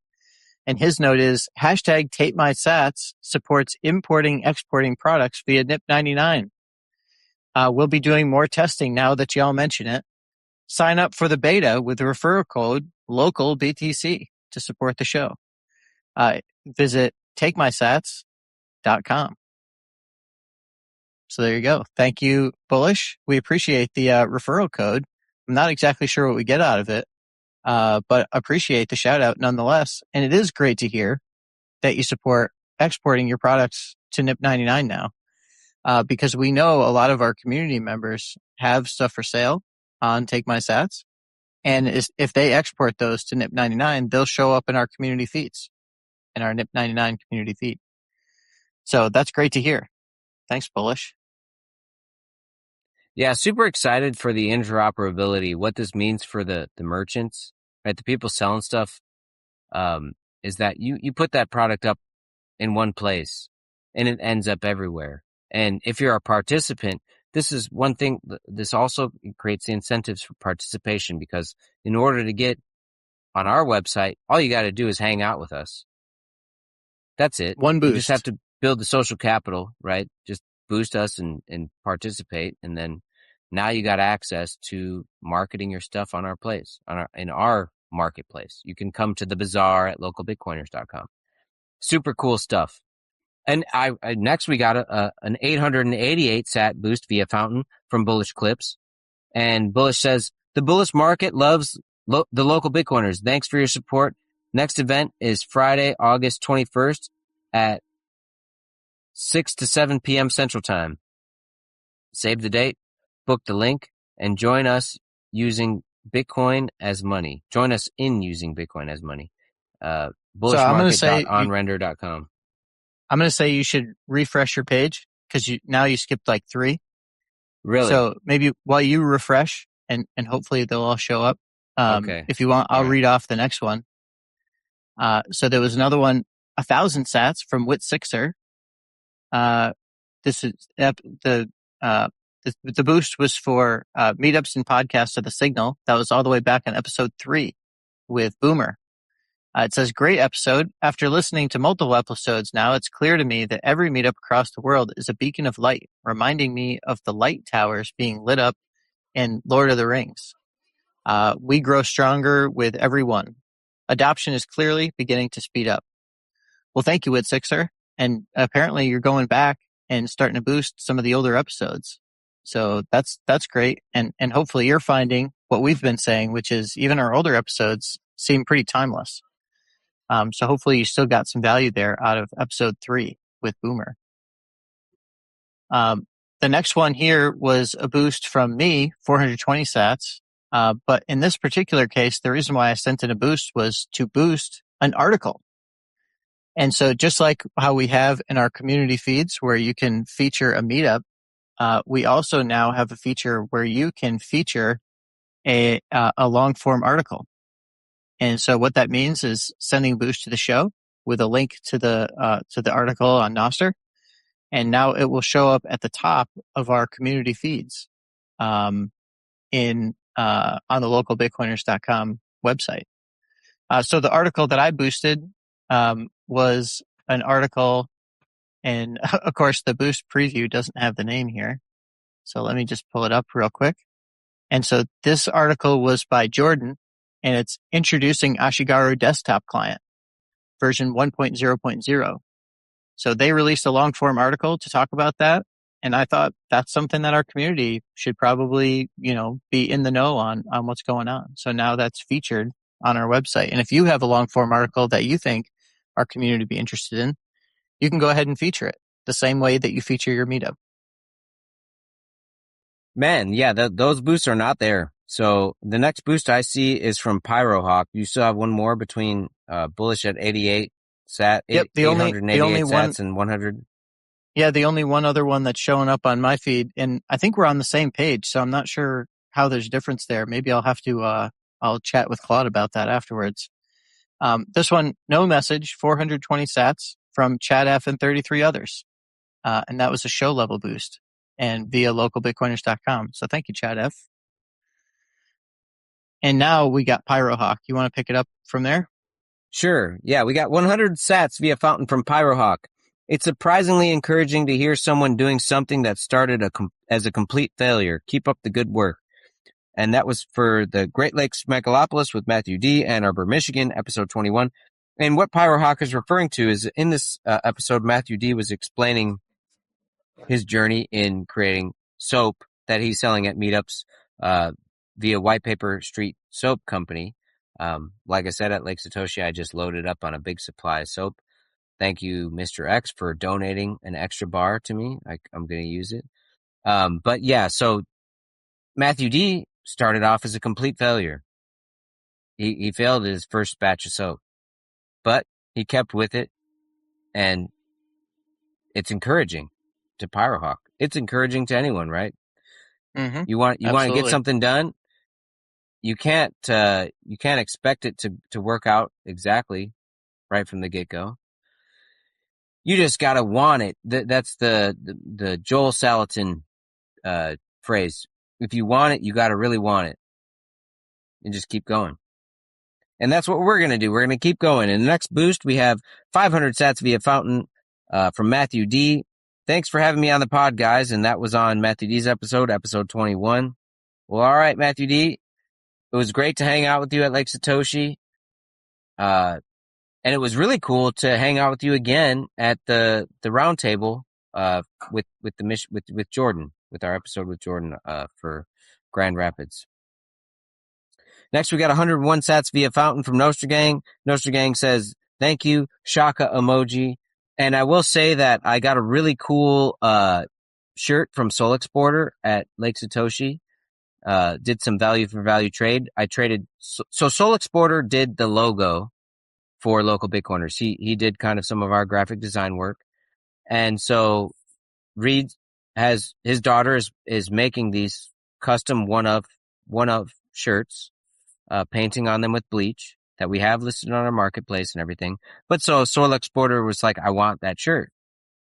And his note is, hashtag TapeMySats supports importing, exporting products via NIP99. We'll be doing more testing now that y'all mention it. Sign up for the beta with the referral code localbtc to support the show. Visit takemysats.com. So there you go. Thank you, Bullish. We appreciate the referral code. I'm not exactly sure what we get out of it, but appreciate the shout out nonetheless. And it is great to hear that you support exporting your products to NIP99 now, because we know a lot of our community members have stuff for sale on Take My Sats. And if they export those to NIP99, they'll show up in our community feeds, in our NIP99 community feed. So that's great to hear. Thanks, Bullish. Yeah, super excited for the interoperability. What this means for the merchants, right? The people selling stuff, is that you put that product up in one place and it ends up everywhere. And if you're a participant, this is one thing. This also creates the incentives for participation, because in order to get on our website, all you got to do is hang out with us. That's it. One boost. You just have to build the social capital, right? Just boost us and participate. And then now you got access to marketing your stuff on our place, in our marketplace. You can come to the bazaar at localbitcoiners.com. Super cool stuff. And next we got an 888 sat boost via Fountain from Bullish Clips. And Bullish says, the bullish market loves the local Bitcoiners. Thanks for your support. Next event is Friday, August 21st at 6 to 7 p.m. Central Time. Save the date, book the link, and join us using Bitcoin as money. Join us in using Bitcoin as money. Bullishmarket.onrender.com. I'm going to say you should refresh your page, because now you skipped like 3. Really? So maybe while you refresh, and hopefully they'll all show up. Okay. If you want, I'll read off the next one. So there was another one, 1,000 sats from Wit Sixer. This is the boost was for Meetups and podcasts of the Signal. That was all the way back on episode 3 with Boomer. It says, great episode. After listening to multiple episodes now, it's clear to me that every meetup across the world is a beacon of light, reminding me of the light towers being lit up in Lord of the Rings. We grow stronger with every one. Adoption is clearly beginning to speed up. Well, thank you, Witsixer. And apparently you're going back and starting to boost some of the older episodes. So that's great. And hopefully you're finding what we've been saying, which is even our older episodes seem pretty timeless. So hopefully you still got some value there out of episode 3 with Boomer. The next one here was a boost from me, 420 sats. But in this particular case, the reason why I sent in a boost was to boost an article. And so just like how we have in our community feeds where you can feature a meetup, we also now have a feature where you can feature a long form article. And so what that means is sending a boost to the show with a link to the article on nostr. And now it will show up at the top of our community feeds, on the localbitcoiners.com website. So the article that I boosted, was an article, and of course the boost preview doesn't have the name here. So let me just pull it up real quick. And so this article was by Jordan, and it's introducing Ashigaru desktop client version 1.0.0. So they released a long form article to talk about that. And I thought that's something that our community should probably, be in the know on what's going on. So now that's featured on our website. And if you have a long form article that you think our community would be interested in, you can go ahead and feature it the same way that you feature your meetup. Man, yeah, those boosts are not there. So the next boost I see is from Pyrohawk. You still have one more between Bullish at 88 sat, Yep, the 888 only sats and 100. Yeah, the only one other one that's showing up on my feed, and I think we're on the same page, so I'm not sure how there's a difference there. Maybe I'll have to I'll chat with Claude about that afterwards. This one, no message, 420 sats from Chad F and 33 others, and that was a show level boost. and via localbitcoiners.com. So thank you, Chad F. And now we got Pyrohawk. You want to pick it up from there? Sure. Yeah, we got 100 sats via fountain from Pyrohawk. It's surprisingly encouraging to hear someone doing something that started as a complete failure. Keep up the good work. And that was for the Great Lakes Megalopolis with Matthew D., Ann Arbor, Michigan, episode 21. And what Pyrohawk is referring to is in this episode, Matthew D. was explaining his journey in creating soap that he's selling at meetups via White Paper Street Soap Company. Like I said, at Lake Satoshi, I just loaded up on a big supply of soap. Thank you, Mr. X, for donating an extra bar to me. I'm going to use it. But yeah, so Matthew D. started off as a complete failure. He failed his first batch of soap, but he kept with it, and it's encouraging to Pyrohawk. It's encouraging to anyone, right? Mm-hmm. You want to get Absolutely. something done. You can't expect it to work out exactly right from the get-go. You just gotta want it. That's the Joel Salatin phrase. If you want it, you gotta really want it, and just keep going. And that's what we're gonna do. We're gonna keep going. In the next boost, we have 500 sats via fountain from Matthew D. Thanks for having me on the pod, guys. And that was on Matthew D's episode 21. Well, all right, Matthew D. It was great to hang out with you at Lake Satoshi. And it was really cool to hang out with you again at the round table with Jordan, with our episode with Jordan for Grand Rapids. Next, we got 101 sats via fountain from Nostr Gang. Nostr Gang says, thank you, Shaka emoji. And I will say that I got a really cool shirt from Soul Exporter at Lake Satoshi. Did some value for value trade. I traded. So Soul Exporter did the logo for Local Bitcoiners. He did kind of some of our graphic design work. And so Reed has, his daughter is making these custom one of shirts, painting on them with bleach that we have listed on our marketplace and everything. But so Soil Exporter was like, I want that shirt.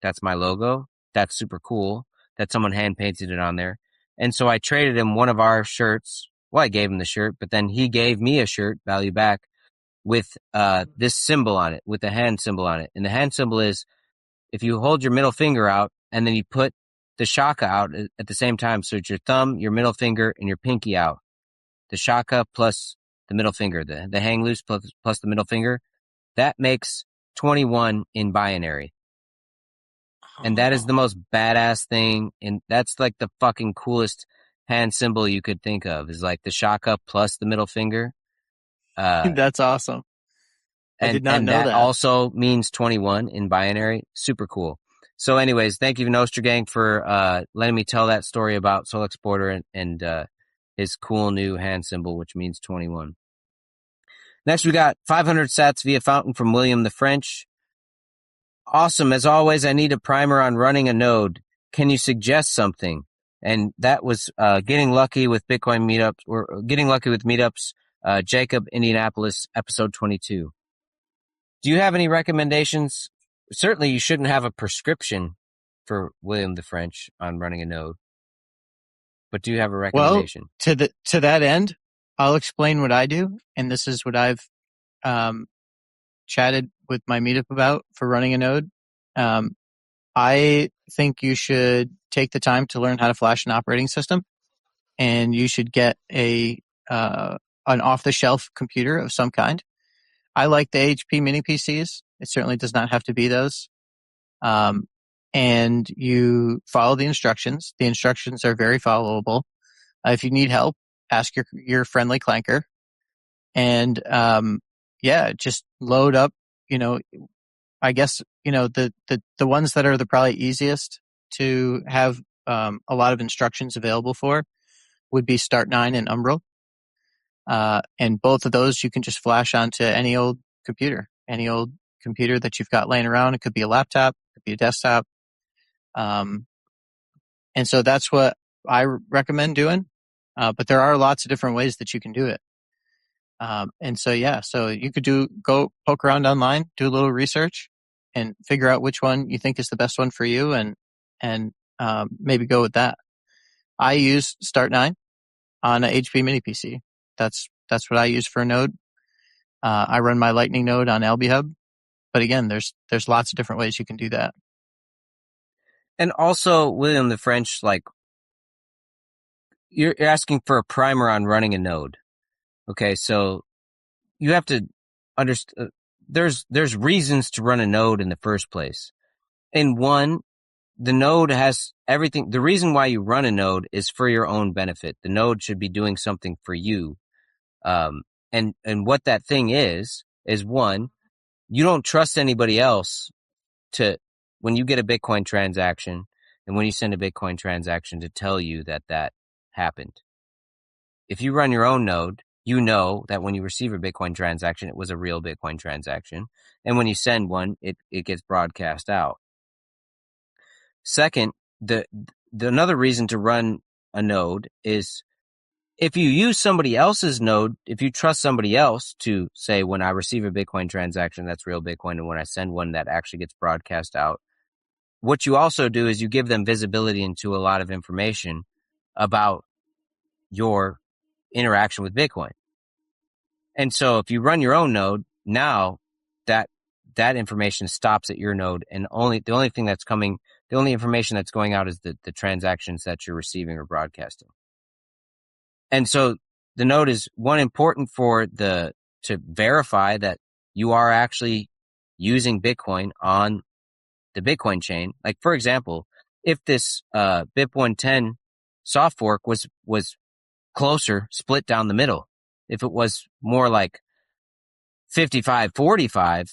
That's my logo. That's super cool that someone hand painted it on there. And so I traded him one of our shirts. Well, I gave him the shirt, but then he gave me a shirt, value back, with this symbol on it, with the hand symbol on it. And the hand symbol is if you hold your middle finger out and then you put the shaka out at the same time. So it's your thumb, your middle finger, and your pinky out. The shaka plus the middle finger, the hang loose plus the middle finger, that makes 21 in binary. And that is the most badass thing. And that's like the fucking coolest hand symbol you could think of, is like the shaka plus the middle finger. That's awesome. I did not know that. And that also means 21 in binary. Super cool. So anyways, thank you, Nostr Gang, for letting me tell that story about Soul Exporter and his cool new hand symbol, which means 21. Next, we got 500 sats via fountain from William the French. Awesome. As always, I need a primer on running a node. Can you suggest something? And that was getting lucky with Bitcoin meetups, or getting lucky with meetups. Jacob, Indianapolis, episode 22. Do you have any recommendations? Certainly, you shouldn't have a prescription for William the French on running a node. But do you have a recommendation? Well, to that end, I'll explain what I do, and this is what I've chatted with my meetup about for running a node. I think you should take the time to learn how to flash an operating system, and you should get an off-the-shelf computer of some kind. I like the HP mini PCs. It certainly does not have to be those. And you follow the instructions. The instructions are very followable. If you need help, ask your friendly clanker. And just load up. I guess the ones that are the probably easiest to have a lot of instructions available for would be Start9 and Umbrel. And both of those you can just flash onto any old computer that you've got laying around. It could be a laptop, it could be a desktop. And so that's what I recommend doing. But there are lots of different ways that you can do it. So you could go poke around online, do a little research, and figure out which one you think is the best one for you, and maybe go with that. I use Start9 on a HP mini PC. That's what I use for a node. I run my Lightning node on LBHub, but again, there's lots of different ways you can do that. And also, William the French, like, you're asking for a primer on running a node. Okay, so you have to understand. There's reasons to run a node in the first place. And one, the node has everything. The reason why you run a node is for your own benefit. The node should be doing something for you. And what that thing is one, you don't trust anybody else to, when you get a Bitcoin transaction and when you send a Bitcoin transaction, to tell you that happened. If you run your own node, you know that when you receive a Bitcoin transaction, it was a real Bitcoin transaction. And when you send one, it gets broadcast out. Second, the another reason to run a node is if you use somebody else's node, if you trust somebody else to say, when I receive a Bitcoin transaction, that's real Bitcoin, and when I send one, that actually gets broadcast out. What you also do is you give them visibility into a lot of information about your interaction with Bitcoin. And so if you run your own node, now that information stops at your node, and the only information that's going out is the transactions that you're receiving or broadcasting. And so the node is one important to verify that you are actually using Bitcoin on the Bitcoin chain. Like, for example, if this BIP110 soft fork was closer, split down the middle, if it was more like 55-45,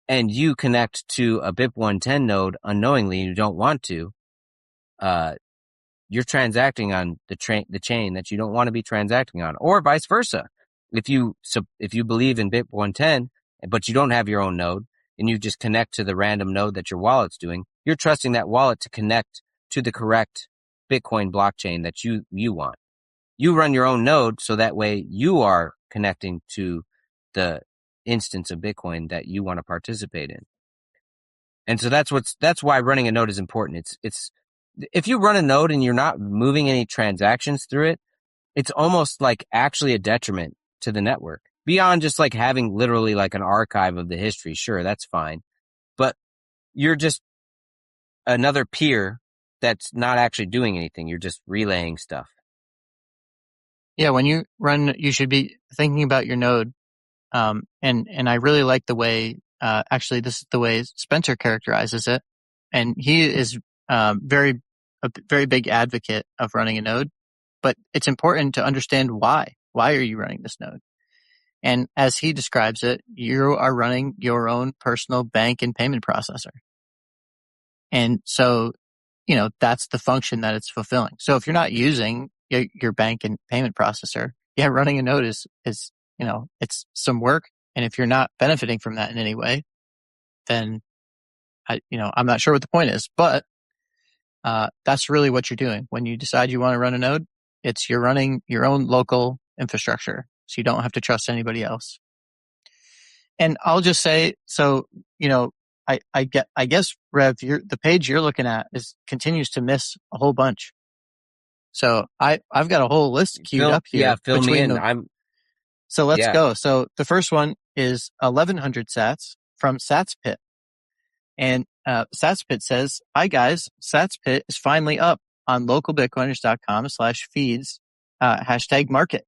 and you connect to a BIP110 node unknowingly, you don't want to, you're transacting on the chain that you don't want to be transacting on, or vice versa. If you believe in BIP110, but you don't have your own node, and you just connect to the random node that your wallet's doing, you're trusting that wallet to connect to the correct Bitcoin blockchain that you want. You run your own node, so that way you are connecting to the instance of Bitcoin that you want to participate in. And so that's why running a node is important. It's if you run a node and you're not moving any transactions through it, it's almost like actually a detriment to the network. Beyond just like having literally like an archive of the history, sure, that's fine. But you're just another peer that's not actually doing anything. You're just relaying stuff. Yeah, when you run, you should be thinking about your node. And I really like the way, actually, this is the way Spencer characterizes it. And he is a very big advocate of running a node. But it's important to understand why. Why are you running this node? And as he describes it, you are running your own personal bank and payment processor. And so, that's the function that it's fulfilling. So if you're not using your bank and payment processor, running a node is it's some work. And if you're not benefiting from that in any way, then I'm not sure what the point is, but that's really what you're doing. When you decide you want to run a node, you're running your own local infrastructure. So you don't have to trust anybody else. And I'll just say, so, I guess, Rev, the page you're looking at continues to miss a whole bunch. So I've got a whole list queued up here. Yeah, fill me in. So let's go. So the first one is 1100 sats from SatsPit. And SatsPit says, "Hi guys, SatsPit is finally up on localbitcoiners.com/feeds #market.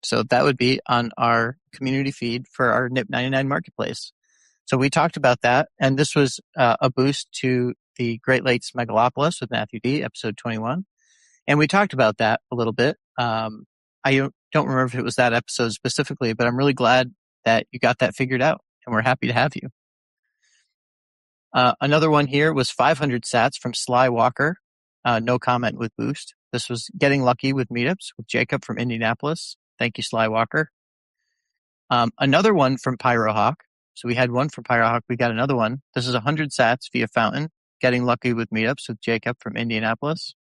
So that would be on our community feed for our NIP99 marketplace. So we talked about that, and this was a boost to the Great Lakes Megalopolis with Matthew D, episode 21. And we talked about that a little bit. I don't remember if it was that episode specifically, but I'm really glad that you got that figured out, and we're happy to have you. Another one here was 500 sats from Sly Walker. No comment with boost. This was getting lucky with meetups with Jacob from Indianapolis. Thank you, Sly Walker. Another one from Pyrohawk. So we had one from Pyrohawk. We got another one. This is 100 sats via Fountain. Getting lucky with meetups with Jacob from Indianapolis.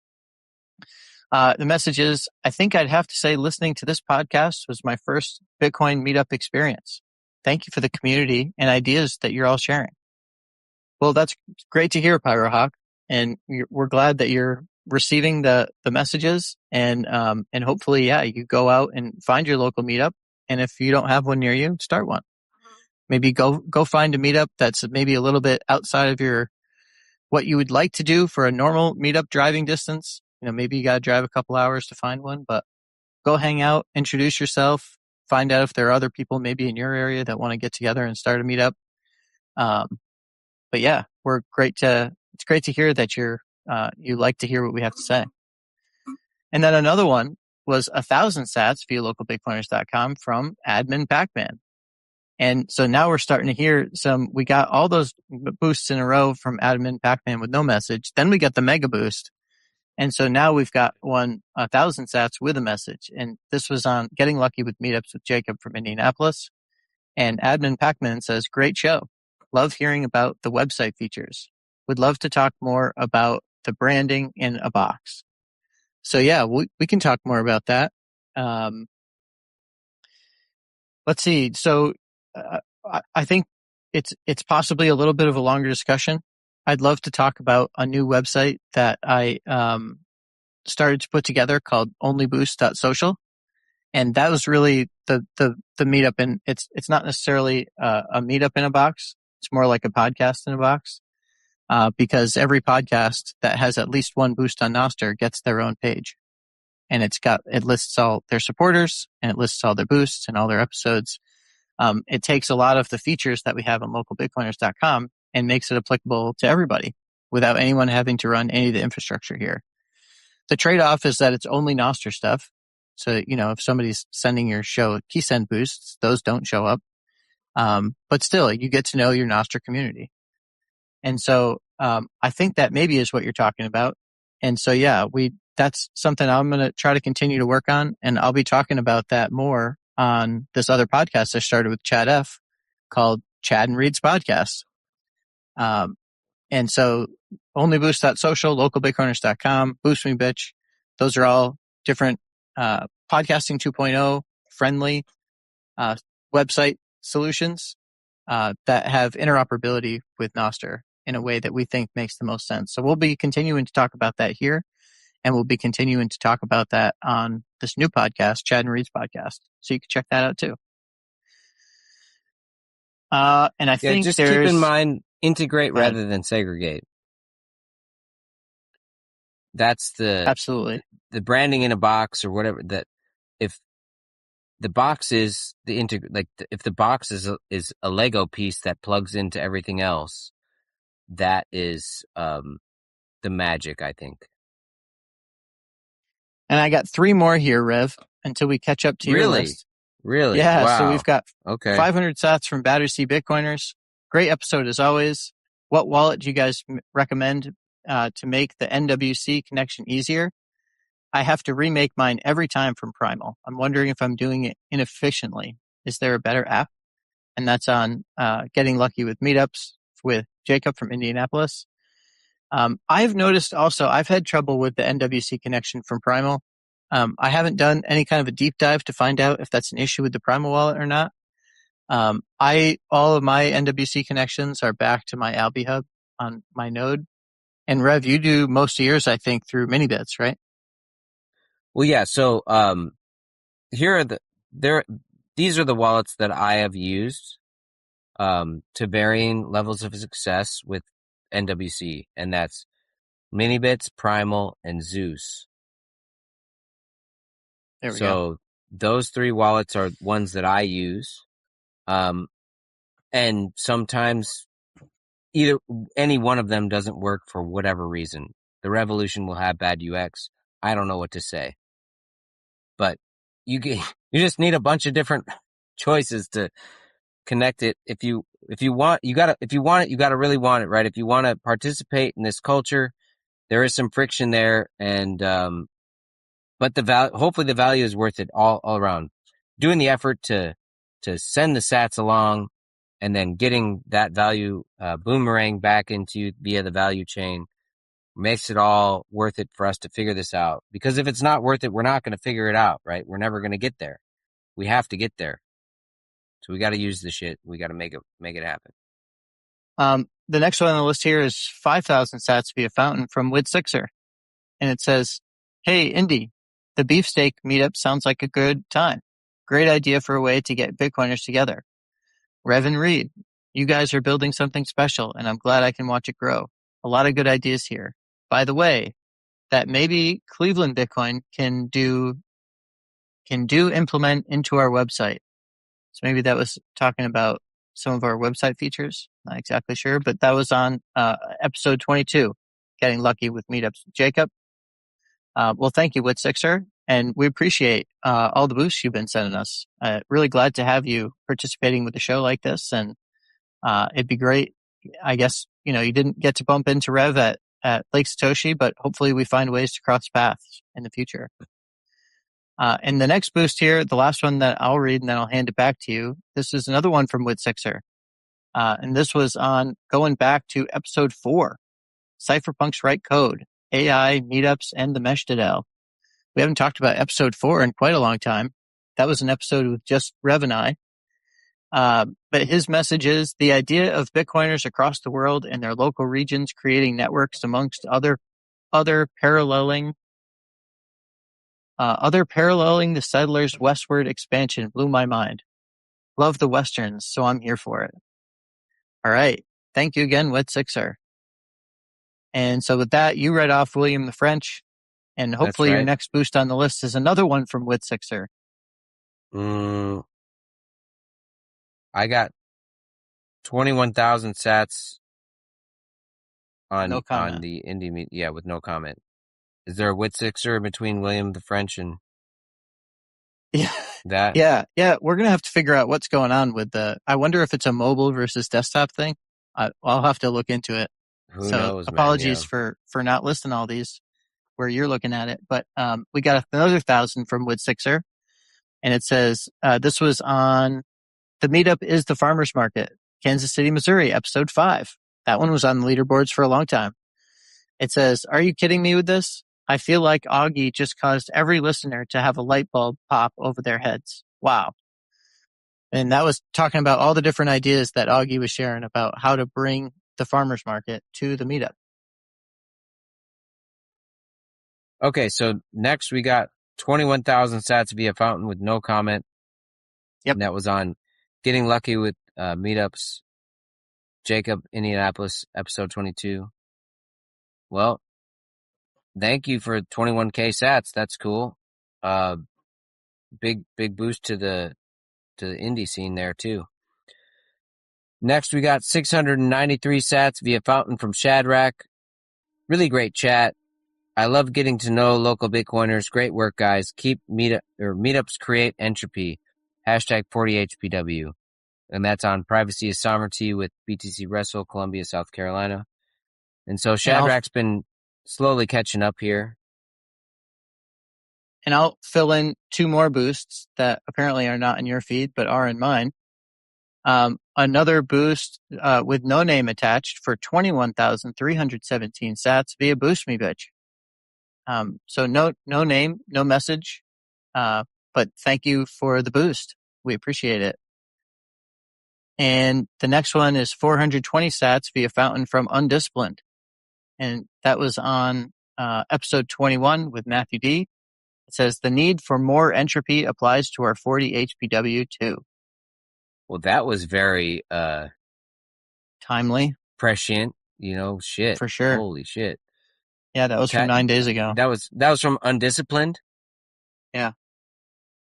The message is, I think I'd have to say listening to this podcast was my first Bitcoin meetup experience. Thank you for the community and ideas that you're all sharing. Well, that's great to hear, Pyrohawk. and we're glad that you're receiving the messages, and hopefully, yeah, you go out and find your local meetup. And if you don't have one near you, start one. Maybe go find a meetup that's maybe a little bit outside of your what you would like to do for a normal meetup driving distance. Maybe you got to drive a couple hours to find one, but go hang out, introduce yourself, find out if there are other people maybe in your area that want to get together and start a meetup. But yeah, it's great to hear that you like to hear what we have to say. And then another one was 1,000 sats via localbitcoiners.com from admin Pacman. And so now we're starting to hear we got all those boosts in a row from admin Pacman with no message. Then we got the mega boost. And so now we've got 1,000 sats with a message. And this was on Getting Lucky with Meetups with Jacob from Indianapolis. And admin Pacman says, great show. Love hearing about the website features. Would love to talk more about the branding in a box. So yeah, we can talk more about that. Let's see. So I think it's possibly a little bit of a longer discussion. I'd love to talk about a new website that I started to put together called onlyboost.social. And that was really the meetup. And it's not necessarily a meetup in a box. It's more like a podcast in a box. Because every podcast that has at least one boost on Nostr gets their own page. And it lists all their supporters, and it lists all their boosts and all their episodes. It takes a lot of the features that we have on localbitcoiners.com and makes it applicable to everybody without anyone having to run any of the infrastructure here. The trade-off is that it's only Nostr stuff. So, if somebody's sending your show key send boosts, those don't show up. But still, you get to know your Nostr community. And so I think that maybe is what you're talking about. And so, yeah, that's something I'm going to try to continue to work on. And I'll be talking about that more on this other podcast I started with Chad F. called Chad and Reed's Podcast. And so onlyboost.social, localbitcoiners.com, Boost Me Bitch. Those are all different podcasting 2.0 friendly website solutions that have interoperability with Nostr in a way that we think makes the most sense. So we'll be continuing to talk about that here, and we'll be continuing to talk about that on this new podcast, Chad and Reed's Podcast. So you can check that out too. And I think just keep in mind, integrate rather than segregate. That's absolutely the branding in a box or whatever. That if the box is if the box is a Lego piece that plugs into everything else, that is the magic, I think. And I got 3 more here, Rev, until we catch up to your list. Really? Yeah. Wow. So we've got 500 sats from Battery C Bitcoiners. Great episode as always. What wallet do you guys recommend to make the NWC connection easier? I have to remake mine every time from Primal. I'm wondering if I'm doing it inefficiently. Is there a better app? And that's on Getting Lucky with Meetups with Jacob from Indianapolis. I've noticed also I've had trouble with the NWC connection from Primal. I haven't done any kind of a deep dive to find out if that's an issue with the Primal wallet or not. All of my NWC connections are back to my Albi Hub on my node. And Rev, you do most of yours, I think, through Minibits, right? Well, yeah. So these are the wallets that I have used to varying levels of success with NWC, and that's Minibits, Primal, and Zeus. There we go. Those 3 wallets are ones that I use. And sometimes any one of them doesn't work for whatever reason. The Revolution will have bad UX. I don't know what to say. But you just need a bunch of different choices to connect it. If you want it, you gotta really want it, right? If you want to participate in this culture, there is some friction there, and but hopefully the value is worth it all around. Doing the effort to send the sats along, and then getting that value boomerang back into you via the value chain makes it all worth it for us to figure this out. Because if it's not worth it, we're not going to figure it out, right? We're never going to get there. We have to get there. So we got to use the shit. We got to make it happen. the next one on the list here is 5,000 sats via fountain from Wid Sixer. And it says, "Hey, Indy, the beefsteak meetup sounds like a good time. Great idea for a way to get Bitcoiners together. Rev and Reed, you guys are building something special, and I'm glad I can watch it grow. A lot of good ideas here. By the way, that maybe Cleveland Bitcoin can do implement into our website." So maybe that was talking about some of our website features. Not exactly sure, but that was on episode 22, Getting Lucky with Meetups. Jacob, well, thank you, Witsixer, and we appreciate all the boosts you've been sending us. Really glad to have you participating with the show like this, and it'd be great. I guess, you didn't get to bump into Rev at Lake Satoshi, but hopefully we find ways to cross paths in the future. And the next boost here, the last one that I'll read and then I'll hand it back to you. This is another one from Witsixer. And this was on going back to episode 4, Cypherpunks Write Code, AI, Meetups, and the Mesh Didel. We haven't talked about episode 4 in quite a long time. That was an episode with just Rev and I. But his message is the idea of Bitcoiners across the world and their local regions creating networks amongst other paralleling the settlers' westward expansion blew my mind. Love the Westerns, so I'm here for it. All right. Thank you again, Witsixer. And so with that, you read off William the French, and hopefully your next boost on the list is another one from Witsixer. I got 21,000 sats on the indie meet. Yeah, with no comment. Is there a Witsixer between William the French and that? Yeah. We're going to have to figure out what's going on with I wonder if it's a mobile versus desktop thing. I'll have to look into it. Who knows, apologies man, for not listing all these where you're looking at it. But we got another 1,000 from Witsixer, and it says, this was on the Meetup is the Farmer's Market, Kansas City, Missouri, episode 5. That one was on the leaderboards for a long time. It says, "Are you kidding me with this? I feel like Augie just caused every listener to have a light bulb pop over their heads. Wow." And that was talking about all the different ideas that Augie was sharing about how to bring the farmer's market to the Meetup. Okay, so next we got 21,000 sats via fountain with no comment. Yep. And that was on Getting Lucky with Meetups, Jacob, Indianapolis, episode 22. Well, thank you for 21K sats. That's cool. Big boost to the indie scene there too. Next, we got 693 sats via fountain from Shadrack. Really great chat. I love getting to know local Bitcoiners. Great work, guys. Keep meetups create entropy. Hashtag 40HPW. And that's on Privacy is Sovereignty with BTC Wrestle, Columbia, South Carolina. And so Shadrack's been slowly catching up here. And I'll fill in 2 more boosts that apparently are not in your feed, but are in mine. Another boost with no name attached for 21,317 sats via Boost Me Bitch. So no name, no message, but thank you for the boost. We appreciate it. And the next one is 420 sats via fountain from Undisciplined. And that was on episode 21 with Matthew D. It says, the need for more entropy applies to our 40 HPW too. Well, that was very timely. Prescient, shit. For sure. Holy shit. Yeah, that was from 9 days ago. That was from Undisciplined? Yeah.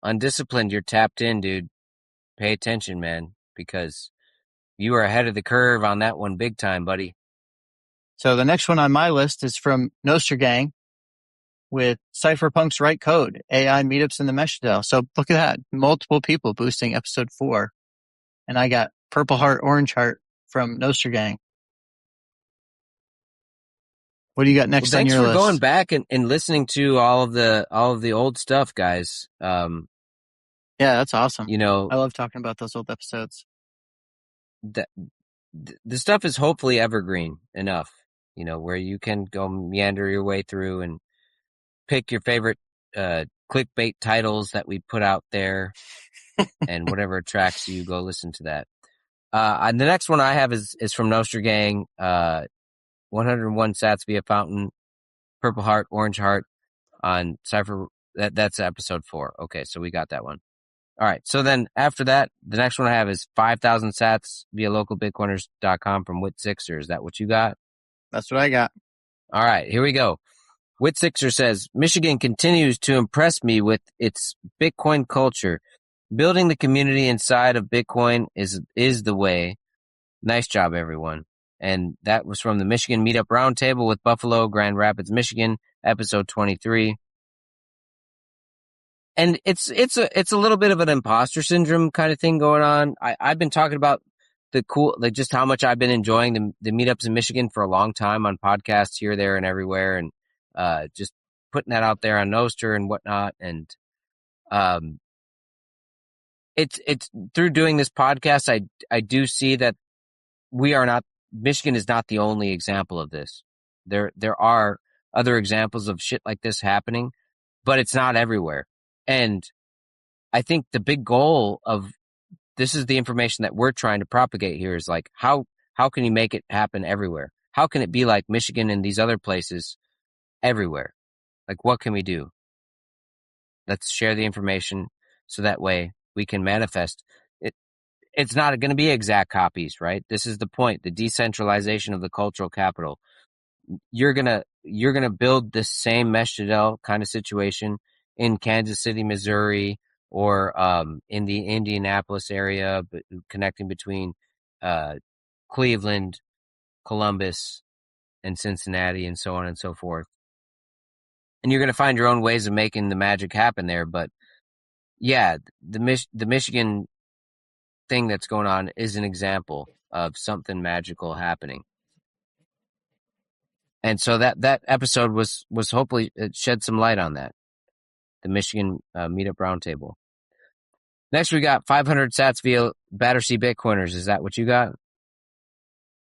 Undisciplined, you're tapped in, dude. Pay attention, man, because you are ahead of the curve on that one big time, buddy. So the next one on my list is from nostr Gang with Cypherpunks Write Code, AI, Meetups, and the Mesh Didel. So look at that. Multiple people boosting episode 4. And I got Purple Heart, Orange Heart from nostr Gang. What do you got next on your list? Thanks for going back and listening to all of the old stuff, guys. Yeah, that's awesome. I love talking about those old episodes. The stuff is hopefully evergreen enough, where you can go meander your way through and pick your favorite clickbait titles that we put out there and whatever attracts you, go listen to that. And the next one I have is from Nostr Gang. 101 sats via Fountain, Purple Heart, Orange Heart on Cypher. That's episode 4. Okay, so we got that one. All right. So then after that, the next one I have is 5,000 sats via localbitcoiners.com from Wit6er. Is that what you got? That's what I got. All right, here we go. Wit6er says, Michigan continues to impress me with its Bitcoin culture. Building the community inside of Bitcoin is the way. Nice job, everyone. And that was from the Michigan Meetup Roundtable with Buffalo, Grand Rapids, Michigan, episode 23. And it's a little bit of an imposter syndrome kind of thing going on. I've been talking about just how much I've been enjoying the meetups in Michigan for a long time on podcasts here, there, and everywhere, and just putting that out there on Nostr and whatnot. And it's through doing this podcast, I do see that Michigan is not the only example of this. There are other examples of shit like this happening, but it's not everywhere. And I think the big goal of this is the information that we're trying to propagate here is like, how can you make it happen everywhere? How can it be like Michigan and these other places everywhere? Like, what can we do? Let's share the information so that way we can manifest it. It's not going to be exact copies, right? This is the point, the decentralization of the cultural capital. You're going to build the same mesh kind of situation in Kansas City, Missouri, or in the Indianapolis area, but connecting between Cleveland, Columbus, and Cincinnati, and so on and so forth. And you're going to find your own ways of making the magic happen there. But yeah, the Michigan thing that's going on is an example of something magical happening. And so that episode was hopefully it shed some light on that. The Michigan Meetup Roundtable. Next, we got 500 sats via Battersea Bitcoiners. Is that what you got?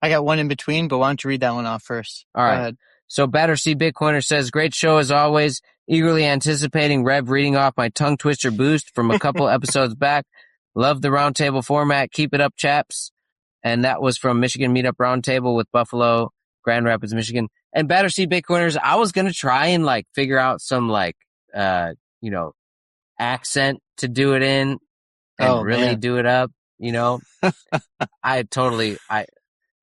I got one in between, but why don't you read that one off first? All right. Go ahead. So Battersea Bitcoiner says, great show as always. Eagerly anticipating Rev reading off my tongue twister boost from a couple episodes back. Love the roundtable format. Keep it up, chaps. And that was from Michigan Meetup Roundtable with Buffalo, Grand Rapids, Michigan. And Battersea Bitcoiners, I was going to try and like figure out some like, accent to do it in and do it up,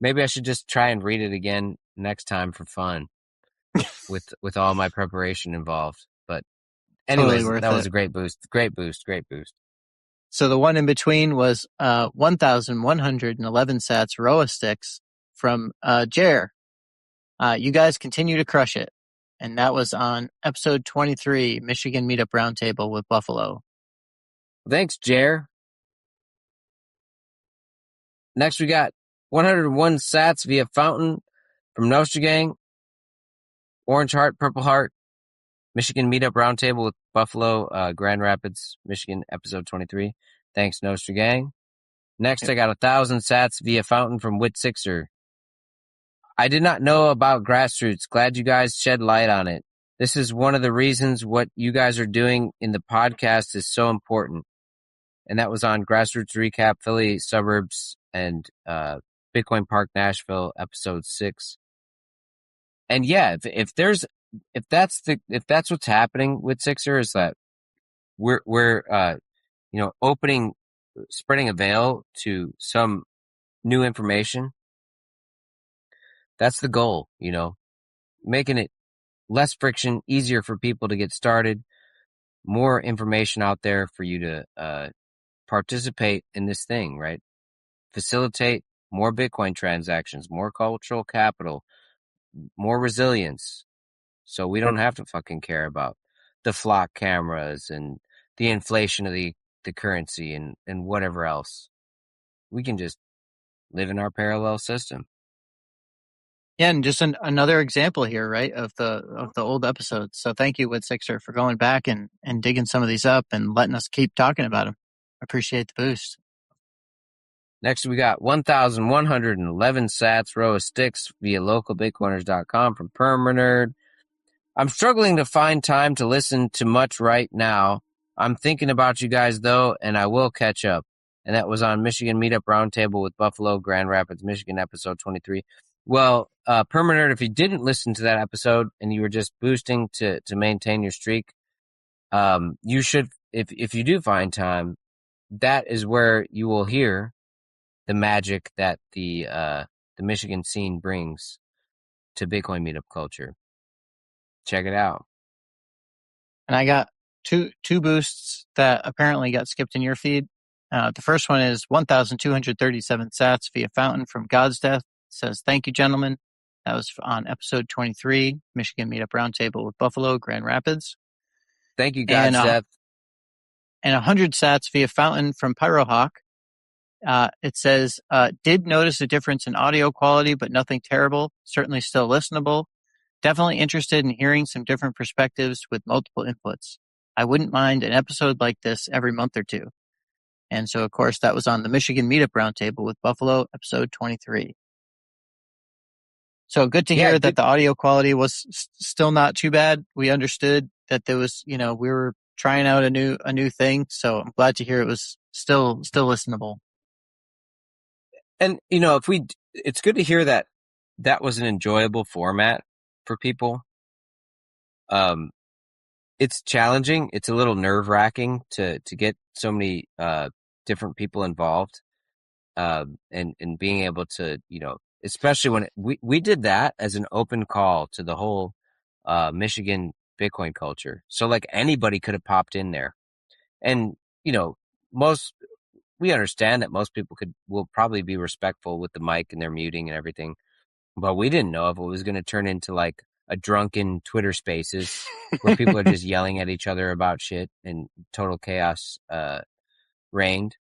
maybe I should just try and read it again next time for fun with all my preparation involved. But anyways, totally that was a great boost. Great boost. So the one in between was 1,111 sats Roa sticks from Jer. You guys continue to crush it. And that was on episode 23, Michigan Meetup Roundtable with Buffalo. Thanks, Jer. Next, we got 101 sats via Fountain from Nostr Gang, Orange Heart, Purple Heart, Michigan Meetup Roundtable with Buffalo, Grand Rapids, Michigan, episode 23. Thanks, Nostr Gang. Next, I got 1,000 sats via Fountain from Wit6er. I did not know about Grassroots. Glad you guys shed light on it. This is one of the reasons what you guys are doing in the podcast is so important. And that was on Grassroots Recap, Philly Suburbs, and Bitcoin Park, Nashville, episode 6. And yeah, if that's what's happening with Sixer is that we're spreading a veil to some new information. That's the goal, making it less friction, easier for people to get started, more information out there for you to participate in this thing, right? Facilitate more Bitcoin transactions, more cultural capital, more resilience. So we don't have to fucking care about the flock cameras and the inflation of the currency and whatever else. We can just live in our parallel system. Yeah, and just another example here, right, of the old episodes. So thank you, Wit6er, for going back and digging some of these up and letting us keep talking about them. Appreciate the boost. Next, we got 1,111 sats row of sticks via localbitcoiners.com from Permanerd. I'm struggling to find time to listen to much right now. I'm thinking about you guys, though, and I will catch up. and that was on Michigan Meetup Roundtable with Buffalo, Grand Rapids, Michigan, episode 23. Well, Permanerd, if you didn't listen to that episode and you were just boosting to maintain your streak, you should, if you do find time, that is where you will hear the magic that the Michigan scene brings to Bitcoin meetup culture. Check it out. And I got two boosts that apparently got skipped in your feed. The first one is 1,237 sats via Fountain from God's Death. It says, thank you, gentlemen. That was on episode 23, Michigan Meetup Roundtable with Buffalo, Grand Rapids. Thank you, God's Death. And 100 sats via Fountain from Pyrohawk. It says, did notice a difference in audio quality, but nothing terrible. Certainly still listenable. Definitely interested in hearing some different perspectives with multiple inputs. I wouldn't mind an episode like this every month or two. And so, of course, that was on the Michigan Meetup Roundtable with Buffalo, episode 23. So good to hear that the audio quality was still not too bad. We understood that there was, we were trying out a new thing. So I'm glad to hear it was still listenable. And, it's good to hear that was an enjoyable format for people. It's challenging. It's a little nerve-wracking to get so many different people involved, and being able to, especially when we did that as an open call to the whole Michigan Bitcoin culture. So like anybody could have popped in there, and we understand that most people will probably be respectful with the mic and their muting and everything. But we didn't know if it was going to turn into like a drunken Twitter Spaces where people are just yelling at each other about shit and total chaos reigned.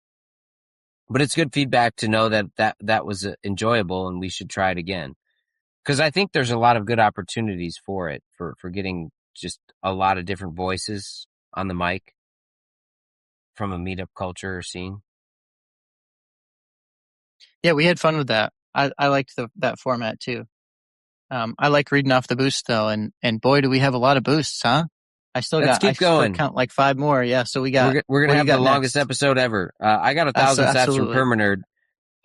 But it's good feedback to know that was enjoyable and we should try it again. Because I think there's a lot of good opportunities for it, for getting just a lot of different voices on the mic from a meetup culture or scene. Yeah, we had fun with that. I liked that format too. I like reading off the boosts though, and boy, do we have a lot of boosts, huh? Let's keep going. Still count like 5 more. Yeah, so we got. We're gonna have the longest episode ever. I got 1,000 sats from Permanerd.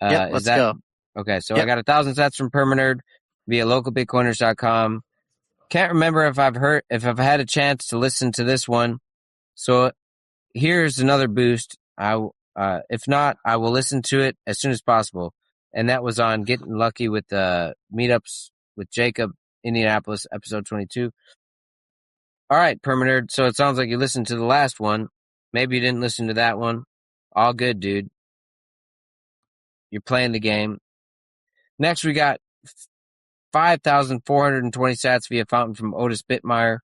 Yep, let's go. Okay? So yep. I got 1,000 sats from Permanerd via localbitcoiners.com. Can't remember if I've had a chance to listen to this one. So here's another boost. If not, I will listen to it as soon as possible. And that was on Getting Lucky with Meetups with Jacob, Indianapolis, episode 22. All right, Permanerd. So it sounds like you listened to the last one. Maybe you didn't listen to that one. All good, dude. You're playing the game. Next, we got 5,420 sats via Fountain from Otis Bittmeyer.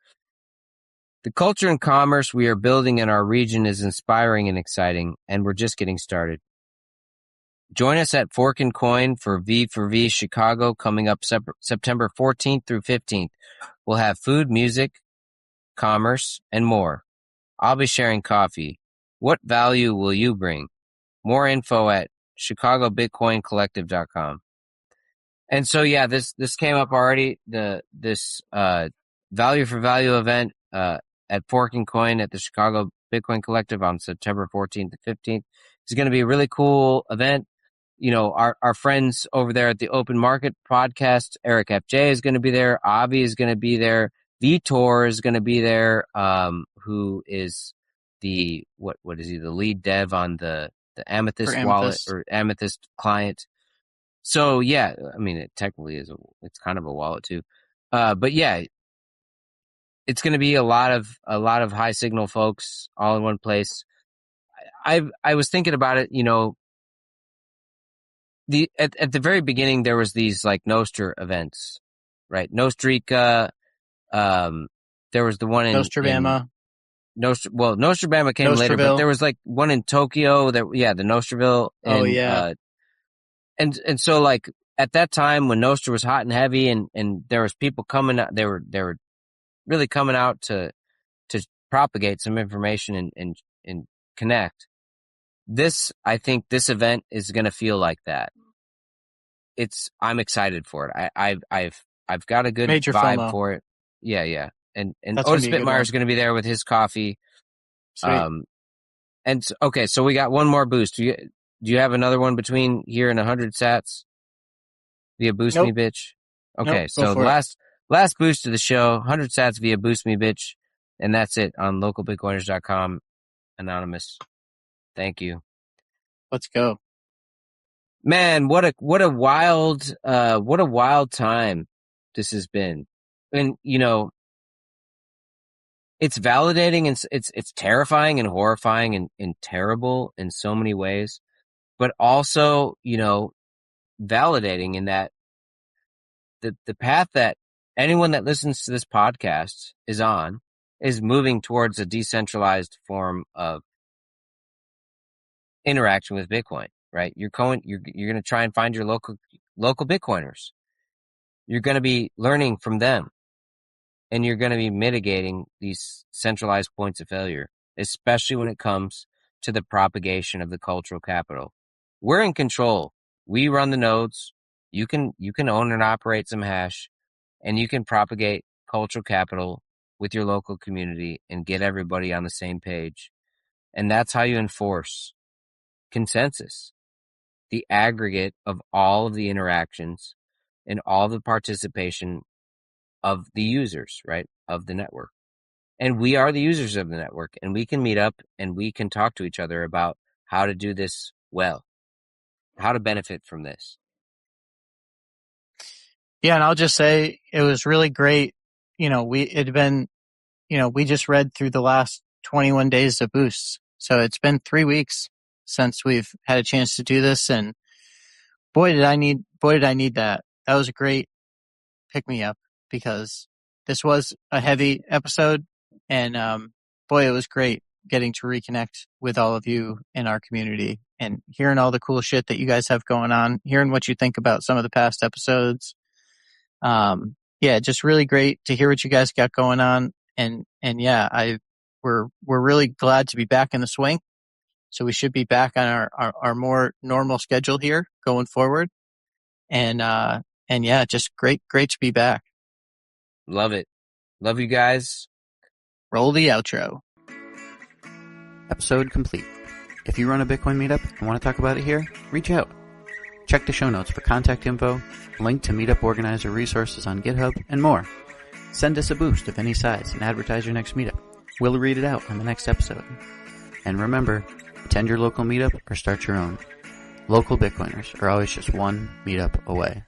The culture and commerce we are building in our region is inspiring and exciting, and we're just getting started. Join us at Fork and Coin for V4V Chicago coming up September 14th through 15th. We'll have food, music, commerce, and more. I'll be sharing coffee. What value will you bring? More info at chicagobitcoincollective.com. And so, yeah, this came up already. This value for value event at Fork and Coin at the Chicago Bitcoin Collective on September 14th to 15th. It's going to be a really cool event. Our friends over there at the Open Market Podcast, Eric FJ is going to be there. Avi is going to be there. Vitor is going to be there. Who is the what is he? The lead dev on the Amethyst wallet or Amethyst client. So yeah, I mean, it technically it's kind of a wallet too. But yeah, it's going to be a lot of high signal folks all in one place. I was thinking about it, at the very beginning there was these like nostr events, right? Nostrika, there was the one in Nostrabama. Nostrabama came later, but there was like one in Tokyo the Nostrville. And so like at that time when Nostr was hot and heavy and there was people coming out, they were really coming out to propagate some information and connect. I think this event is going to feel like that. I'm excited for it. I've got a good Major vibe FOMO. for it. Yeah. And Otis Bittmeyer is going to be there with his coffee. Sweet. And okay, so we got one more boost. Do you have another one between here and 100 sats via Boost Me Nope. Bitch? Okay, Nope. Go so the for it. last boost of the show, 100 sats via Boost Me Bitch, and that's it on localbitcoiners.com. Anonymous. Thank you. Let's go. Man, what a wild time this has been. And it's validating and it's terrifying and horrifying and terrible in so many ways, but also, validating in that the path that anyone that listens to this podcast is on is moving towards a decentralized form of interaction with Bitcoin, right? You're going to try and find your local Bitcoiners. You're going to be learning from them, and you're going to be mitigating these centralized points of failure, especially when it comes to the propagation of the cultural capital. We're in control. We run the nodes. You can own and operate some hash, and you can propagate cultural capital with your local community and get everybody on the same page. And that's how you enforce consensus, the aggregate of all of the interactions and all the participation of the users, right, of the network. And we are the users of the network, and we can meet up and we can talk to each other about how to do this well, how to benefit from this. Yeah, and I'll just say it was really great. We just read through the last 21 days of boosts. So it's been 3 weeks since we've had a chance to do this, and boy did I need that. That was a great pick me up, because this was a heavy episode, and boy, it was great getting to reconnect with all of you in our community and hearing all the cool shit that you guys have going on, hearing what you think about some of the past episodes. Yeah, just really great to hear what you guys got going on. And yeah, we're really glad to be back in the swing. So we should be back on our more normal schedule here going forward. And yeah, just great to be back. Love it. Love you guys. Roll the outro. Episode complete. If you run a Bitcoin meetup and want to talk about it here, reach out. Check the show notes for contact info, link to meetup organizer resources on GitHub, and more. Send us a boost of any size and advertise your next meetup. We'll read it out on the next episode. And remember, attend your local meetup or start your own. Local Bitcoiners are always just one meetup away.